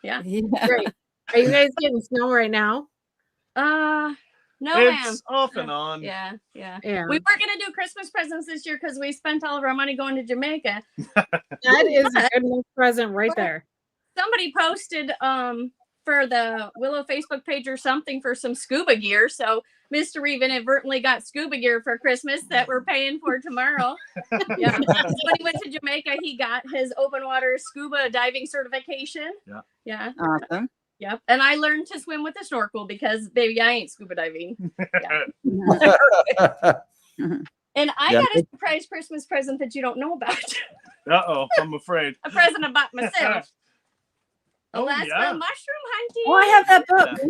Yeah. Great. Are you guys getting snow right now? No, It's ma'am. off and on. Yeah. Yeah. We weren't gonna do Christmas presents this year because we spent all of our money going to Jamaica. That is a good enough present right there. Somebody posted for the Willow Facebook page or something for some scuba gear. So Mr. Reeve inadvertently got scuba gear for Christmas that we're paying for tomorrow. Yeah. When he went to Jamaica, he got his open water scuba diving certification. Yeah. Yeah. Awesome. Yep. And I learned to swim with a snorkel because baby, I ain't scuba diving. And I got a surprise Christmas present that you don't know about. Uh-oh, I'm afraid. A present I bought myself. Oh, Alaska yeah. mushroom hunting. Oh, I have that book. That's a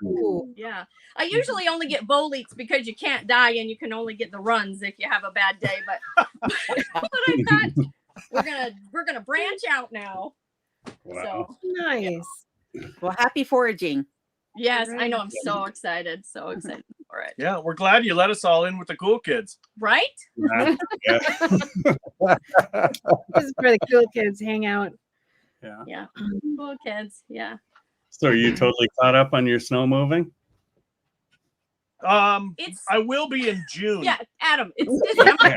good Yeah. I usually only get boletes because you can't die and you can only get the runs if you have a bad day. But, but I thought we're gonna branch out now. Wow. So Nice. Well, happy foraging. yes, I know. I'm so excited. So excited for it. Yeah, we're glad you let us all in with the cool kids. Right? Yeah. This is where the cool kids hang out. Yeah. Yeah. Cool kids. Yeah. So are you totally caught up on your snow moving? It's I will be in June. yeah, Adam. It's December.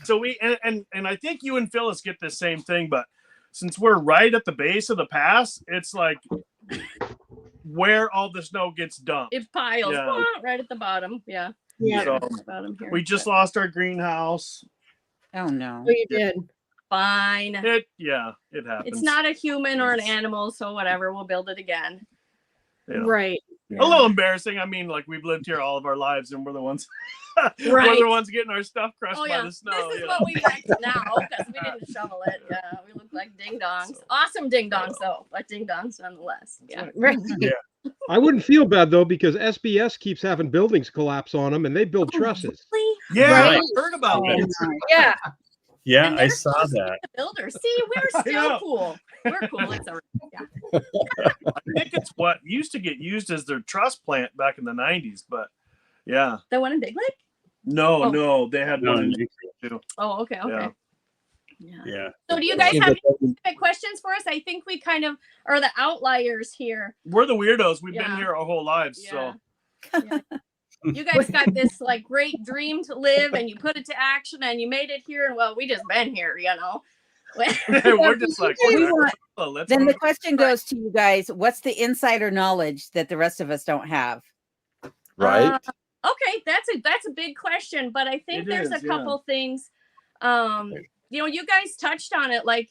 So we and I think you and Phyllis get the same thing, but since we're right at the base of the pass, it's like where all the snow gets dumped. It piles Yeah. right at the bottom. Yeah. Yeah. So Bottom here. we just lost our greenhouse. Oh no. Oh, you did. Fine. It happens. It's not a human or an animal, so whatever. We'll build it again. You know, Right. a little embarrassing. I mean, like we've lived here all of our lives, and we're the ones, we're Right. the ones getting our stuff crushed Oh by yeah, the snow. this is you what know. we wrecked now because we didn't shovel it. Yeah, we look like ding dongs. Awesome ding dongs though, but ding dongs nonetheless. Yeah. Right. I wouldn't feel bad though because SBS keeps having buildings collapse on them, and they build trusses. Really? Yeah, Right. I heard about that. Yeah. Yeah, And I they're saw supposed to be that. the builders. See, we're I still know. cool. We're cool. It's all right. Yeah. I think it's what used to get used as their truss plant back in the 90s, but yeah. The one in Big Lake? No, Oh. no, they had No, one in you- too. Oh, okay, okay. Yeah. yeah. So do you It guys seems have like any specific questions for us? I think we kind of are the outliers here. We're the weirdos. We've Yeah. been here our whole lives, Yeah. so Yeah. You guys got this like great dream to live and you put it to action and you made it here and well, we just been here, you know. we're just like, We whatever. want- Oh, let's Then go. the question goes to you guys: what's the insider knowledge that the rest of us don't have? Right. Okay, that's a big question, but I think It there's is, a yeah. couple things. You guys touched on it, like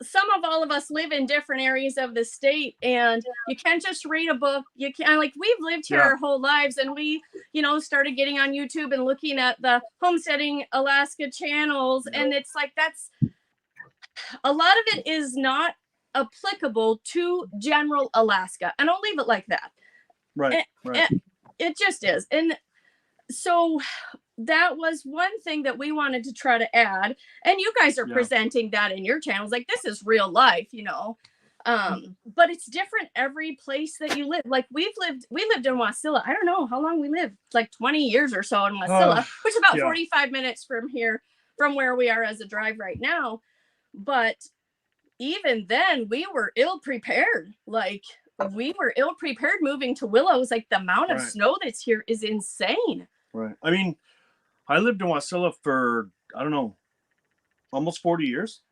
some of all of us live in different areas of the state, and you can't just read a book. You can't we've lived here Yeah. our whole lives, and we started getting on YouTube and looking at the Homesteading Alaska channels, and it's like that's a lot of it is not applicable to general Alaska, and I'll leave it like that. Right, right. It just is. And so that was one thing that we wanted to try to add. And you guys are Yeah. presenting that in your channels. Like this is real life, but it's different every place that you live. Like we lived in Wasilla. I don't know how long we lived, like 20 years or so in Wasilla, which is about yeah. 45 minutes from here, from where we are as a drive right now. But even then we were ill prepared. We were ill prepared moving to Willows. Like the amount of Right. snow that's here is insane. Right. I mean, I lived in Wasilla for, I don't know, almost 40 years.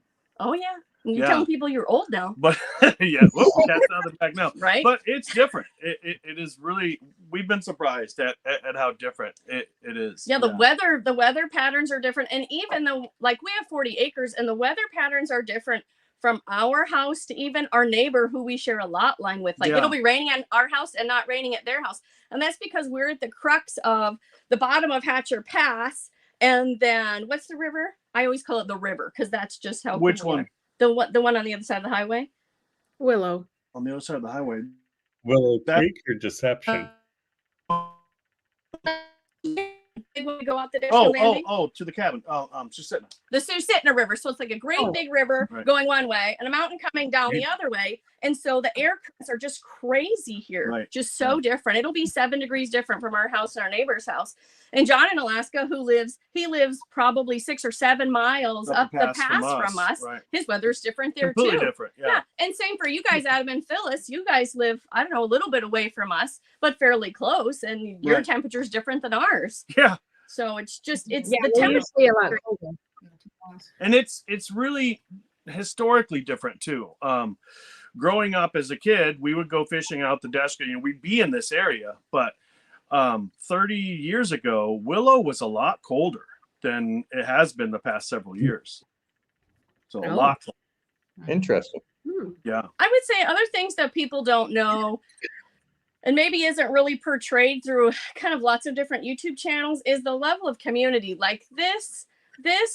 Oh yeah. And you're Yeah. telling people you're old now, But yeah, whoop, cat's out of the bag now. right? But it's different. It is really, we've been surprised at how different it is. yeah, the weather patterns are different. And even though we have 40 acres and the weather patterns are different from our house to even our neighbor who we share a lot line with. Yeah. It'll be raining at our house and not raining at their house. And that's because we're at the crux of the bottom of Hatcher Pass. And then what's the river? I always call it the river because that's just how. Which cool we one? are. The one on the other side of the highway. Willow. On the other side of the highway. Willow That- Creek or Deception? When we go out the landing. To the cabin. Just sitting. The Susitna River. So it's like a great big river Right. going one way and a mountain coming down the other way. And so the air currents are just crazy here. Right. Just so different. It'll be 7 degrees different from our house and our neighbor's house. And John in Alaska, he lives probably 6 or 7 miles up the pass from us. Right. His weather's different there Completely too. different. Yeah. Yeah. And same for you guys, Adam and Phyllis. You guys live, I don't know, a little bit away from us, but fairly close. And your Right. temperature's different than ours. Yeah. So it's just, it's Yeah, the we're temperature. usually a lot colder. And it's really historically different too. Growing up as a kid, we would go fishing out the desk, we'd be in this area, but 30 years ago, Willow was a lot colder than it has been the past several years. So a Oh. lot. Interesting. Yeah. I would say other things that people don't know and maybe isn't really portrayed through kind of lots of different YouTube channels is the level of community. Like this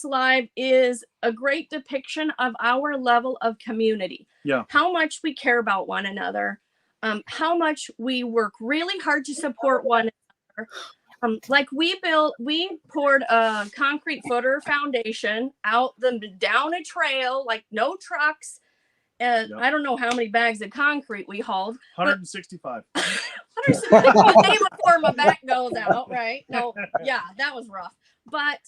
live is a great depiction of our level of community. Yeah. How much we care about one another, how much we work really hard to support one another. We poured a concrete footer foundation down a trail, like no trucks. And Yep. I don't know how many bags of concrete we hauled. 165. 165 day before my back goes out, right? No, yeah, that was rough. But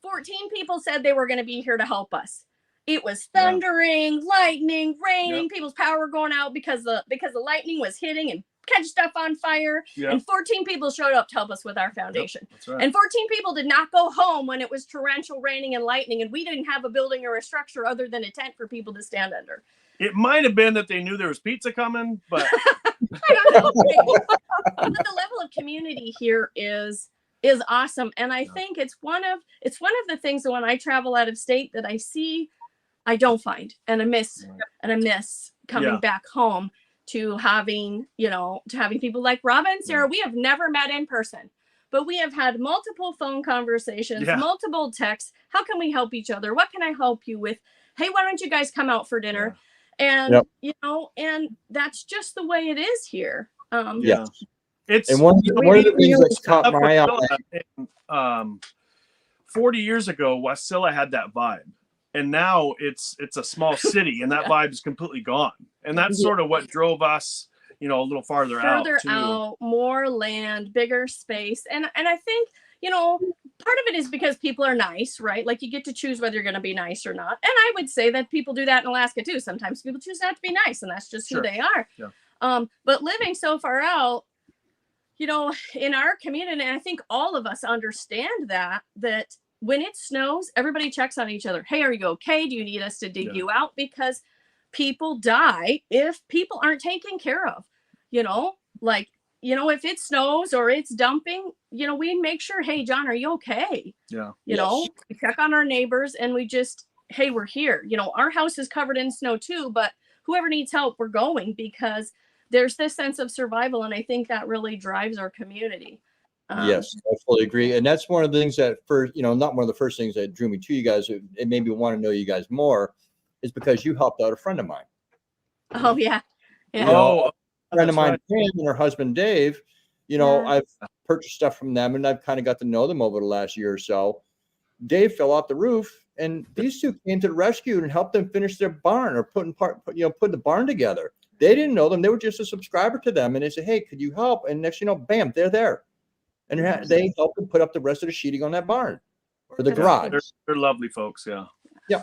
14 people said they were going to be here to help us. It was thundering, lightning, raining, people's power going out because the lightning was hitting and catch stuff on fire. Yeah. And 14 people showed up to help us with our foundation. That's right. And 14 people did not go home when it was torrential raining and lightning, and we didn't have a building or a structure other than a tent for people to stand under. It might have been that they knew there was pizza coming, but I don't know. But the level of community here is awesome, and I think it's one of the things that when I travel out of state that I see, I don't find, and I miss coming back home to having people like Robin and Sarah. We have never met in person, but we have had multiple phone conversations, multiple texts. How can we help each other? What can I help you with? Hey, why don't you guys come out for dinner? And and that's just the way it is here. It's And one of the things that's caught my eye. 40 years ago, Wasilla had that vibe, and now it's a small city, and that vibe is completely gone. And that's sort of what drove us, a little farther out. More land, bigger space, and I think part of it is because people are nice, right? Like you get to choose whether you're going to be nice or not. And I would say that people do that in Alaska too. Sometimes people choose not to be nice, and that's just who they are. Yeah. But living so far out, in our community, and I think all of us understand that when it snows, everybody checks on each other. Hey, are you okay? Do you need us to dig you out? Because people die if people aren't taken care of, if it snows or it's dumping, we make sure, hey, John, are you okay? Yeah. We check on our neighbors and we just, hey, we're here. Our house is covered in snow too, but whoever needs help, we're going, because there's this sense of survival. And I think that really drives our community. Yes, I fully agree. And that's one of the things that not one of the first things that drew me to you guys. It made me want to know you guys more is because you helped out a friend of mine. Oh, yeah. A friend of mine, Pam, and her husband, Dave, I've purchased stuff from them and I've kind of got to know them over the last year or so. Dave fell off the roof and these two came to the rescue and helped them finish their barn or put the barn together. They didn't know them. They were just a subscriber to them. And they said, hey, could you help? And next, bam, they're there. And they helped them put up the rest of the sheeting on that barn or the garage. They're lovely folks. Yeah. Yeah.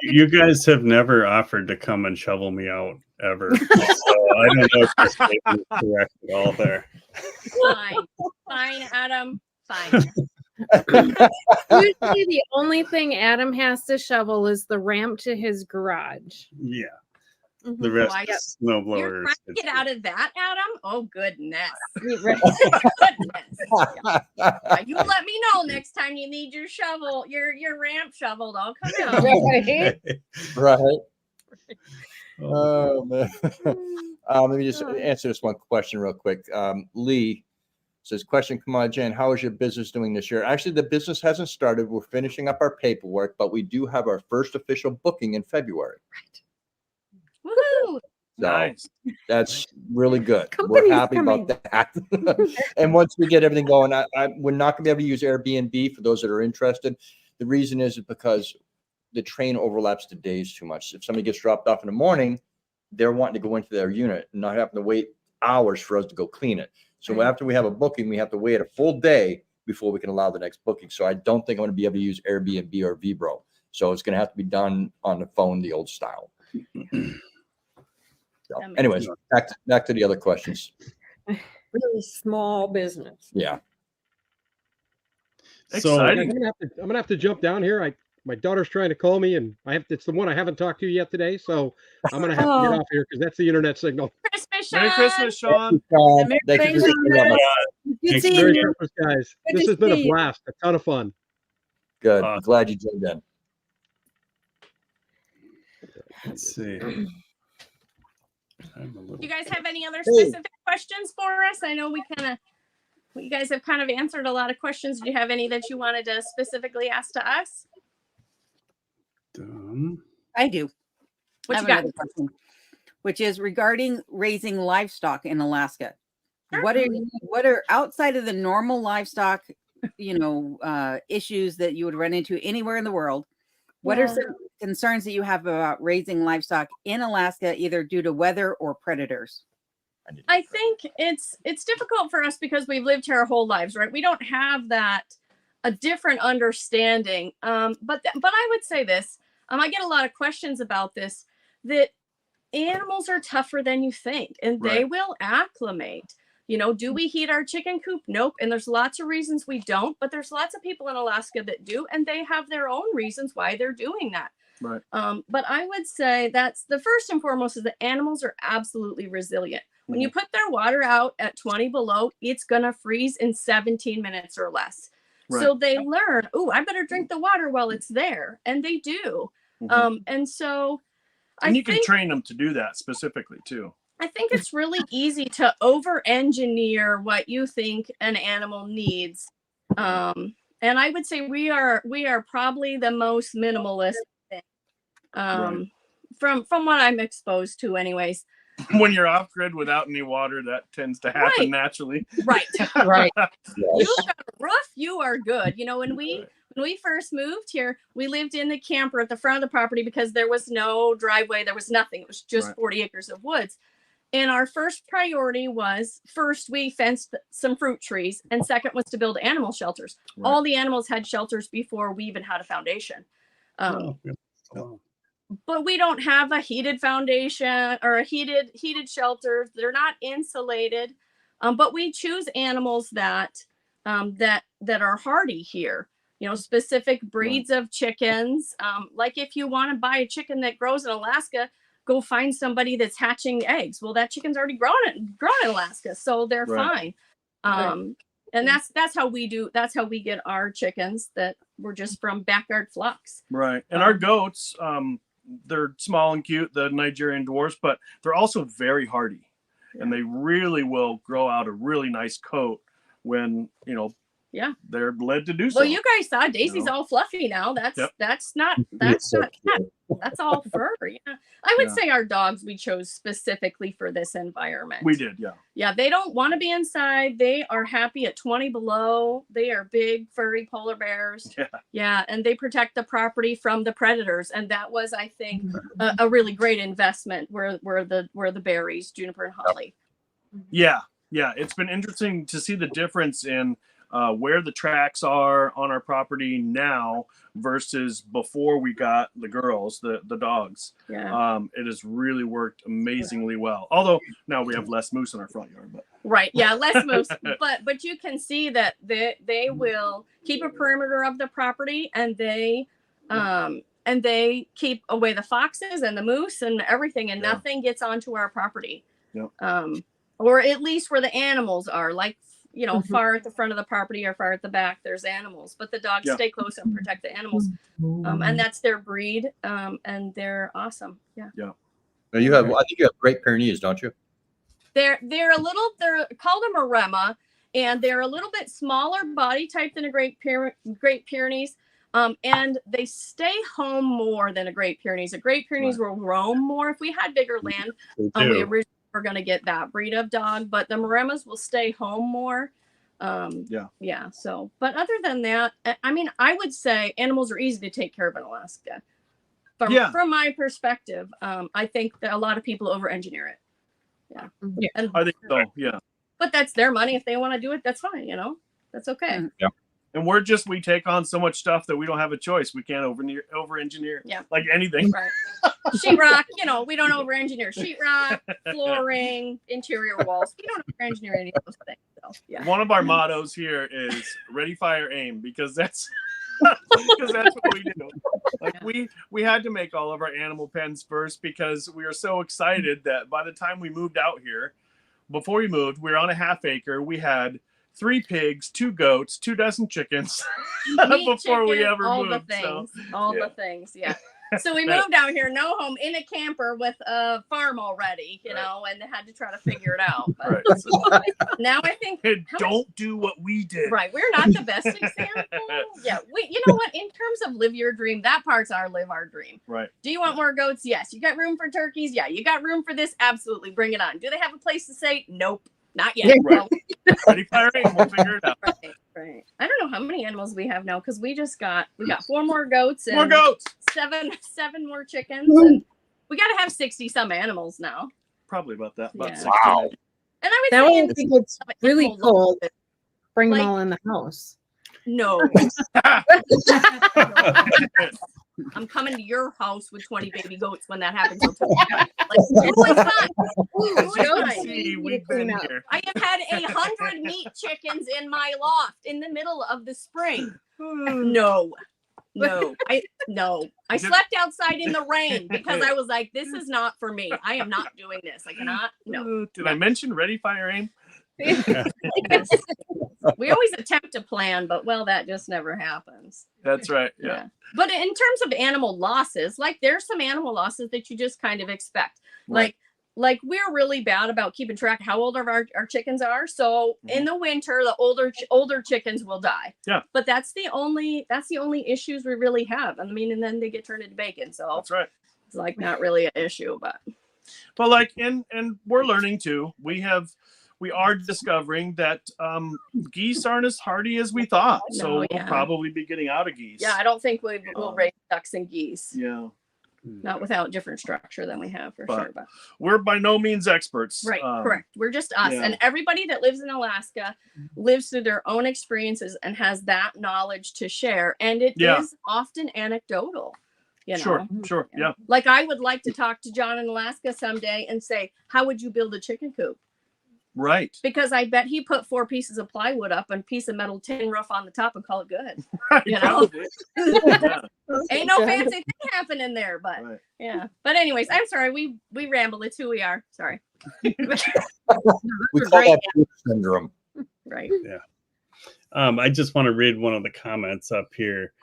You guys have never offered to come and shovel me out ever. So I don't know if this is correct at all there. Fine, Adam. Fine. Usually the only thing Adam has to shovel is the ramp to his garage. Yeah. The rest is snowblowers. You're trying to get out of that, Adam? Oh, goodness. Goodness. You let me know next time you need your shovel, your ramp shoveled. I'll come out. Right. Oh, man. Let me just answer this one question real quick. Lee says, question, Curmudge, Jen, how is your business doing this year? Actually, the business hasn't started. We're finishing up our paperwork, but we do have our first official booking in February. Right. Woohoo! So nice. That's really good. We're happy about that. And once we get everything going, we're not going to be able to use Airbnb for those that are interested. The reason is because the train overlaps the days too much. If somebody gets dropped off in the morning, they're wanting to go into their unit and not having to wait hours for us to go clean it. So after we have a booking, we have to wait a full day before we can allow the next booking. So I don't think I'm going to be able to use Airbnb or Vibro. So it's going to have to be done on the phone, the old style. So, anyways, back to the other questions. Really small business. Yeah. So I'm gonna have to jump down here. My daughter's trying to call me, and it's the one I haven't talked to yet today. So I'm gonna have to get off here because that's the internet signal. Christmas, Sean. Merry Christmas, Sean. Thank you. Merry Christmas, guys. This has been a blast. A ton of fun. Good. Glad you joined in. Let's see. You guys have any other specific questions for us? I know you guys have kind of answered a lot of questions. Do you have any that you wanted to specifically ask to us? I do. What you I have got? another question, which is regarding raising livestock in Alaska. Sure. What are outside of the normal livestock, issues that you would run into anywhere in the world? What are some concerns that you have about raising livestock in Alaska, either due to weather or predators? I think it's difficult for us because we've lived here our whole lives, right? We don't have a different understanding. But I would say this. I get a lot of questions about this. That animals are tougher than you think, and they will acclimate. You know, do we heat our chicken coop? Nope. And there's lots of reasons we don't, but there's lots of people in Alaska that do, and they have their own reasons why they're doing that. Right. But I would say that's the first and foremost is that animals are absolutely resilient. When you put their water out at 20 below, it's going to freeze in 17 minutes or less. So they learn, oh, I better drink the water while it's there. And they do. And so and you can train them to do that specifically too. I think it's really easy to over-engineer what you think an animal needs. And I would say we are probably the most minimalist thing, from what I'm exposed to anyways. When you're off grid without any water, that tends to happen naturally. Right. Right. You've got a roof, you are good. You know, when we first moved here, we lived in the camper at the front of the property because there was no driveway, there was nothing. It was just 40 acres of woods. And our first priority was, first, we fenced some fruit trees, and second was to build animal shelters. All the animals had shelters before we even had a foundation. But we don't have a heated foundation or a heated shelter. They're not insulated. But we choose animals that are hardy here. You know, specific breeds of chickens. Like if you want to buy a chicken that grows in Alaska, go find somebody that's hatching eggs. Well, that chicken's already grown in Alaska, so they're fine. And that's how we do. That's how we get our chickens that were just from backyard flocks. Right. And our goats, they're small and cute, the Nigerian dwarfs, but they're also very hardy, and they really will grow out a really nice coat when, you know, they're led to do so. Well, you guys saw Daisy's all fluffy now. That's not cat. That's all fur. Yeah. I would say our dogs we chose specifically for this environment. We did, Yeah, they don't want to be inside. They are happy at 20 below. They are big, furry polar bears. Yeah, and they protect the property from the predators. And that was, I think, a really great investment where the berries, juniper and holly. Yeah, it's been interesting to see the difference in where the tracks are on our property now versus before we got the girls, the dogs. It has really worked amazingly well. Although now we have less moose in our front yard. But. Less moose. but you can see that they will keep a perimeter of the property, and they keep away the foxes and the moose and everything, and nothing gets onto our property. Or at least where the animals are, like, you know, far at the front of the property or far at the back, there's animals, but the dogs stay close and protect the animals. And that's their breed. And they're awesome. Now you have, I think you have Great Pyrenees, don't you? They're called a Maremma, and they're a little bit smaller body type than a Great Pyrenees. And they stay home more than a Great Pyrenees. A Great Pyrenees will roam more. If we had bigger land, we originally were going to get that breed of dog, but the Maremmas will stay home more. So, but other than that, I mean, I would say animals are easy to take care of in Alaska. From my perspective, I think that a lot of people over-engineer it. And, I think so. Yeah. But that's their money. If they want to do it, that's fine. You know, that's okay. And we take on so much stuff that we don't have a choice. We can't over-engineer like anything. Right. Sheetrock, you know, we don't over-engineer sheetrock, flooring, interior walls. We don't over-engineer any of those things. So, One of our mottos here is ready, fire, aim, because that's what we do. Like we had to make all of our animal pens first because we were so excited that by the time we moved out here, before we moved, we were on a half acre. We had 3 pigs, 2 goats, 2 dozen chickens before we ever moved. The things. So we moved out here, no home, in a camper with a farm already, you know, and had to try to figure it out. But now I think don't do what we did. Right, we're not the best example. You know what? In terms of live your dream, that part's our live our dream. Right. Do you want more goats? Yes. You got room for turkeys? Yeah. You got room for this? Absolutely. Bring it on. Do they have a place to stay? Nope. Not yet. Right. Ready, fire, aim. We'll figure it out. Right. I don't know how many animals we have now because we got 4 more goats and 7 more chickens. And we got to have 60 some animals now. Probably about that. About 60. Wow. And I would that say way I think it's really cold. Bring them all in the house. No. I'm coming to your house with 20 baby goats when that happens. Like, who is fine? Who is fine? See, we've been here. I have had 100 meat chickens in my loft in the middle of the spring. No. I slept outside in the rain because I was like, this is not for me. I am not doing this. I cannot. No. Did I mention Ready, Fire, Aim? We always attempt to plan, but that just never happens. That's right. Yeah. But in terms of animal losses, like there's some animal losses that you just kind of expect. Right. Like we're really bad about keeping track of how old our chickens are. So in the winter, the older chickens will die. Yeah. But that's the only issues we really have. I mean, and then they get turned into bacon. So That's right. it's like not really an issue, but like, and we're learning too. We are discovering that geese aren't as hardy as we thought. So we'll probably be getting out of geese. yeah, I don't think we'll raise ducks and geese. Yeah. Not without different structure than we have for sure. But we're by no means experts. right, correct. We're just us. yeah. And everybody that lives in Alaska lives through their own experiences and has that knowledge to share. And it is often anecdotal. You know? Sure. Yeah. Like I would like to talk to John in Alaska someday and say, how would you build a chicken coop? Right. Because I bet he put 4 pieces of plywood up and a piece of metal tin roof on the top and call it good. Right. You know? Yeah. Ain't no fancy thing happening there, but yeah. But anyways, I'm sorry. We ramble. It's who we are. Sorry. We call that Bruce syndrome. Right. Yeah. I just want to read one of the comments up here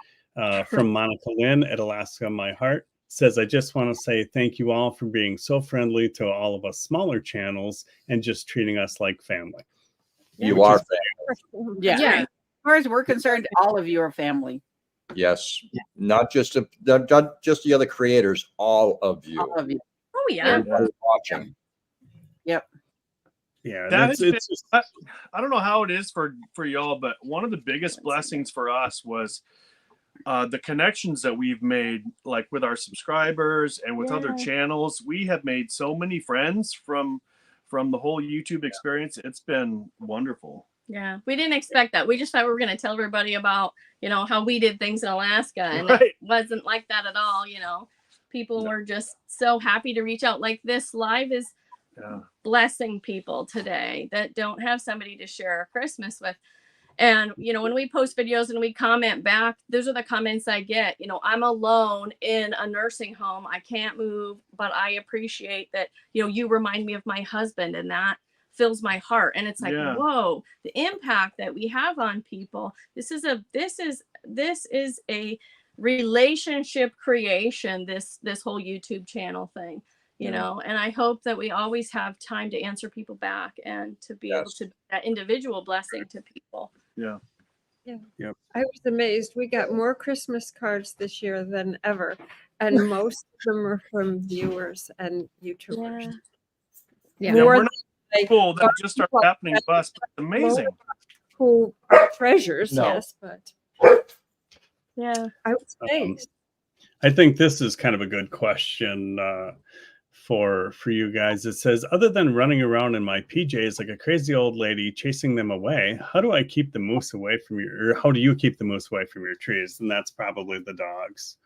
from Monica Lynn at Alaska My Heart. Says, I just want to say thank you all for being so friendly to all of us smaller channels and just treating us like family. You are family. Yeah. As far as we're concerned, all of you are family. Yes. Not just the other creators, all of you. All of you. Oh yeah. Everybody watching. Yep. Yeah. That That's, has it's just, I don't know how it is for y'all, but one of the biggest blessings for us was the connections that we've made, like with our subscribers and with other channels. We have made so many friends from the whole YouTube experience. It's been wonderful. Yeah, we didn't expect that. We just thought we were going to tell everybody about, how we did things in Alaska, and it wasn't like that at all. People were just so happy to reach out. Like this live is blessing people today that don't have somebody to share Christmas with. And, when we post videos and we comment back, those are the comments I get. I'm alone in a nursing home. I can't move, but I appreciate that, you remind me of my husband, and that fills my heart. And it's like, whoa, the impact that we have on people. This is a relationship creation, this whole YouTube channel thing, and I hope that we always have time to answer people back and to be able to be that individual blessing to people. Yeah. Yep. I was amazed. We got more Christmas cards this year than ever, and most of them are from viewers and YouTubers. Yeah, we're not cool that just started happening to us. It's amazing. Who are treasures? Yes, but I was amazed. I think this is kind of a good question for you guys. It says, other than running around in my PJs like a crazy old lady chasing them away, how do I keep the moose away from or how do you keep the moose away from your trees? And that's probably the dogs.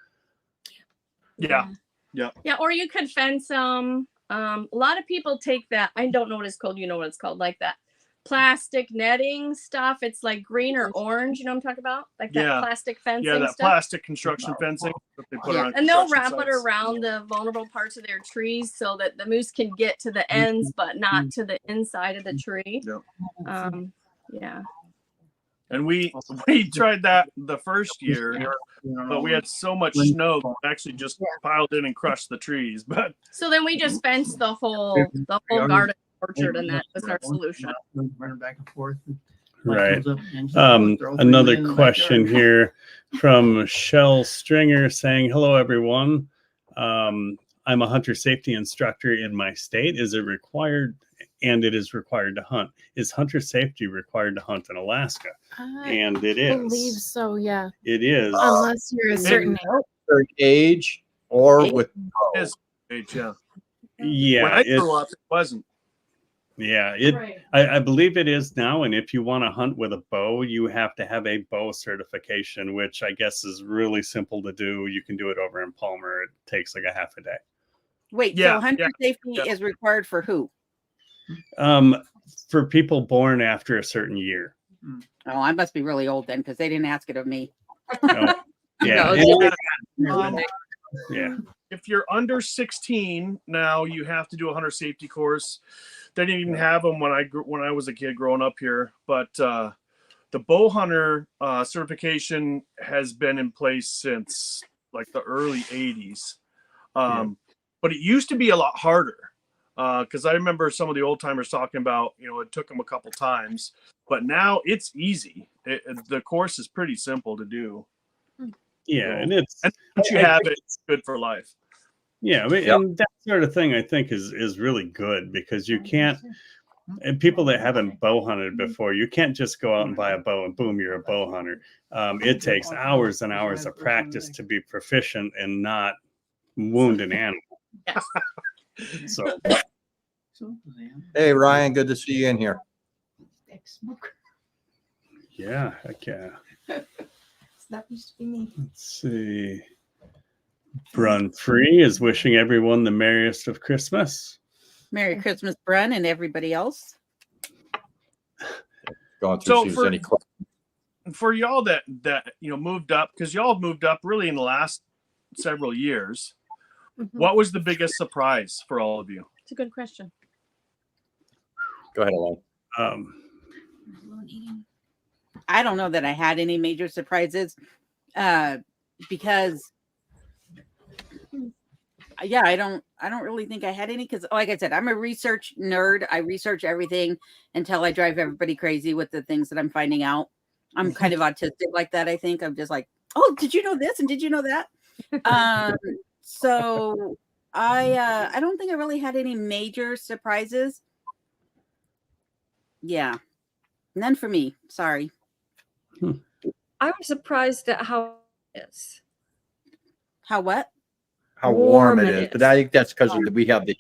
Yeah. Or you could fence them. A lot of people take that. I don't know what it's called. You know what it's called? Like that plastic netting stuff. It's like green or orange. You know what I'm talking about? Like that plastic fencing. Yeah, that stuff. Plastic construction fencing. That they put around and they'll wrap sites. it around the vulnerable parts of their trees so that the moose can get to the ends, but not to the inside of the tree. And we tried that the first year, but we had so much snow that actually just piled in and crushed the trees. But so then we just fenced the whole garden orchard, and that was our solution. Running back and forth. Right. Another question here from Shell Stringer saying, hello, everyone. I'm a hunter safety instructor in my state. Is it required? And it is required to hunt. Is hunter safety required to hunt in Alaska? And it is. I believe so, yeah. It is. Unless you're a certain age or with age, yeah. Yeah. When I grew up, it wasn't. Yeah, I believe it is now. And if you want to hunt with a bow, you have to have a bow certification, which I guess is really simple to do. You can do it over in Palmer. It takes like a half a day. Wait, Yeah, so hunter safety yeah. is required for who? For people born after a certain year. Oh, I must be really old then because they didn't ask it of me. No. Yeah. Um, Yeah. If you're under 16 now, you have to do a hunter safety course. They didn't even have them when I was a kid growing up here. But the bow hunter certification has been in place since like the early 80s. But it used to be a lot harder because I remember some of the old timers talking about, it took them a couple times, but now it's easy. The course is pretty simple to do. Yeah, So, and it's once you have it, it's good for life. Yeah, and that sort of thing I think is really good because you can't. And people that haven't bow hunted before, you can't just go out and buy a bow and boom, you're a bow hunter. It takes hours and hours of practice to be proficient and not wound an animal. So, Hey, Ryan, good to see you in here. yeah, heck yeah. That used to be me. Let's see. Brun Free is wishing everyone the merriest of Christmas. Merry Christmas, Brun, and everybody else. Going through, So see if there's any questions. For y'all that moved up, because y'all have moved up really in the last several years, what was the biggest surprise for all of you? It's a good question. Go ahead, Elaine. I don't know that I had any major surprises because I don't really think I had any because like I said, I'm a research nerd. I research everything until I drive everybody crazy with the things that I'm finding out. I'm kind of autistic like that. I think I'm just like, oh, did you know this? And did you know that? So I don't think I really had any major surprises. Yeah. None for me. Sorry. I was surprised at how it is. How what? How warm it is. But I think that's because we have the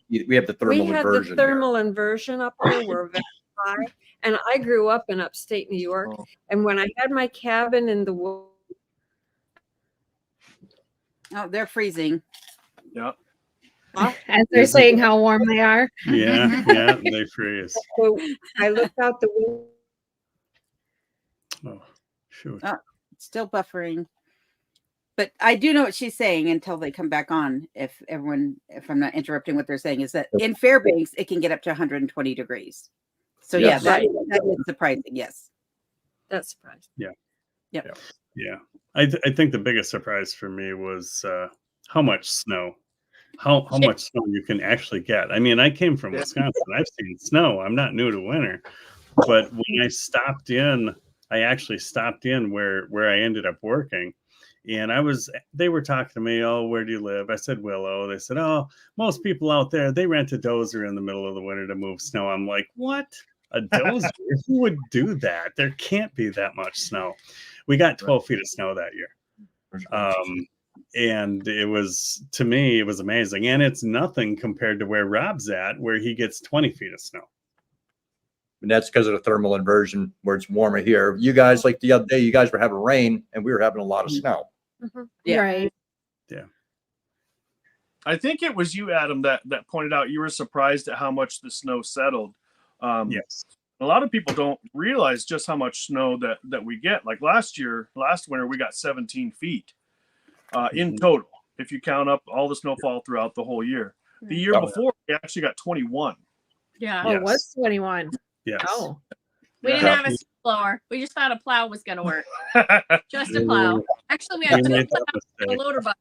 thermal We had inversion. the thermal inversion up here. We're very high. And I grew up in upstate New York. And when I had my cabin in the woods. Oh, they're freezing. Yeah. As they're saying how warm they are. Yeah, they freeze. So I looked out the window. Oh, shoot. Still buffering. But I do know what she's saying until they come back on. If I'm not interrupting what they're saying, is that in Fairbanks, it can get up to 120 degrees. So Yes. that is surprising. Yes. That's surprising. Yep. Yeah. I think the biggest surprise for me was how much snow. How much snow you can actually get. I mean, I came from Wisconsin. I've seen snow. I'm not new to winter. But when I stopped in, I actually stopped in where I ended up working. And they were talking to me, oh, where do you live? I said, Willow. They said, oh, most people out there, they rent a dozer in the middle of the winter to move snow. I'm like, what? A dozer? Who would do that? There can't be that much snow. We got 12 feet of snow that year. And to me, it was amazing. And it's nothing compared to where Rob's at, where he gets 20 feet of snow. And that's because of the thermal inversion where it's warmer here. You guys, like the other day, you guys were having rain and we were having a lot of snow. Yeah. Right. Yeah. I think it was you, Adam, that pointed out you were surprised at how much the snow settled. Yes. A lot of people don't realize just how much snow that we get. Like last winter, we got 17 feet in total, if you count up all the snowfall throughout the whole year. The year before, we actually got 21. Yeah. Oh, it was 21. Yes. Oh. We didn't have a snowblower. We just thought a plow was going to work. Just a plow. Actually, we had two plows and a loader bucket.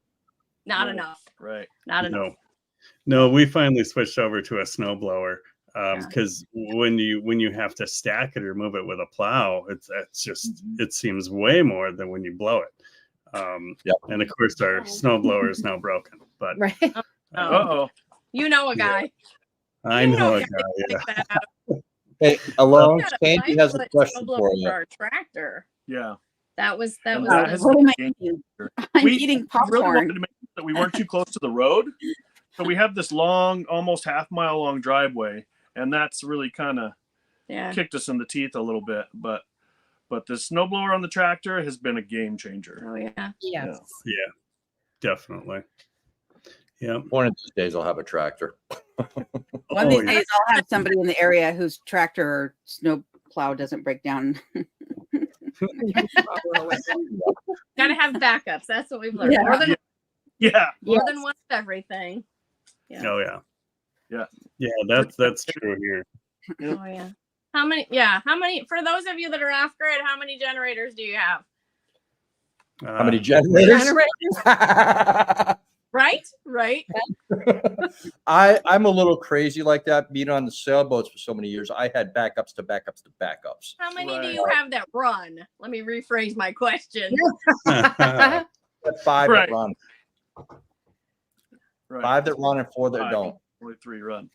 Not enough. Right. Not enough. No, we finally switched over to a snowblower because when you have to stack it or move it with a plow, it seems way more than when you blow it. And of course, our snowblower is now broken. But Right. You know a guy. I know a guy. Yeah. Hey, Alone, We had a Sandy has a 5-foot question snowblower for you. our tractor. Yeah. That was That has What am I been- eating? I'm eating really popcorn. wanted to make sure that we weren't too close to the road. So we have this long, almost half-mile long driveway, and that's really kind of kicked us in the teeth a little bit. But the snowblower on the tractor has been a game changer. Oh yeah. Yes. Yeah, definitely. Yeah. One of these days I'll have a tractor. One of these days, I'll have somebody in the area whose tractor or snow plow doesn't break down. Gotta have backups. That's what we've learned. Yeah. More than one of everything. Yeah. Oh yeah. Yeah. Yeah, that's true here. Oh yeah. How many? Yeah. How many? For those of you that are off grid, how many generators do you have? How many generators? Right. Right. I'm a little crazy like that. Being on the sailboats for so many years, I had backups to backups to backups. How many do you have that run? Let me rephrase my question. 5 Right. that run. Right. 5 that run and 4 that don't. Only 3 run.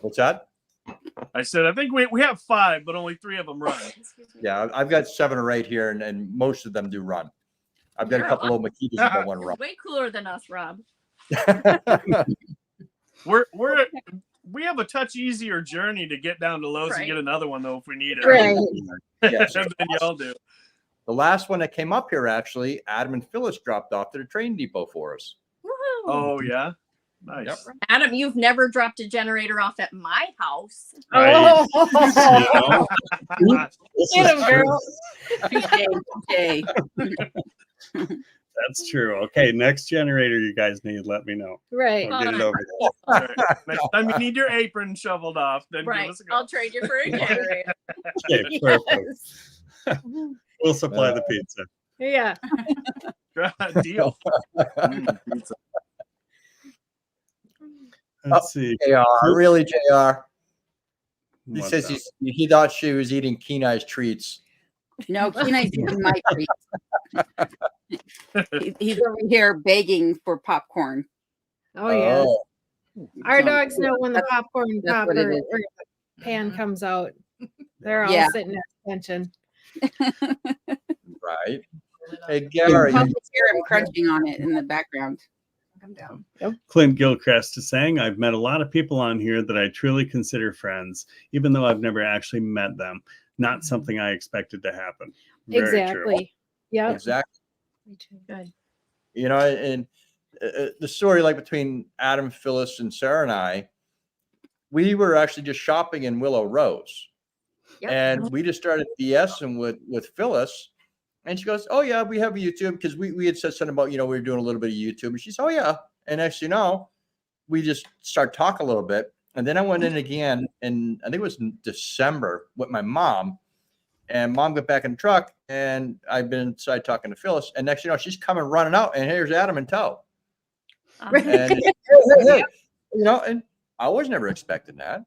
What's that? I said, I think we have 5, but only 3 of them run. Yeah, I've got 7 or 8 here, and most of them do run. I've got a couple of Makitas that don't want to run. Way cooler than us, Rob. We have a touch easier journey to get down to Lowe's and get another one though if we need it. Right. Yes. Than y'all do. The last one that came up here, actually, Adam and Phyllis dropped off to the train depot for us. Woohoo. Oh yeah, nice. Yep. Adam, you've never dropped a generator off at my house. Right. Get him, girl. PJ. That's true. Okay, next generator you guys need, let me know. Right. I'll get it over there. All right. Next time you need your apron shoveled off, then give Right. us a go. I'll trade you for a generator. Okay, perfect. We'll supply the pizza. Yeah. Deal. Pizza. Let's see. JR, really, JR. He What's says up? he thought she was eating Kenai's treats. No, Kenai's eating my treats. He's over here begging for popcorn. Oh yeah. Our So, dogs know when the that's- popcorn that's pop what it or is. the pan comes out. They're all Yeah. sitting at attention. Right. Hey, You Gary. can probably hear him crunching on it in the background. Come down. Clint Gilchrist is saying, I've met a lot of people on here that I truly consider friends, even though I've never actually met them. Not something I expected to happen. Very true. Exactly. Yep. Exactly. Good. You know, and the story like between Adam, Phyllis, and Sarah and I, we were actually just shopping in Willow Rose. Yep. And we just started BSing with Phyllis. And she goes, oh, yeah, we have a YouTube, because we had said something about, we were doing a little bit of YouTube. And she said, oh, yeah. And as you know, we just start talking a little bit. And then I went in again, and I think it was in December with my mom. And mom got back in the truck, and I've been inside talking to Phyllis. And next, she's coming running out, and here's Adam in tow. And, and I was never expecting that.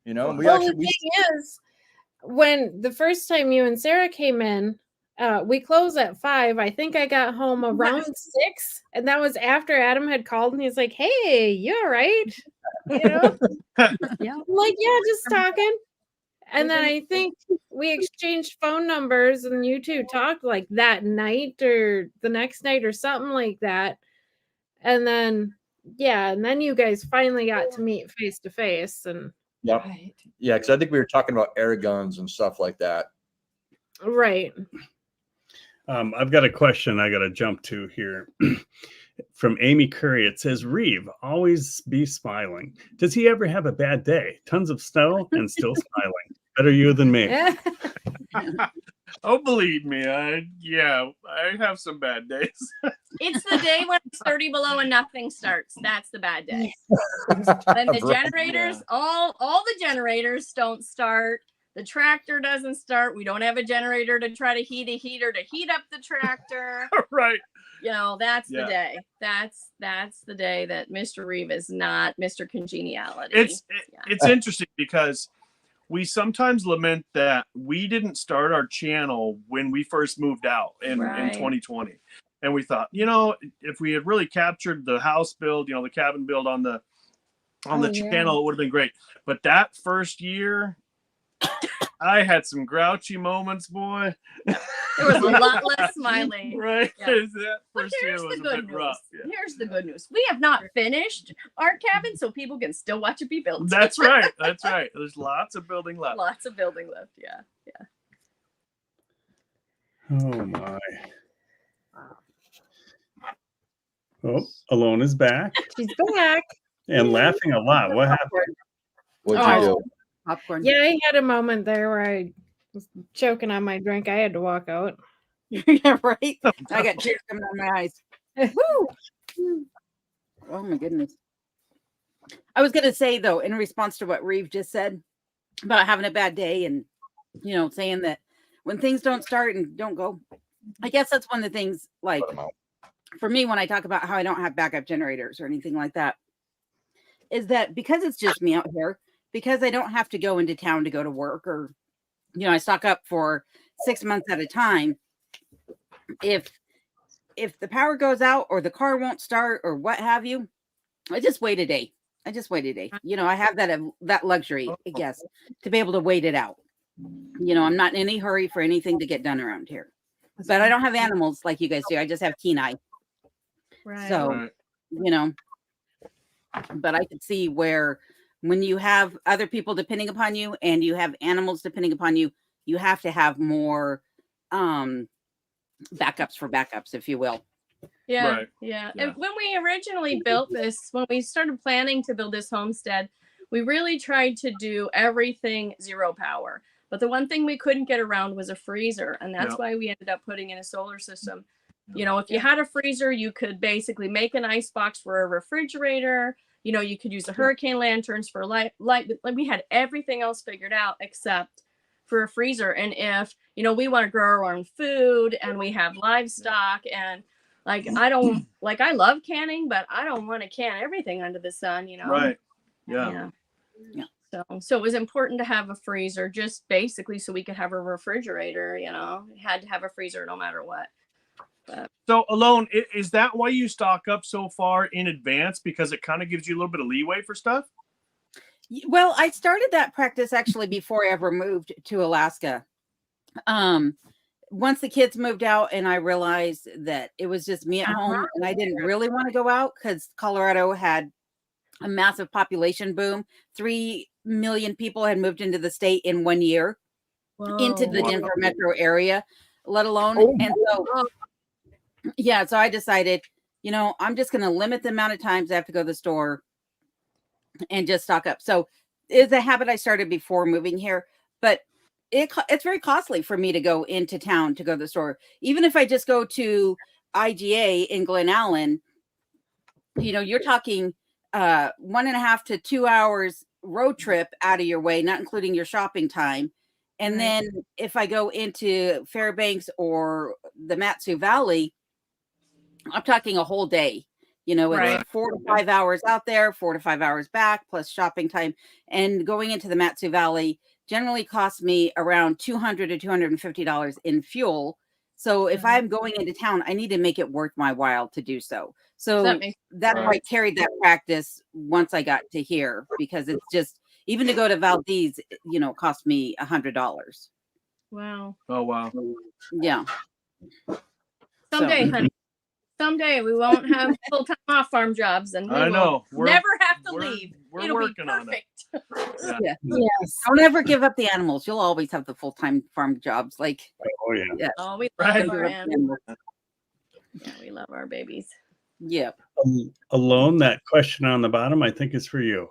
We Well, actually, the thing is, when the first time you and Sarah came in, we closed at 5. I think I got home around 6, and that was after Adam had called, and he's like, "Hey, you all right?" Yeah. I'm like, "Yeah, just talking." And then I think we exchanged phone numbers, and you two talked like that night or the next night or something like that. And then, and then you guys finally got to meet face to face, and yep. Yeah, because I think we were talking about air guns and stuff like that. right. I've got a question I got to jump to here. From Amy Curry, it says, Reeve, always be smiling. Does he ever have a bad day? Tons of snow and still smiling. Better you than me. Oh, believe me, I have some bad days. It's the day when it's 30 below and nothing starts. That's the bad day. Then the generators, all the generators don't start. The tractor doesn't start. We don't have a generator to try to heat a heater to heat up the tractor. Right. That's the day. That's the day that Mr. Reeve is not Mr. Congeniality. It's interesting because we sometimes lament that we didn't start our channel when we first moved out in 2020. And we thought, if we had really captured the house build, the cabin build on the channel, it would have been great. But that first year, I had some grouchy moments, boy. There was a lot less smiling. Right. Yeah. That first year Here's was the a good bit rough. news. Here's the good news. We have not finished our cabin, so people can still watch it be built. That's right. That's right. There's lots of building left. Lots of building left. Yeah. Oh, my. Oh, Alone is back She's back. and laughing a lot. What happened? What'd Oh, you do? Popcorn. Yeah, I had a moment there where I was choking on my drink. I had to walk out. Yeah, right. I got tears coming out of my eyes. Woo! Oh my goodness. I was gonna say though, in response to what Reeve just said about having a bad day and saying that when things don't start and don't go, I guess that's one of the things, like for me, when I talk about how I don't have backup generators or anything like that, is that because it's just me out here, because I don't have to go into town to go to work, or I stock up for 6 months at a time. If the power goes out or the car won't start or what have you, I just wait a day. I have that luxury, I guess, to be able to wait it out. I'm not in any hurry for anything to get done around here. But I don't have animals like you guys do. I just have Kenai. Right. So, but I could see where when you have other people depending upon you and you have animals depending upon you, you have to have more backups for backups, if you will. Yeah, Right. yeah. Yeah. And when we originally built this, when we started planning to build this homestead, we really tried to do everything zero power. But the one thing we couldn't get around was a freezer. And that's Yep. why we ended up putting in a solar system. If you had a freezer, you could basically make an ice box for a refrigerator. You could use the hurricane lanterns for light. Like we had everything else figured out except for a freezer. And if, we want to grow our own food and we have livestock, and I love canning, but I don't want to can everything under the sun, Right. Yeah. So it was important to have a freezer, just basically so we could have a refrigerator. Had to have a freezer no matter what. But So Alone, is that why you stock up so far in advance? Because it kind of gives you a little bit of leeway for stuff? Well, I started that practice actually before I ever moved to Alaska. Once the kids moved out and I realized that it was just me at home and I didn't really want to go out because Colorado had a massive population boom. 3 million people had moved into the state in 1 year, into the Denver metro area, let alone. And so, so I decided, I'm just going to limit the amount of times I have to go to the store and just stock up. So it's a habit I started before moving here, but it's very costly for me to go into town to go to the store. Even if I just go to IGA in Glen Allen, you're talking 1.5 to 2 hours road trip out of your way, not including your shopping time. And then if I go into Fairbanks or the Matsu Valley, I'm talking a whole day. It's 4 to 5 hours out there, 4 to 5 hours back, plus shopping time. And going into the Matsu Valley generally costs me around $200 to $250 in fuel. So if I'm going into town, I need to make it worth my while to do so. So that's why I carried that practice once I got to here, because it's just, even to go to Valdez, cost me $100. wow. Oh, wow. Yeah. Someday, honey. Someday we won't have full-time off-farm jobs, and we I know. will never have to leave. We're It'll be working on it. perfect. Yeah. Yes. Don't ever give up the animals. You'll always have the full-time farm jobs. Like, Oh yeah. yeah. Oh, we love Right. our animals. Animals. Yeah, we love our babies. Yeah. Alone, that question on the bottom, I think is for you.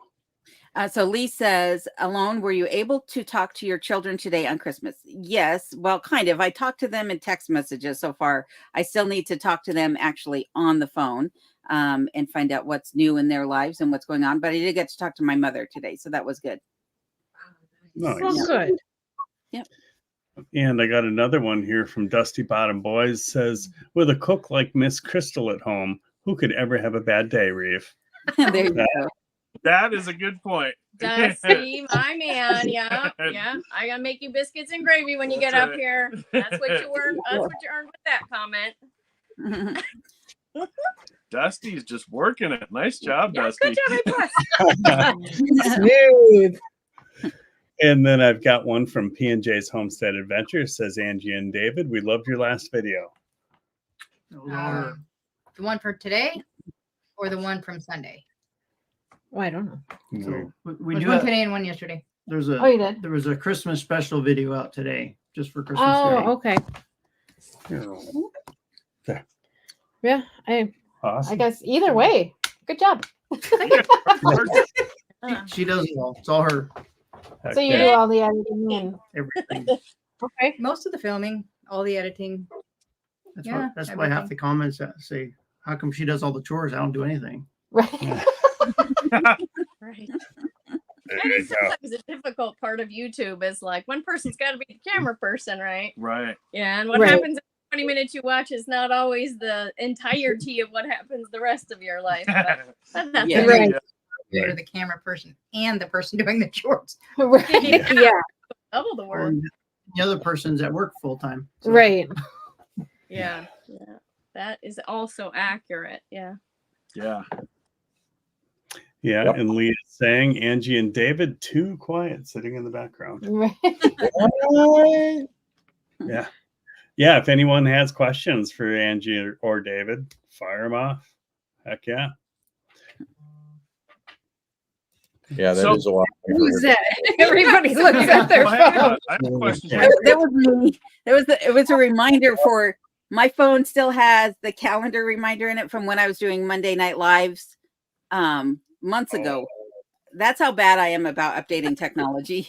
So Lee says, Alone, were you able to talk to your children today on Christmas? Yes. Well, kind of. I talked to them in text messages so far. I still need to talk to them actually on the phone and find out what's new in their lives and what's going on. But I did get to talk to my mother today, so that was good. Nice. Well, good. Yep. And I got another one here from Dusty Bottom Boys. Says, with a cook like Miss Crystal at home, who could ever have a bad day, Reeve? There you go. That is a good point. Dusty, my man. Yeah. I gotta make you biscuits and gravy when you get up here. That's what you earned. That's what you earned with that comment. Dusty's just working it. Nice job, Yeah, Dusty. good job, Smooth. And then I've got one from P&J's Homestead Adventure. Says, Angie and David, we loved your last video. The one for today or the one from Sunday? Oh, I don't know. So we There's do one have, today and one yesterday. there's Oh, you did? there was a Christmas special video out today just for Christmas Day. Oh, okay. Yeah, Awesome. I guess either way, good job. She does it all. It's all her. So you do all the editing and Everything. okay. Most of the filming, all the editing. That's why half the comments say, "How come she does all the chores? I don't do anything." Right. Right. There That you is go. sometimes a difficult part of YouTube is like one person's got to be the camera person, right? Right. Yeah, and what Right. happens in 20 minutes you watch is not always the entirety of what happens the rest of your life. But that's Yeah. Right. You're the camera person and the person doing the chores. Right. Yeah. double the work. And the other person's at work full time. Right. Yeah. That is also accurate. Yeah. Yeah. Yeah, Yep. and Lee is saying Angie and David too quiet, sitting in the background. Right. Yeah. Yeah, if anyone has questions for Angie or David, fire them off. Heck yeah. Yeah, that is So- a lot. Who's that? Everybody looks at their Well, I have phone. I have a question. Yeah. That was me. It was a reminder for my phone. Still has the calendar reminder in it from when I was doing Monday Night Lives months ago. That's how bad I am about updating technology.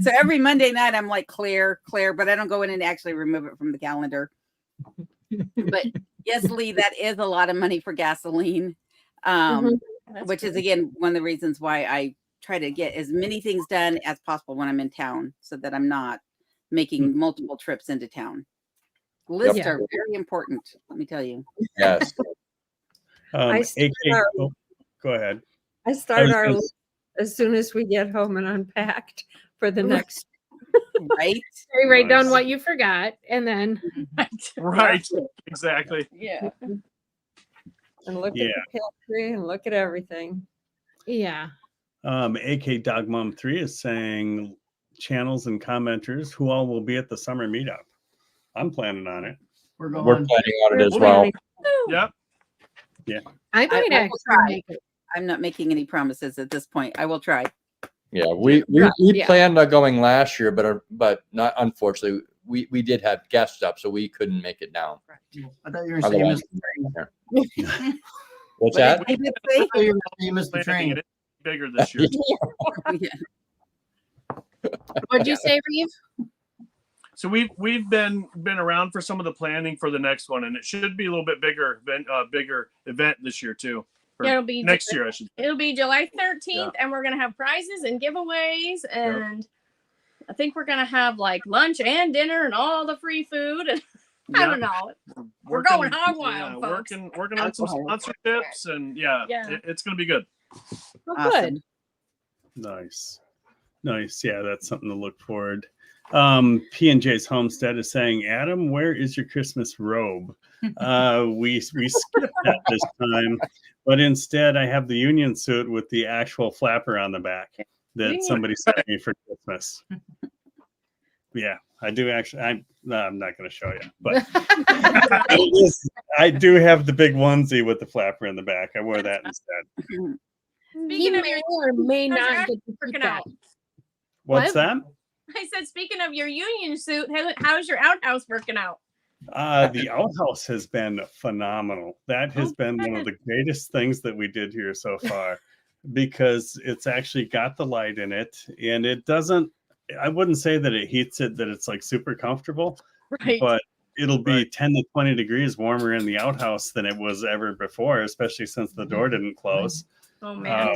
So every Monday night I'm like clear, but I don't go in and actually remove it from the calendar. But yes, Lee, that is a lot of money for gasoline. Which is again one of the reasons why I try to get as many things done as possible when I'm in town, so that I'm not making multiple trips into town. Lists Yep. are very important, let me tell you. Yes. I AK, go ahead. I start was our gonna list as soon as we get home and unpacked for the next. Right? You write down Nice. what you forgot, and then Right. Exactly. Yeah. And look Yeah. at the pantry and look at everything. yeah. AK Dog Mom 3 is saying channels and commenters who all will be at the summer meetup. I'm planning on it. We're We're going. planning on it as We're well. planning- Yep. I might I will actually try. make it. I'm not making any promises at this point. I will try. Yeah, we Yeah. planned on going last year, but not unfortunately. We did have guests up, so we couldn't make it down. I thought you were saying you Otherwise, missed the train. what's that? I did I thought you were saying you missed the Planning train. it bigger this year. Yeah. What'd you say, Reeve? So we've been around for some of the planning for the next one, and it should be a little bit bigger event this year too. Or It'll be next year, I should. It'll be July 13th, and we're gonna have prizes and giveaways, and I think we're gonna have like lunch and dinner and all the free food. And I don't know. We're going hog wild, folks. Working on some sponsorships, and Yeah. it's gonna be good. Oh, Awesome. good. Nice. Yeah, that's something to look forward. P&J's Homestead is saying, Adam, where is your Christmas robe? We skipped that this time, but instead I have the union suit with the actual flapper on the back that somebody sent me for Christmas. Yeah, I do actually. I'm not going to show you, but I do have the big onesie with the flapper in the back. I wore that instead. You Speaking of may your, or may how's your not get to outfit keep working that. out? What's What? that? I said, speaking of your union suit, how's your outhouse working out? The outhouse has been phenomenal. That has been one of the greatest things that we did here so far, because it's actually got the light in it, and it doesn't. I wouldn't say that it heats it, that it's like super comfortable, Right. but it'll be 10 to 20 degrees warmer in the outhouse than it was ever before, especially since the door didn't close. Oh man.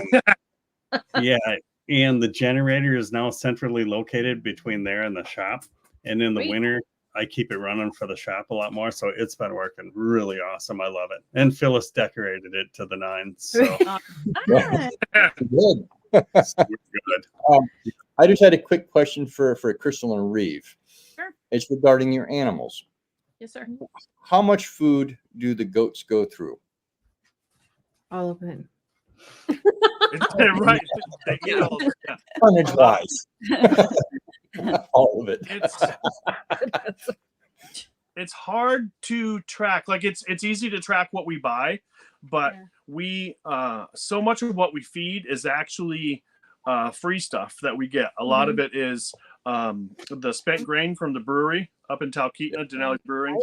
Yeah, and the generator is now centrally located between there and the shop. And in the Sweet. winter, I keep it running for the shop a lot more. So it's been working really awesome. I love it. And Phyllis decorated it to the nines. So Ah, Good. super good. I just had a quick question for Crystal and Reeve. Sure. It's regarding your animals. yes, sir. How much food do the goats go through? All of it. Right. You know, yeah. Tonnage wise. All of it. It's hard to track. Like it's easy to track what we buy, but Yeah. we so much of what we feed is actually free stuff that we get. A lot of it is the spent grain from the brewery up in Talkeetna, Denali Brewing.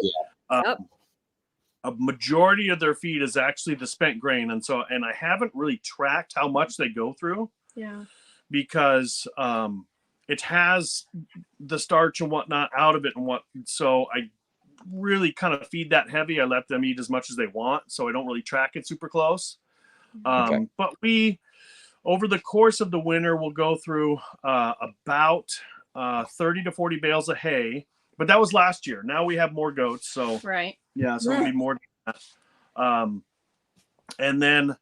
Yep. a majority of their feed is actually the spent grain, and I haven't really tracked how much they go through. Yeah. Because it has the starch and whatnot out of it, so I really kind of feed that heavy. I let them eat as much as they want, so I don't really track it super close. But we, over the course of the winter, we'll go through about 30 to 40 bales of hay. But that was last year. Now we have more goats, so Right. yeah, so it'll be more than that. And then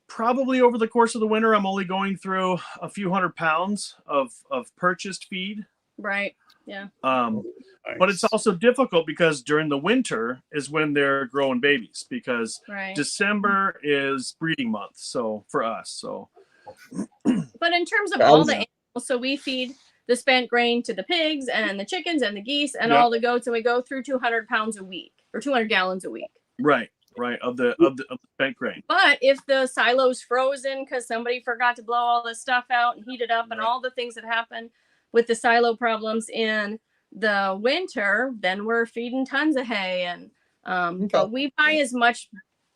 probably over the course of the winter, I'm only going through a few 100 pounds of purchased feed. Right. Yeah. But it's also difficult because during the winter is when they're growing babies, because Right. December is breeding month. So for us, But in terms of all the animals, so we feed the spent grain to the pigs and the chickens and the geese and all the goats, and we go through 200 pounds a week or 200 gallons a week. right, of the spent grain. But if the silo's frozen because somebody forgot to blow all this stuff out and heat it up and all the things that happen with the silo problems in the winter, then we're feeding tons of hay. And but we buy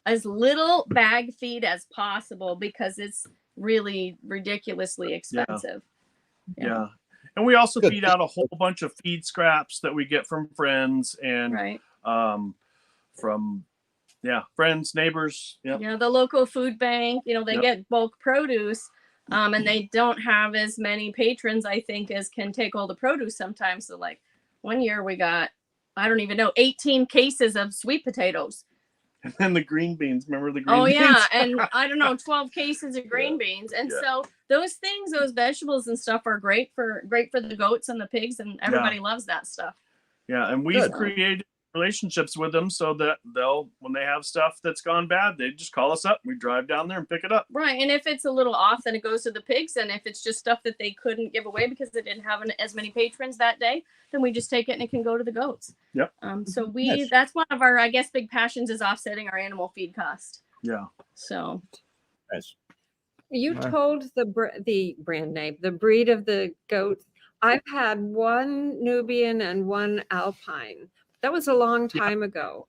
as little bag feed as possible because it's really ridiculously expensive. Yeah. And we also feed out a whole bunch of feed scraps that we get from friends and from friends, neighbors. Yeah, the local food bank, they get bulk produce, and they don't have as many patrons, I think, as can take all the produce sometimes. So like one year we got, I don't even know, 18 cases of sweet potatoes. And then the green beans, remember the green beans? Oh yeah, and I don't know, 12 cases of green beans. And so those things, those vegetables and stuff are great for the goats and the pigs, and everybody loves that stuff. Yeah, and we've created relationships with them so that when they have stuff that's gone bad, they just call us up. We drive down there and pick it up. Right, and if it's a little off, then it goes to the pigs, and if it's just stuff that they couldn't give away because they didn't have as many patrons that day, then we just take it and it can go to the goats. Yep. So that's one of our, I guess, big passions is offsetting our animal feed cost. Yeah. So. Nice. You told the brand name, the breed of the goat. I've had one Nubian and one Alpine. That was a long time ago.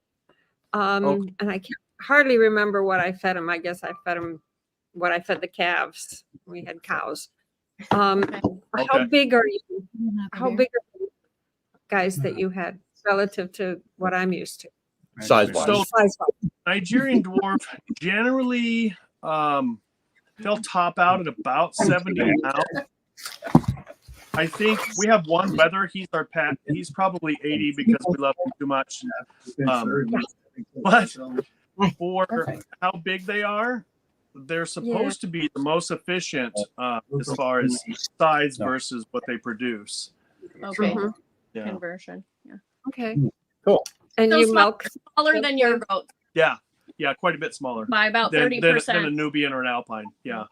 And I can't hardly remember what I fed them. I guess I fed them what I fed the calves. We had cows. How big are you? How big are the guys that you had relative to what I'm used to? Size-wise. So Nigerian dwarf generally they'll top out at about 70 pounds. I think we have one wether. He's our pet. He's probably 80 because we love him too much. But for how big they are, they're supposed to be the most efficient as far as size versus what they produce. Okay. Yeah. Conversion. Yeah. Okay. Cool. And So you milk smaller than your goat Yeah, quite a bit smaller. by about than 30%. than a Nubian or an Alpine. Yeah.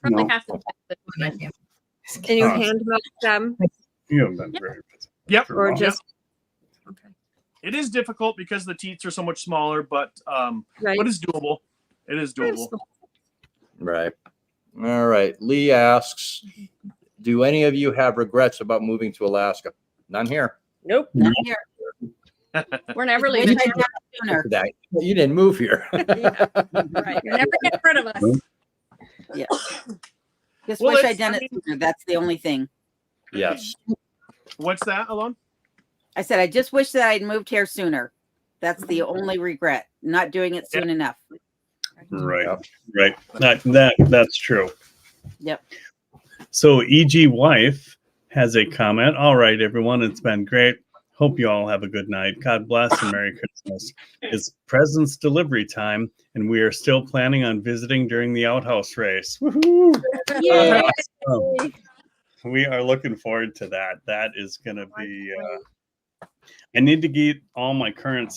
Probably half the and you hand milk them? You have been very busy. Yep. Or just okay. It is difficult because the teats are so much smaller, but right. it's doable. It is doable. Right. All right. Lee asks, do any of you have regrets about moving to Alaska? None here. Nope. Not here. We're never leaving. Sooner. You didn't move here. Right. You're never getting rid of us. Yeah. Just Well, wish it's- I'd done I it mean- sooner. That's the only thing. Yes. What's that, Alon? I said I just wish that I'd moved here sooner. That's the only regret. Not doing it soon enough. Right. That's true. Yep. So EG Wife has a comment. All right, everyone, it's been great. Hope you all have a good night. God bless and Merry Christmas. It's presents delivery time, and we are still planning on visiting during the outhouse race. Woohoo! Awesome. We are looking forward to that. That is going to be. I need to get all my current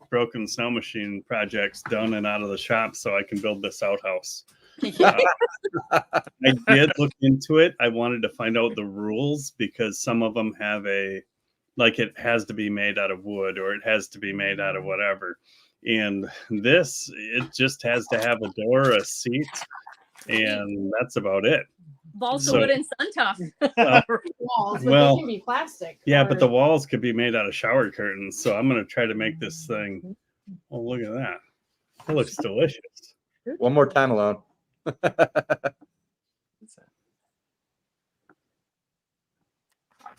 broken snow machine projects done and out of the shop so I can build this outhouse. I did look into it. I wanted to find out the rules because some of them have it has to be made out of wood or it has to be made out of whatever. And this, it just has to have a door, a seat, and that's about it. Balsa wood and Suntough. Walls, but Well, they can be plastic. Yeah, or- but the walls could be made out of shower curtains. So I'm going to try to make this thing Oh, look at that. That looks delicious. One more time, Alone.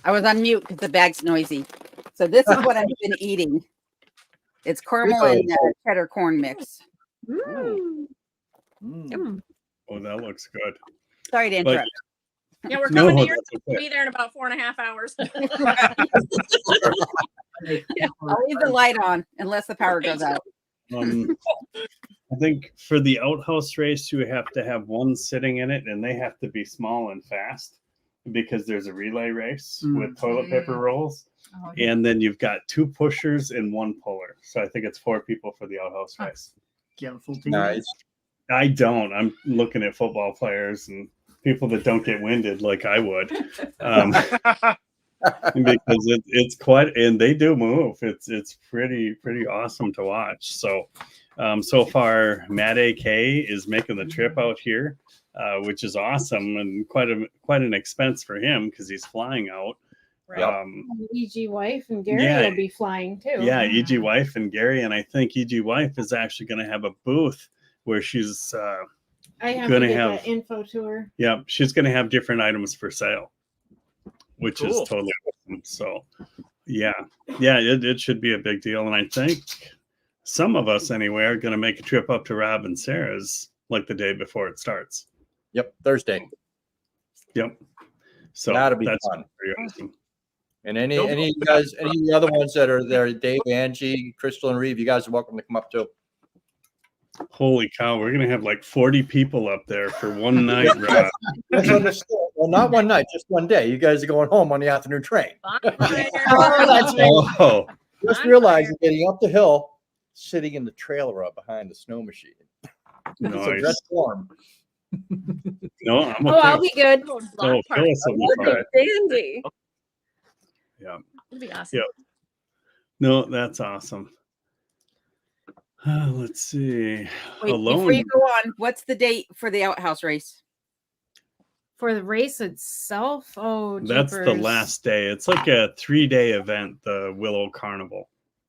I was on mute because the bag's noisy. So this is what I've been eating. It's caramel and cheddar corn mix. Mm. Oh, that looks good. Sorry to interrupt. Yeah, we're No, coming to your that's okay. be there in about 4.5 hours. I'll leave the light on unless the power goes out. I think for the outhouse race, you have to have one sitting in it, and they have to be small and fast because there's a relay race with toilet paper rolls. Oh, And then you've got 2 pushers and 1 puller. So I think it's 4 people for the outhouse race. Do you have a full team? Nice. I don't. I'm looking at football players and people that don't get winded like I would. Because it's quite, and they do move. It's pretty awesome to watch. So so far, Matt AK is making the trip out here, which is awesome and quite an expense for him because he's flying out. Right. EG wife and Gary Yeah. will be flying too. Yeah, EG wife and Gary, and I think EG wife is actually going to have a booth where she's I have gonna to get have- that info to her. yeah, she's going to have different items for sale, which is Cool. totally awesome. So yeah, it should be a big deal, and I think some of us anyway are going to make a trip up to Rob and Sarah's like the day before it starts. Yep, Thursday. Yep. So That'll be that's fun. pretty awesome. And any of you guys, any of the other ones that are there, Dave, Angie, Crystal, and Reeve, you guys are welcome to come up too. Holy cow, we're going to have like 40 people up there for one night, Rob. That's understood. Well, not one night, just one day. You guys are going home on the afternoon train. Bonfire. That's right. Oh, Just realize you're getting up the hill, sitting in the trailer up behind the snow machine. So nice. dress warm. No, I'm okay. Oh, I'll be good. Little Oh, block party. Phyllis will be fine. Dandy. Yeah. It'd be awesome. Yep. No, that's awesome. Let's see. Wait, Alone. before you go on, what's the date for the outhouse race? For the race itself, oh, That's the jeepers. last day. It's like a 3-day event, the Willow Carnival.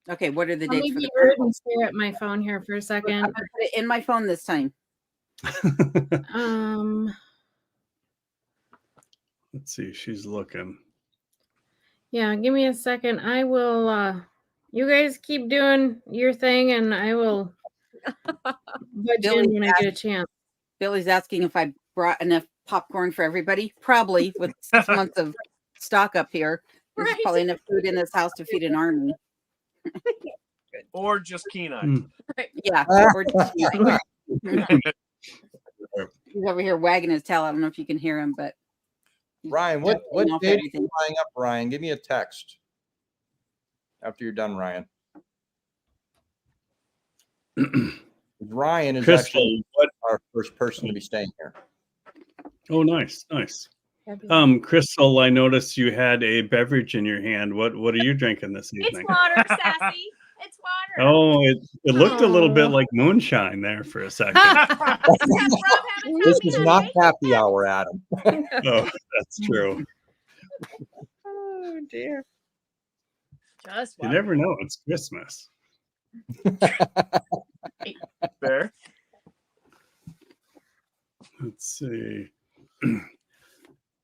Okay, what are the Let me dates for be the rude carnival? and stare at my phone here for a I'm second. gonna put it in my phone this time. Let's see. She's looking. Yeah, give me a second. I will you guys keep doing your thing and I will budge in when I get a chance. Billy's asking if I brought enough popcorn for everybody. Probably with 6 months of stock up here. There's Right. probably enough food in this house to feed an army. Or just Kenai. Yeah. Or just He's over here wagging his tail. I don't know if you can hear him, but Ryan, what Jumping off date are you everything. flying up, Ryan? Give me a text after you're done, Ryan. Ryan is Crystal, actually what? our first person to be staying here. Oh, nice. Crystal, I noticed you had a beverage in your hand. What are you drinking this It's evening? water, Sassy. It's water. Oh, it looked a little bit Oh. like moonshine there for a second. This is not happy hour, Adam. Oh, that's true. Oh dear. Just You water. never know. It's Christmas. Fair. Let's see.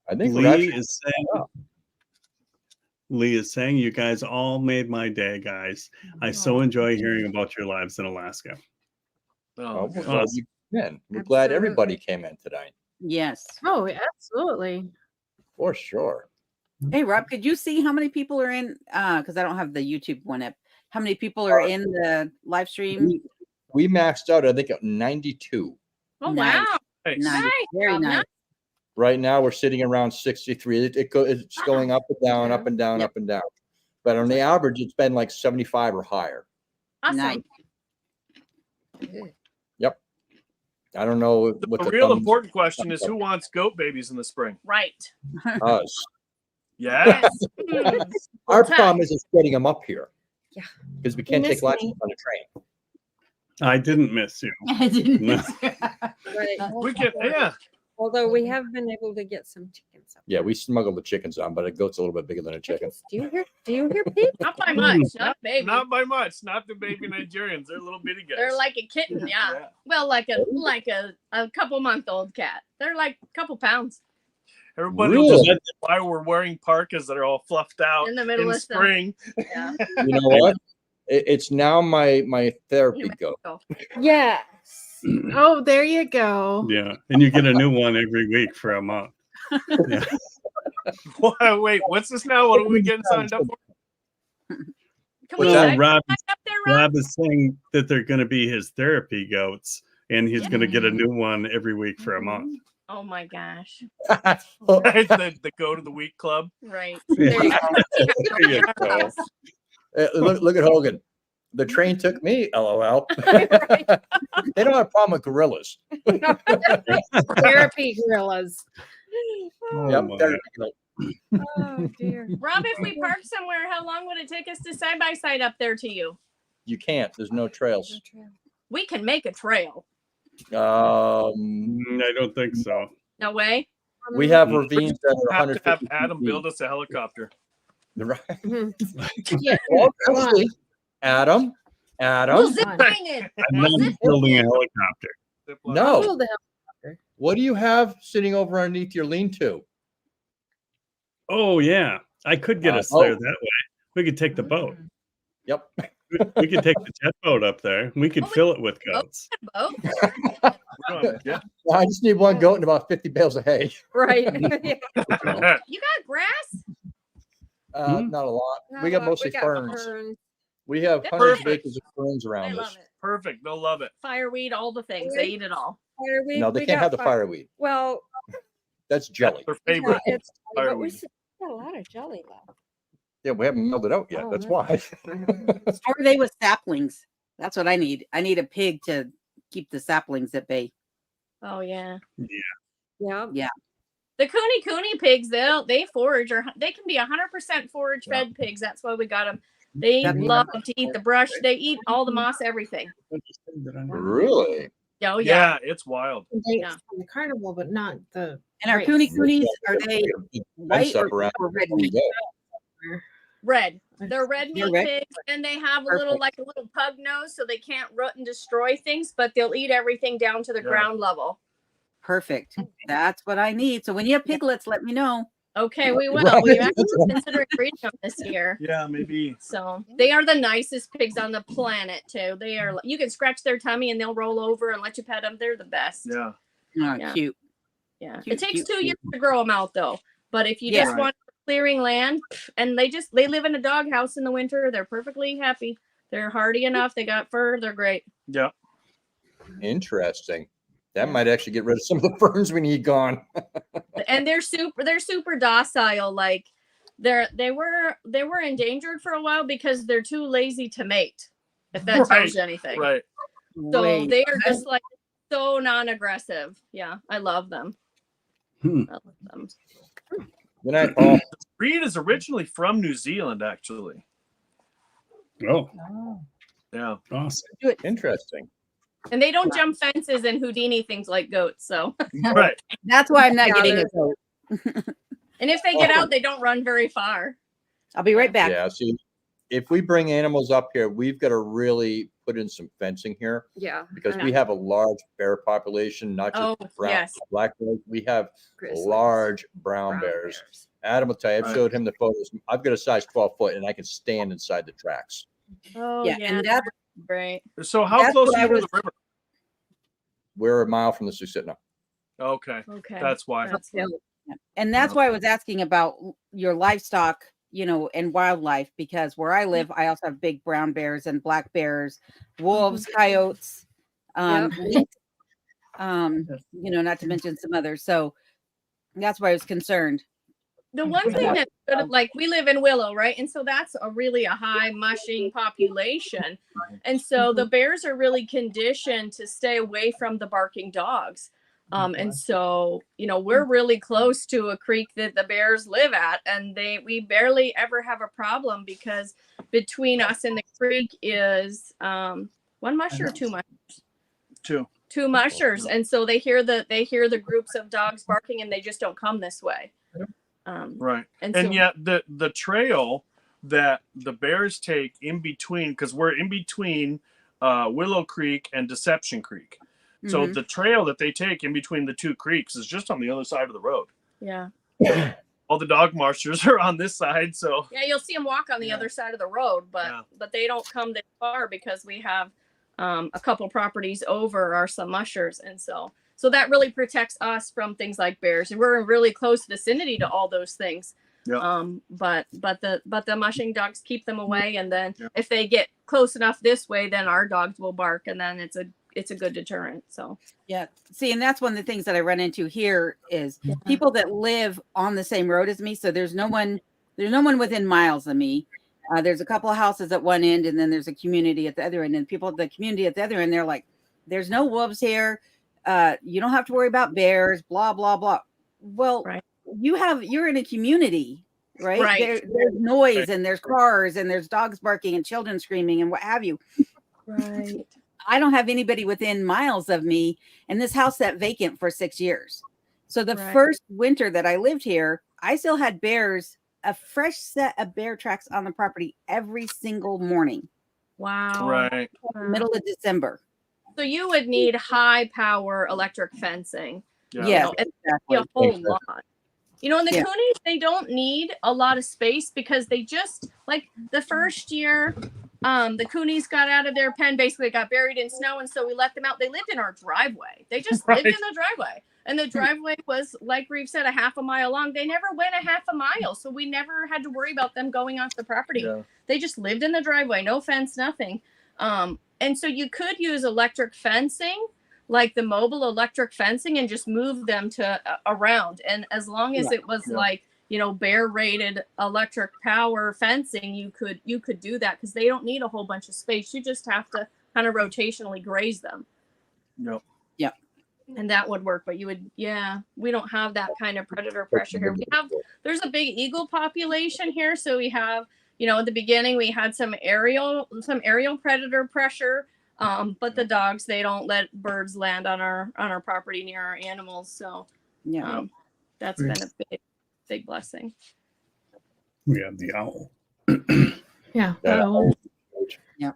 I think we're Lee actually is saying you guys all made my day, guys. I so enjoy hearing about your lives in Alaska. Oh, Oh, well, you came in. We're glad everybody came in tonight. yes. Oh, absolutely. For sure. Hey Rob, could you see how many people are in? Because I don't have the YouTube one up. How many people are in the live stream? We maxed out, I think, at 92. Oh, Nice. wow. nice. Nice. Very Rob, nice. Right now, we're sitting around 63. It's going up and down, up and down, Yep. up and down. But on the average, it's been like 75 or higher. Awesome. Nice. Yep. I don't know what The the real thumbs important question is who wants goat babies in the spring? Right. us. Yes. Mm. Our Time. problem is it's getting them up here. Yeah. Because we can't take missed lessons me. on the train. I didn't miss you. I didn't. No. Right. We can, yeah. Although we have been able to get some chickens up. Yeah, we smuggle the chickens on, but a goat's a little bit bigger than a chicken. Chickens? Do you hear Pete? Not by much, not baby. Not by much. Not the baby Nigerians. They're little bitty guys. They're like a kitten, yeah. Well, like a couple month old cat. They're like a couple pounds. Everybody Really? will just why we're wearing parkas that are all fluffed out In the middle in of spring. Yeah. You know what? It's now my therapy goat. Yes. Oh, there you go. Yeah, and you get a new one every week for a month. Yeah. Wait, what's this now? What are we getting signed up for? Can we What's sign that? Rob, up there, Rob? Rob is saying that they're going to be his therapy goats, and he's going to get a new one every week for a month. Oh my gosh. the Go to the Week Club. Right. Yeah. There you go. There you go. Look at Hogan. The train took me, LOL. They don't have a problem with gorillas. Therapy gorillas. Oh, Yep, my. they're- Oh dear. Rob, if we park somewhere, how long would it take us to side by side up there to you? You can't. There's no trails. We can make a trail. Um, I don't think so. No way. we have ravines that are Have to have 150 Adam feet. build us a helicopter. Right. Yeah. Well, actually, Adam. We'll zip on. line it. I'm not building a helicopter. Zip line. No. Build a helicopter. What do you have sitting over underneath your lean-to? Oh, yeah. I could get us there that way. We could take the boat. Yep. We could take the jet boat up there. We could fill it with goats. Boat. Yeah. I just need one goat and about 50 bales of hay. Right. You got grass? Not a lot. We got mostly ferns. We have That's hundreds of perfect. acres of ferns I around love us. it. Perfect. They'll love it. Fireweed, all the things. They eat it all. Fireweed, No, they we can't got have the fireweed. Well, That's jelly. Their yeah, favorite. it's but we fireweed. still got a lot of jelly left. Yeah, we haven't milled it out yet. Oh, That's that's- why. How are they with saplings? That's what I need. I need a pig to keep the saplings at bay. Oh yeah. Yeah. The cooney pigs, they forage, or they can be 100% forage fed pigs. That's why we got them. They That's love to eat the brush. They eat all the moss, everything. Really? Oh yeah. Yeah, it's wild. They Yeah. from the carnival, but not the. And our race. coonies, are they Fence white up or around red where we meat? go. Red. They're red They're meat red? pigs, and they have a little Perfect. pug nose, so they can't root and destroy things, but they'll eat everything down to the Yeah. ground level. Perfect. That's what I need. So when you have piglets, let me know. Okay, we will. Right. We're actually considering breeding them this year. Yeah, maybe. So they are the nicest pigs on the planet too. They are. You can scratch their tummy and they'll roll over and let you pet them. They're the best. Yeah. Oh, Yeah. cute. Yeah. Cute, It takes cute, 2 cute. years to grow them out though. But if you Yeah. just want clearing land, and they live in a doghouse in the winter, they're perfectly happy. They're hardy enough. They got fur. They're great. Yeah. Interesting. That might actually get rid of some of the ferns we need gone. And they're super docile. Like they were endangered for a while because they're too lazy to mate. If that Right, tells you anything. Right. So Wait. they are just like so non-aggressive. Yeah, I love them. Hmm. I love them. Good night, Paul. Breed is originally from New Zealand, actually. Oh, Yeah. awesome. Interesting. And they don't jump fences and Houdini things like goats. So, Right. That's why I'm not Yeah, getting a they're- goat. and if they get out, they don't run very far. I'll be right back. Yeah. See, if we bring animals up here, we've got to really put in some fencing here Yeah. because I we know. have a large bear population, not just Oh, brown, yes. black bears. We have Grizzlies, large brown bears. Adam will tell you, I've Right. showed him the photos. I've got a size 12 foot and I can stand inside the tracks. Oh Yeah, yeah, and that's great. So how That's close what are I you to was- the river? We're a mile from the Susitna. Okay. Okay, That's why. That's and that's why I was asking about your livestock, and wildlife, because where I live, I also have big brown bears and black bears, wolves, coyotes, lynx, not to mention some others. So that's why I was concerned. the one thing that's good, like we live in Willow, right? And so that's a high mushing population. And so the bears are really conditioned to stay away from the barking dogs. And so, we're really close to a creek that the bears live at, and we barely ever have a problem because between us and the creek is one mush or two mush? Two. 2 mushers, and so they hear the groups of dogs barking, and they just don't come this way. Right. And And so, yet the trail that the bears take in between, because we're in between Willow Creek and Deception Creek. So the trail that they take in between the 2 creeks is just on the other side of the road. yeah. All the dog marchers are on this side. So Yeah, you'll see them walk on the other side of the road, but they don't come this far because we have a couple properties over are some mushers, and so that really protects us from things like bears, and we're in really close vicinity to all those things. Yep. But the mushing dogs keep them away, and then if they get close enough this way, then our dogs will bark, and then it's a good deterrent. So Yeah. See, and that's one of the things that I run into here is people that live on the same road as me. So there's no one within miles of me. There's a couple of houses at one end, and then there's a community at the other end. And people at the community at the other end, they're like, there's no wolves here. You don't have to worry about bears, blah, blah, blah. Well, you're in a community, right? Right. There's noise and there's cars and there's dogs barking and children screaming and what have you. Right. I don't have anybody within miles of me, and this house sat vacant for 6 years. So the first winter that I lived here, I still had bears, a fresh set of bear tracks on the property every single morning. Wow. Right. Middle of December. So you would need high power electric fencing. Yeah, exactly. A whole lot. And the coonies, they don't need a lot of space because they just, like the first year, the coonies got out of their pen, basically got buried in snow, and so we let them out. They lived in our driveway. They just lived in the driveway. And the driveway was, like Reeve said, a half a mile long. They never went a half a mile, so we never had to worry about them going off the property. Yeah. They just lived in the driveway, no fence, nothing. And so you could use electric fencing, like the mobile electric fencing, and just move them to around. And as long as it was like, bear rated electric power fencing, you could do that, because they don't need a whole bunch of space. You just have to kind of rotationally graze them. Yep. Yeah. And that would work, but we don't have that kind of predator pressure here. There's a big eagle population here, so we have, at the beginning we had some aerial predator pressure, but the dogs, they don't let birds land on our property near our animals, so that's been a big blessing. We have the owl. Yeah. Yeah.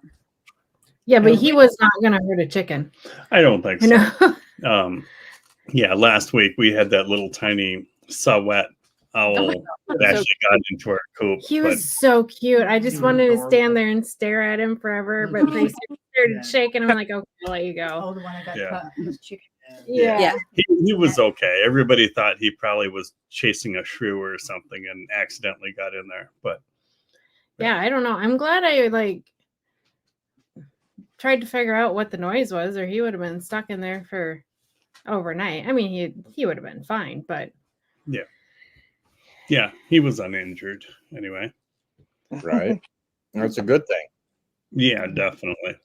Yeah, but he was not going to hurt a chicken. I don't think so. Last week we had that little tiny saw-whet owl that actually got into our coop. He was so cute. I just wanted to stand there and stare at him forever, but they started shaking. I'm like, okay, I'll let you go. Oh, the one I got cut was chicken. Yeah. He was okay. Everybody thought he probably was chasing a shrew or something and accidentally got in there. But yeah, I don't know. I'm glad I tried to figure out what the noise was, or he would have been stuck in there for overnight. I mean, he would have been fine, but yeah, he was uninjured anyway. Right. That's a good thing. Yeah, definitely.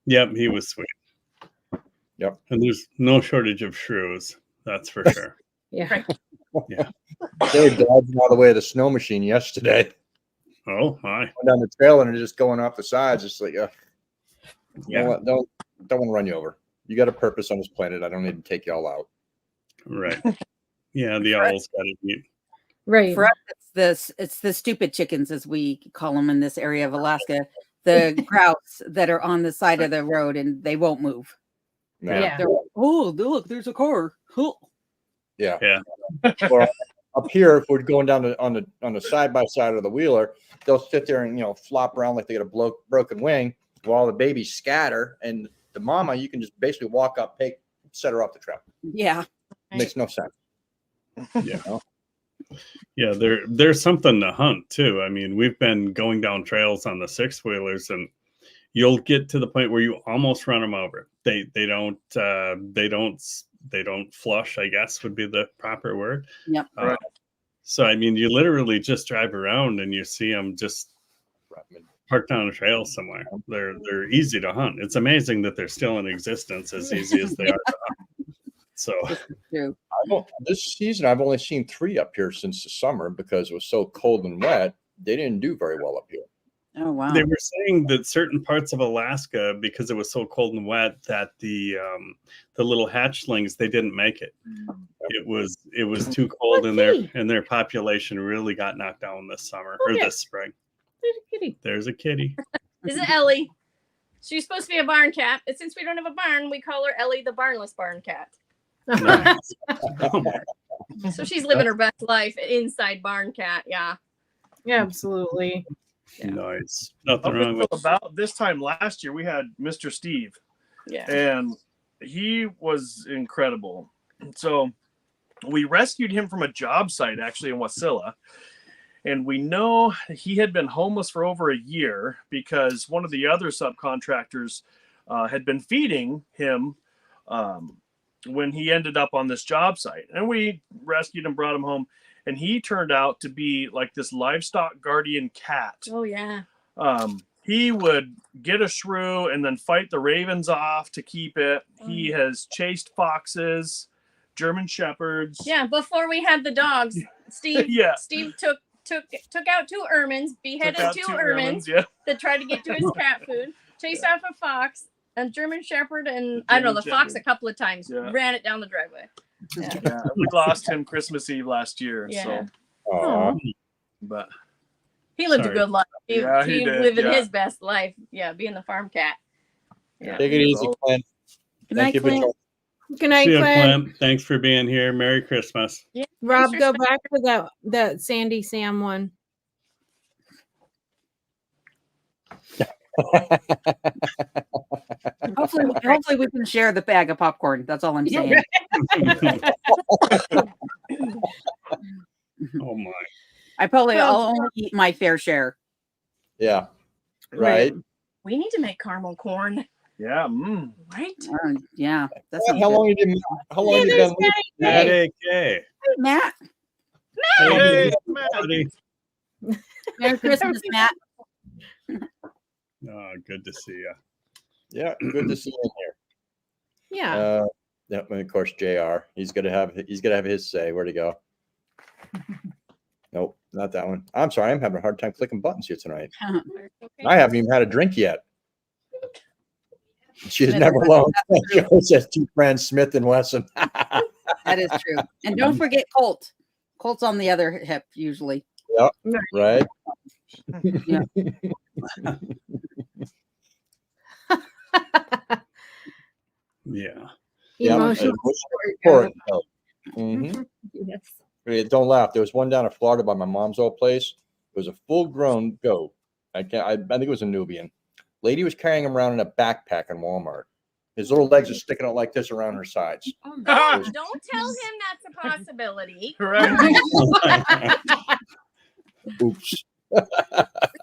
Yep, he was sweet. Yep. And there's no shortage of shrews, that's for sure. Yeah. Yeah. They were dodging out of the way of the snow machine yesterday. Oh, hi. Went down the trail and they're just going off the sides. It's like, Yeah. don't want to run you over. You got a purpose on this planet. I don't need to take you all out. Right. Yeah, the owls got to eat. Right. For us, it's the stupid chickens, as we call them in this area of Alaska, the grouse that are on the side of the road and they won't move. Yeah. They're like, oh, look, there's a car. Cool. Yeah. Yeah. Well, up here, if we're going down on the side by side of the wheeler, they'll sit there and flop around like they got a broken wing while the babies scatter, and the mama, you can just basically walk up, set her off the trail. Yeah. Makes no sense. Yeah. Yeah, there's something to hunt too. I mean, we've been going down trails on the 6-wheelers, and you'll get to the point where you almost run them over. They don't flush, I guess would be the proper word. Yep. Right. So I mean, you literally just drive around and you see them just parked on a trail somewhere. They're easy to hunt. It's amazing that they're still in existence, as easy as they are to hunt. So this season, I've only seen 3 up here since the summer because it was so cold and wet. They didn't do very well up here. Oh wow. They were saying that certain parts of Alaska, because it was so cold and wet, that the little hatchlings, they didn't make it. It was too cold, and their population really got knocked down this summer or this spring. There's a kitty. There's a kitty. This is Ellie. She's supposed to be a barn cat, but since we don't have a barn, we call her Ellie the barnless barn cat. Nice. So she's living her best life inside barn cat. Yeah. Yeah, absolutely. Nice. Nothing Up wrong until with about this time last year, we had Mr. Steve, Yeah. and he was incredible. So we rescued him from a job site actually in Wasilla. And we know he had been homeless for over a year because one of the other subcontractors had been feeding him when he ended up on this job site. And we rescued him, brought him home, and he turned out to be like this livestock guardian cat. Oh yeah. He would get a shrew and then fight the ravens off to keep it. He has chased foxes, German shepherds. Yeah. Before we had the dogs, Steve. Yeah. Steve took out 2 ermines, beheaded Took out 2 2 ermines yeah. that tried to get to his cat food, chased off a fox, a German shepherd, and I don't know, the German fox shepherd. a couple of times. Yeah. Ran it down the driveway. Yeah, we lost him Christmas Eve last year. Yeah. So, Aw. but He lived Sorry. a good life. He did, living yeah. his best life. Yeah, being the farm cat. Yeah. Take it easy, Clint. Good Thank night, you for Clint. joining. Good night, See you, Clint. Clint. Thanks for being here. Merry Christmas. Rob, Thanks go for back to that Sandy Sam one. Hopefully we can share the bag of popcorn. That's all I'm saying. Oh my. I'll only eat my fair share. Yeah. Right. We need to make caramel corn, yeah. right? Yeah. That's How long you been? How long you been? Matt AK. Matt. Hey, Matt. Merry Christmas, Matt. Oh, good to see you. Yeah, good to see you in here. Yeah. Yeah, and of course, JR. He's gonna have his say. Where'd he go? Nope, not that one. I'm sorry, I'm having a hard time clicking buttons here tonight. Okay. I haven't even had a drink yet. She is Smith never and alone. Wesson. Joe says 2 friends, Smith and Wesson. That is true. And don't forget Colt. Colt's on the other hip usually. Yep. Right. Yeah. Yeah. Emotional support. Mhm. Yes. Hey, don't laugh. There was one down in Florida by my mom's old place. It was a full-grown goat. I think it was a Nubian. Lady was carrying him around in a backpack in Walmart. His little legs are sticking out like this around her sides. Oh, don't tell him that's a possibility. Correct. Oops. We have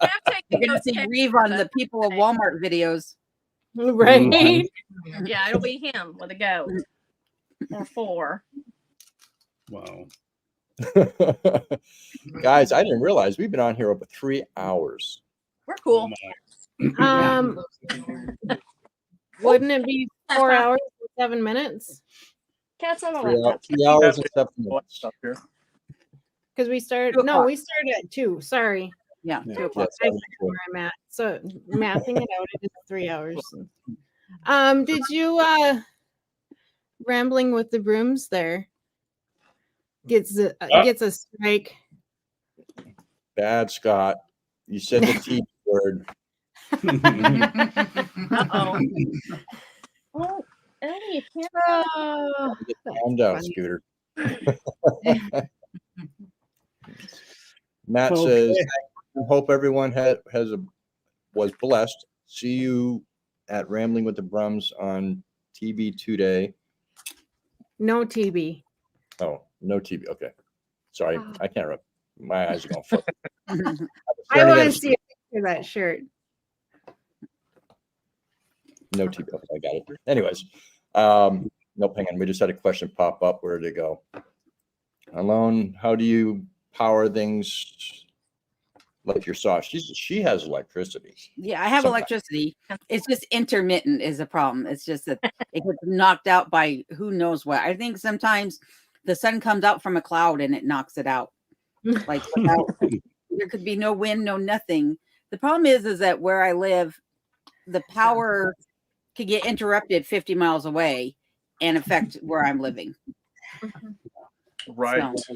You're taken gonna those see pictures, Reeve on but- the People of Walmart videos. Right. Yeah, it'll be him with a goat or 4. Wow. Guys, I didn't realize we've been on here over 3 hours. We're Oh cool. Um, wouldn't it be 4 hours and 7 minutes? Cats on the 3 laptop. 3 hours and 7 minutes. Up here. Because we started. 2 No, o'clock. we started at 2. Sorry, Yeah. Yeah. 2 o'clock. I know where I'm at. So mathing it out, it is 3 hours. Did you rambling with the brooms there? Gets a strike. Bad, Scott. You said the T word. Uh-oh. Oh, Eddie, you can't. Oh, Calm down, funny. Scooter. Matt Okay. says, I hope everyone was blessed. See you at Rambling with the Brums on TV today. no TB. Oh, no TV. Okay. Sorry. I can't remember. My eyes are going to flip. I want to see a picture of that shirt. No TV. Okay, I got it. Anyways, nope, hang on. We just had a question pop up. Where did it go? Alone, how do you power things like your saw? She has electricity. Yeah, I have Sometimes. electricity. It's just intermittent is a problem. It's just that it gets knocked out by who knows what. I think sometimes the sun comes out from a cloud and it knocks it out. Like without, there could be no wind, no nothing. The problem is that where I live, the power could get interrupted 50 miles away and affect where I'm living. Right. So,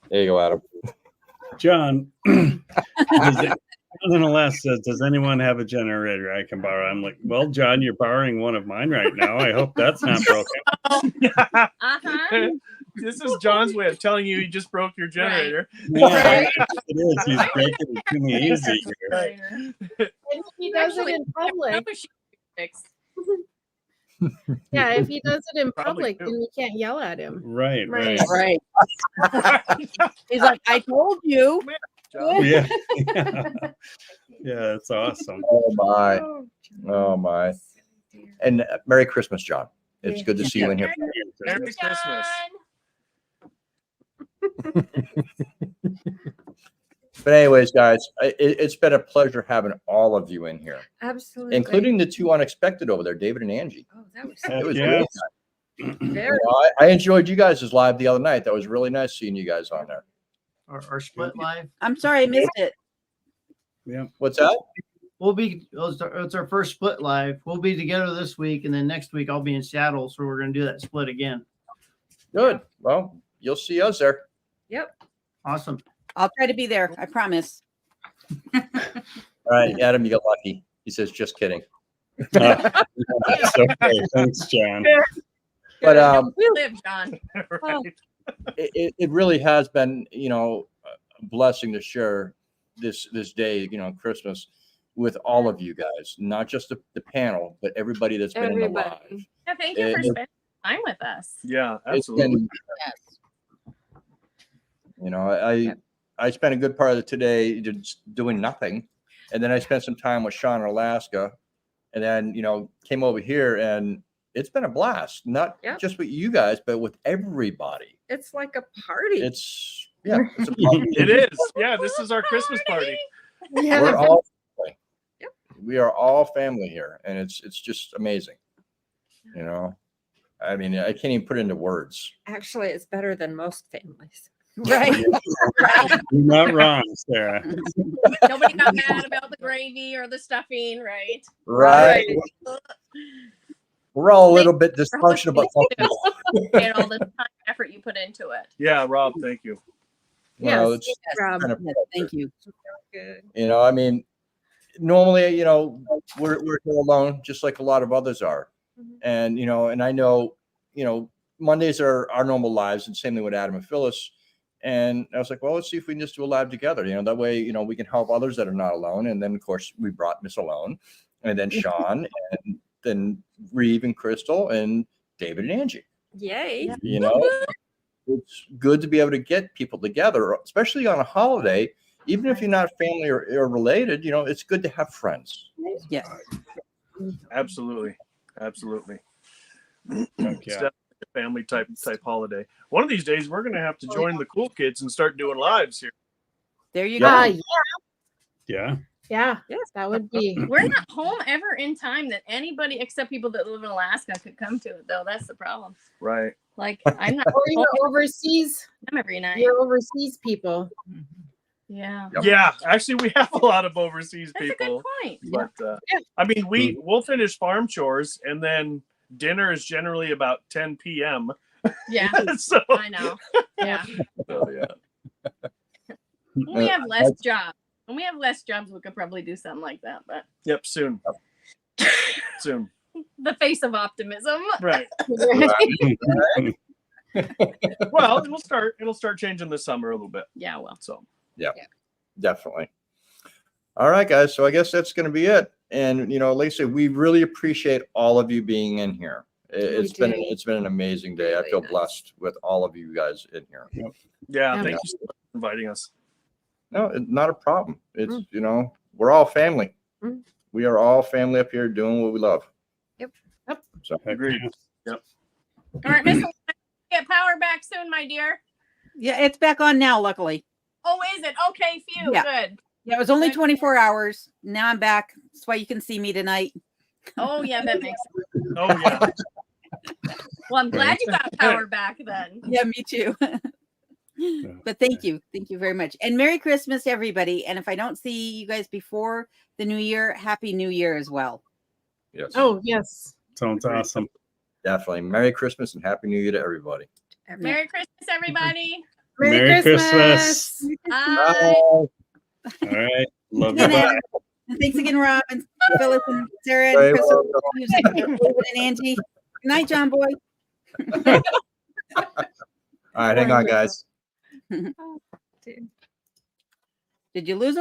There you go, Adam. John, nonetheless says, does anyone have a generator I can borrow? I'm like, well, John, you're borrowing one of mine right now. I hope that's not broken. Uh-huh. This is John's way of telling you he just broke your generator. Yeah, it is. He's breaking it to me easy here. And if he does it in public, yeah, if he does it in Probably public, do. then you can't yell at him. Right. right. He's like, I told you. John. Yeah. Yeah, that's awesome. Oh my. Oh my. And Merry Christmas, John. It's good to see you in here. Merry Christmas. But anyways, guys, it's been a pleasure having all of you in here, Absolutely. including the two unexpected over there, David and Angie. Oh, that was It was Yeah. really nice. You know, I enjoyed you guys' live the other night. That was really nice seeing you guys on there. Our split live. I'm sorry I missed it. What's that? We'll be. It's our first split live. We'll be together this week, and then next week I'll be in Seattle, so we're going to do that split again. Good. Well, you'll see us there. Yep. Awesome. I'll try to be there. I promise. All right, Adam, you got lucky. He says, just kidding. That's okay. Thanks, John. But We live, John. Right. it really has been, you know, a blessing to share this day, you know, Christmas with all of you guys, not just the panel, but everybody that's been in the live. Everybody. Yeah, thank you for spending time with us. Yeah, It's absolutely. been, you know, I spent a good part of today just doing nothing, and then I spent some time with Sean in Alaska, and then, you know, came over here, and it's been a blast. Not just with you guys, but with everybody. It's like a party. It's a party. It is. Yeah, this is our Christmas party. We're all family. We are all family here, and it's just amazing. You know, I mean, I can't even put it into words. Actually, it's better than most families. Right. You're not wrong, Sarah. Nobody got mad about the gravy or the stuffing, right? Right. We're all a little bit dysfunctional, but And all the time and effort you put into it. Yeah, Rob, thank you. well, Yes, it's Rob. kind of, Yes, thank you. Good. you know, I mean, normally, you know, we're here alone, just like a lot of others are. And, you know, and I know, you know, Mondays are our normal lives, and same thing with Adam and Phyllis. And I was like, well, let's see if we can just do a live together. You know, that way, you know, we can help others that are not alone. And then, of course, we brought Miss Alone, and then Sean, and then Reeve and Crystal, and David and Angie. Yay. You know, it's good to be able to get people together, especially on a holiday. Even if you're not family or related, you know, it's good to have friends. Yes. Absolutely. Absolutely. Heck It's yeah. definitely a family type holiday. One of these days, we're going to have to join the cool kids and start doing lives here. There you Yeah. go. Yeah. Yeah, that would be. We're not home ever in time that anybody except people that live in Alaska could come to it, though. That's the problem. Right. Like, I'm not Or you're home overseas. every night. You're overseas people. Yeah. Yep. Yeah, actually, we have a lot of overseas That's a people. good point. But I mean, we'll finish farm chores, and then dinner is generally about 10 p.m. Yeah. So, I know. Yeah. so, yeah. When we have less jobs. When we have less jobs, we could probably do something like that. But Yep. Soon. Soon. the face of optimism. Right. Well, it'll start changing this summer a little bit. Yeah. Well. So Definitely. All right, guys. So I guess that's going to be it. And, you know, like I said, we really appreciate all of you being in here. It's been an amazing day. I Really feel nice. blessed with all of you guys in here. yeah, Yeah. thank you so much for inviting us. No, not a problem. It's, you know, we're all family. Mm. We are all family up here doing what we love. Yep. So Agreed. All right, Miss. Get power back soon, my dear. Yeah, it's back on now, luckily. Oh, is it? Okay, phew. Yeah. Good. Yeah, it was only 24 hours. Now I'm back. That's why you can see me tonight. Oh, yeah, that makes sense. Oh yeah. Well, I'm glad you got power back then. Yeah, me too. But thank you very much, and Merry Christmas, everybody. And if I don't see you guys before the New Year, Happy New Year as well. Yes. Oh, yes. Sounds awesome. Definitely. Merry Christmas and Happy New Year to everybody. Merry Christmas, everybody. Merry Christmas. Bye. All right. Love you. Again, Bye. and thanks again, Rob and Phyllis and Sarah and Very Crystal welcome. and Angie. Good night, John Boy. All right, hang on, guys. Did you lose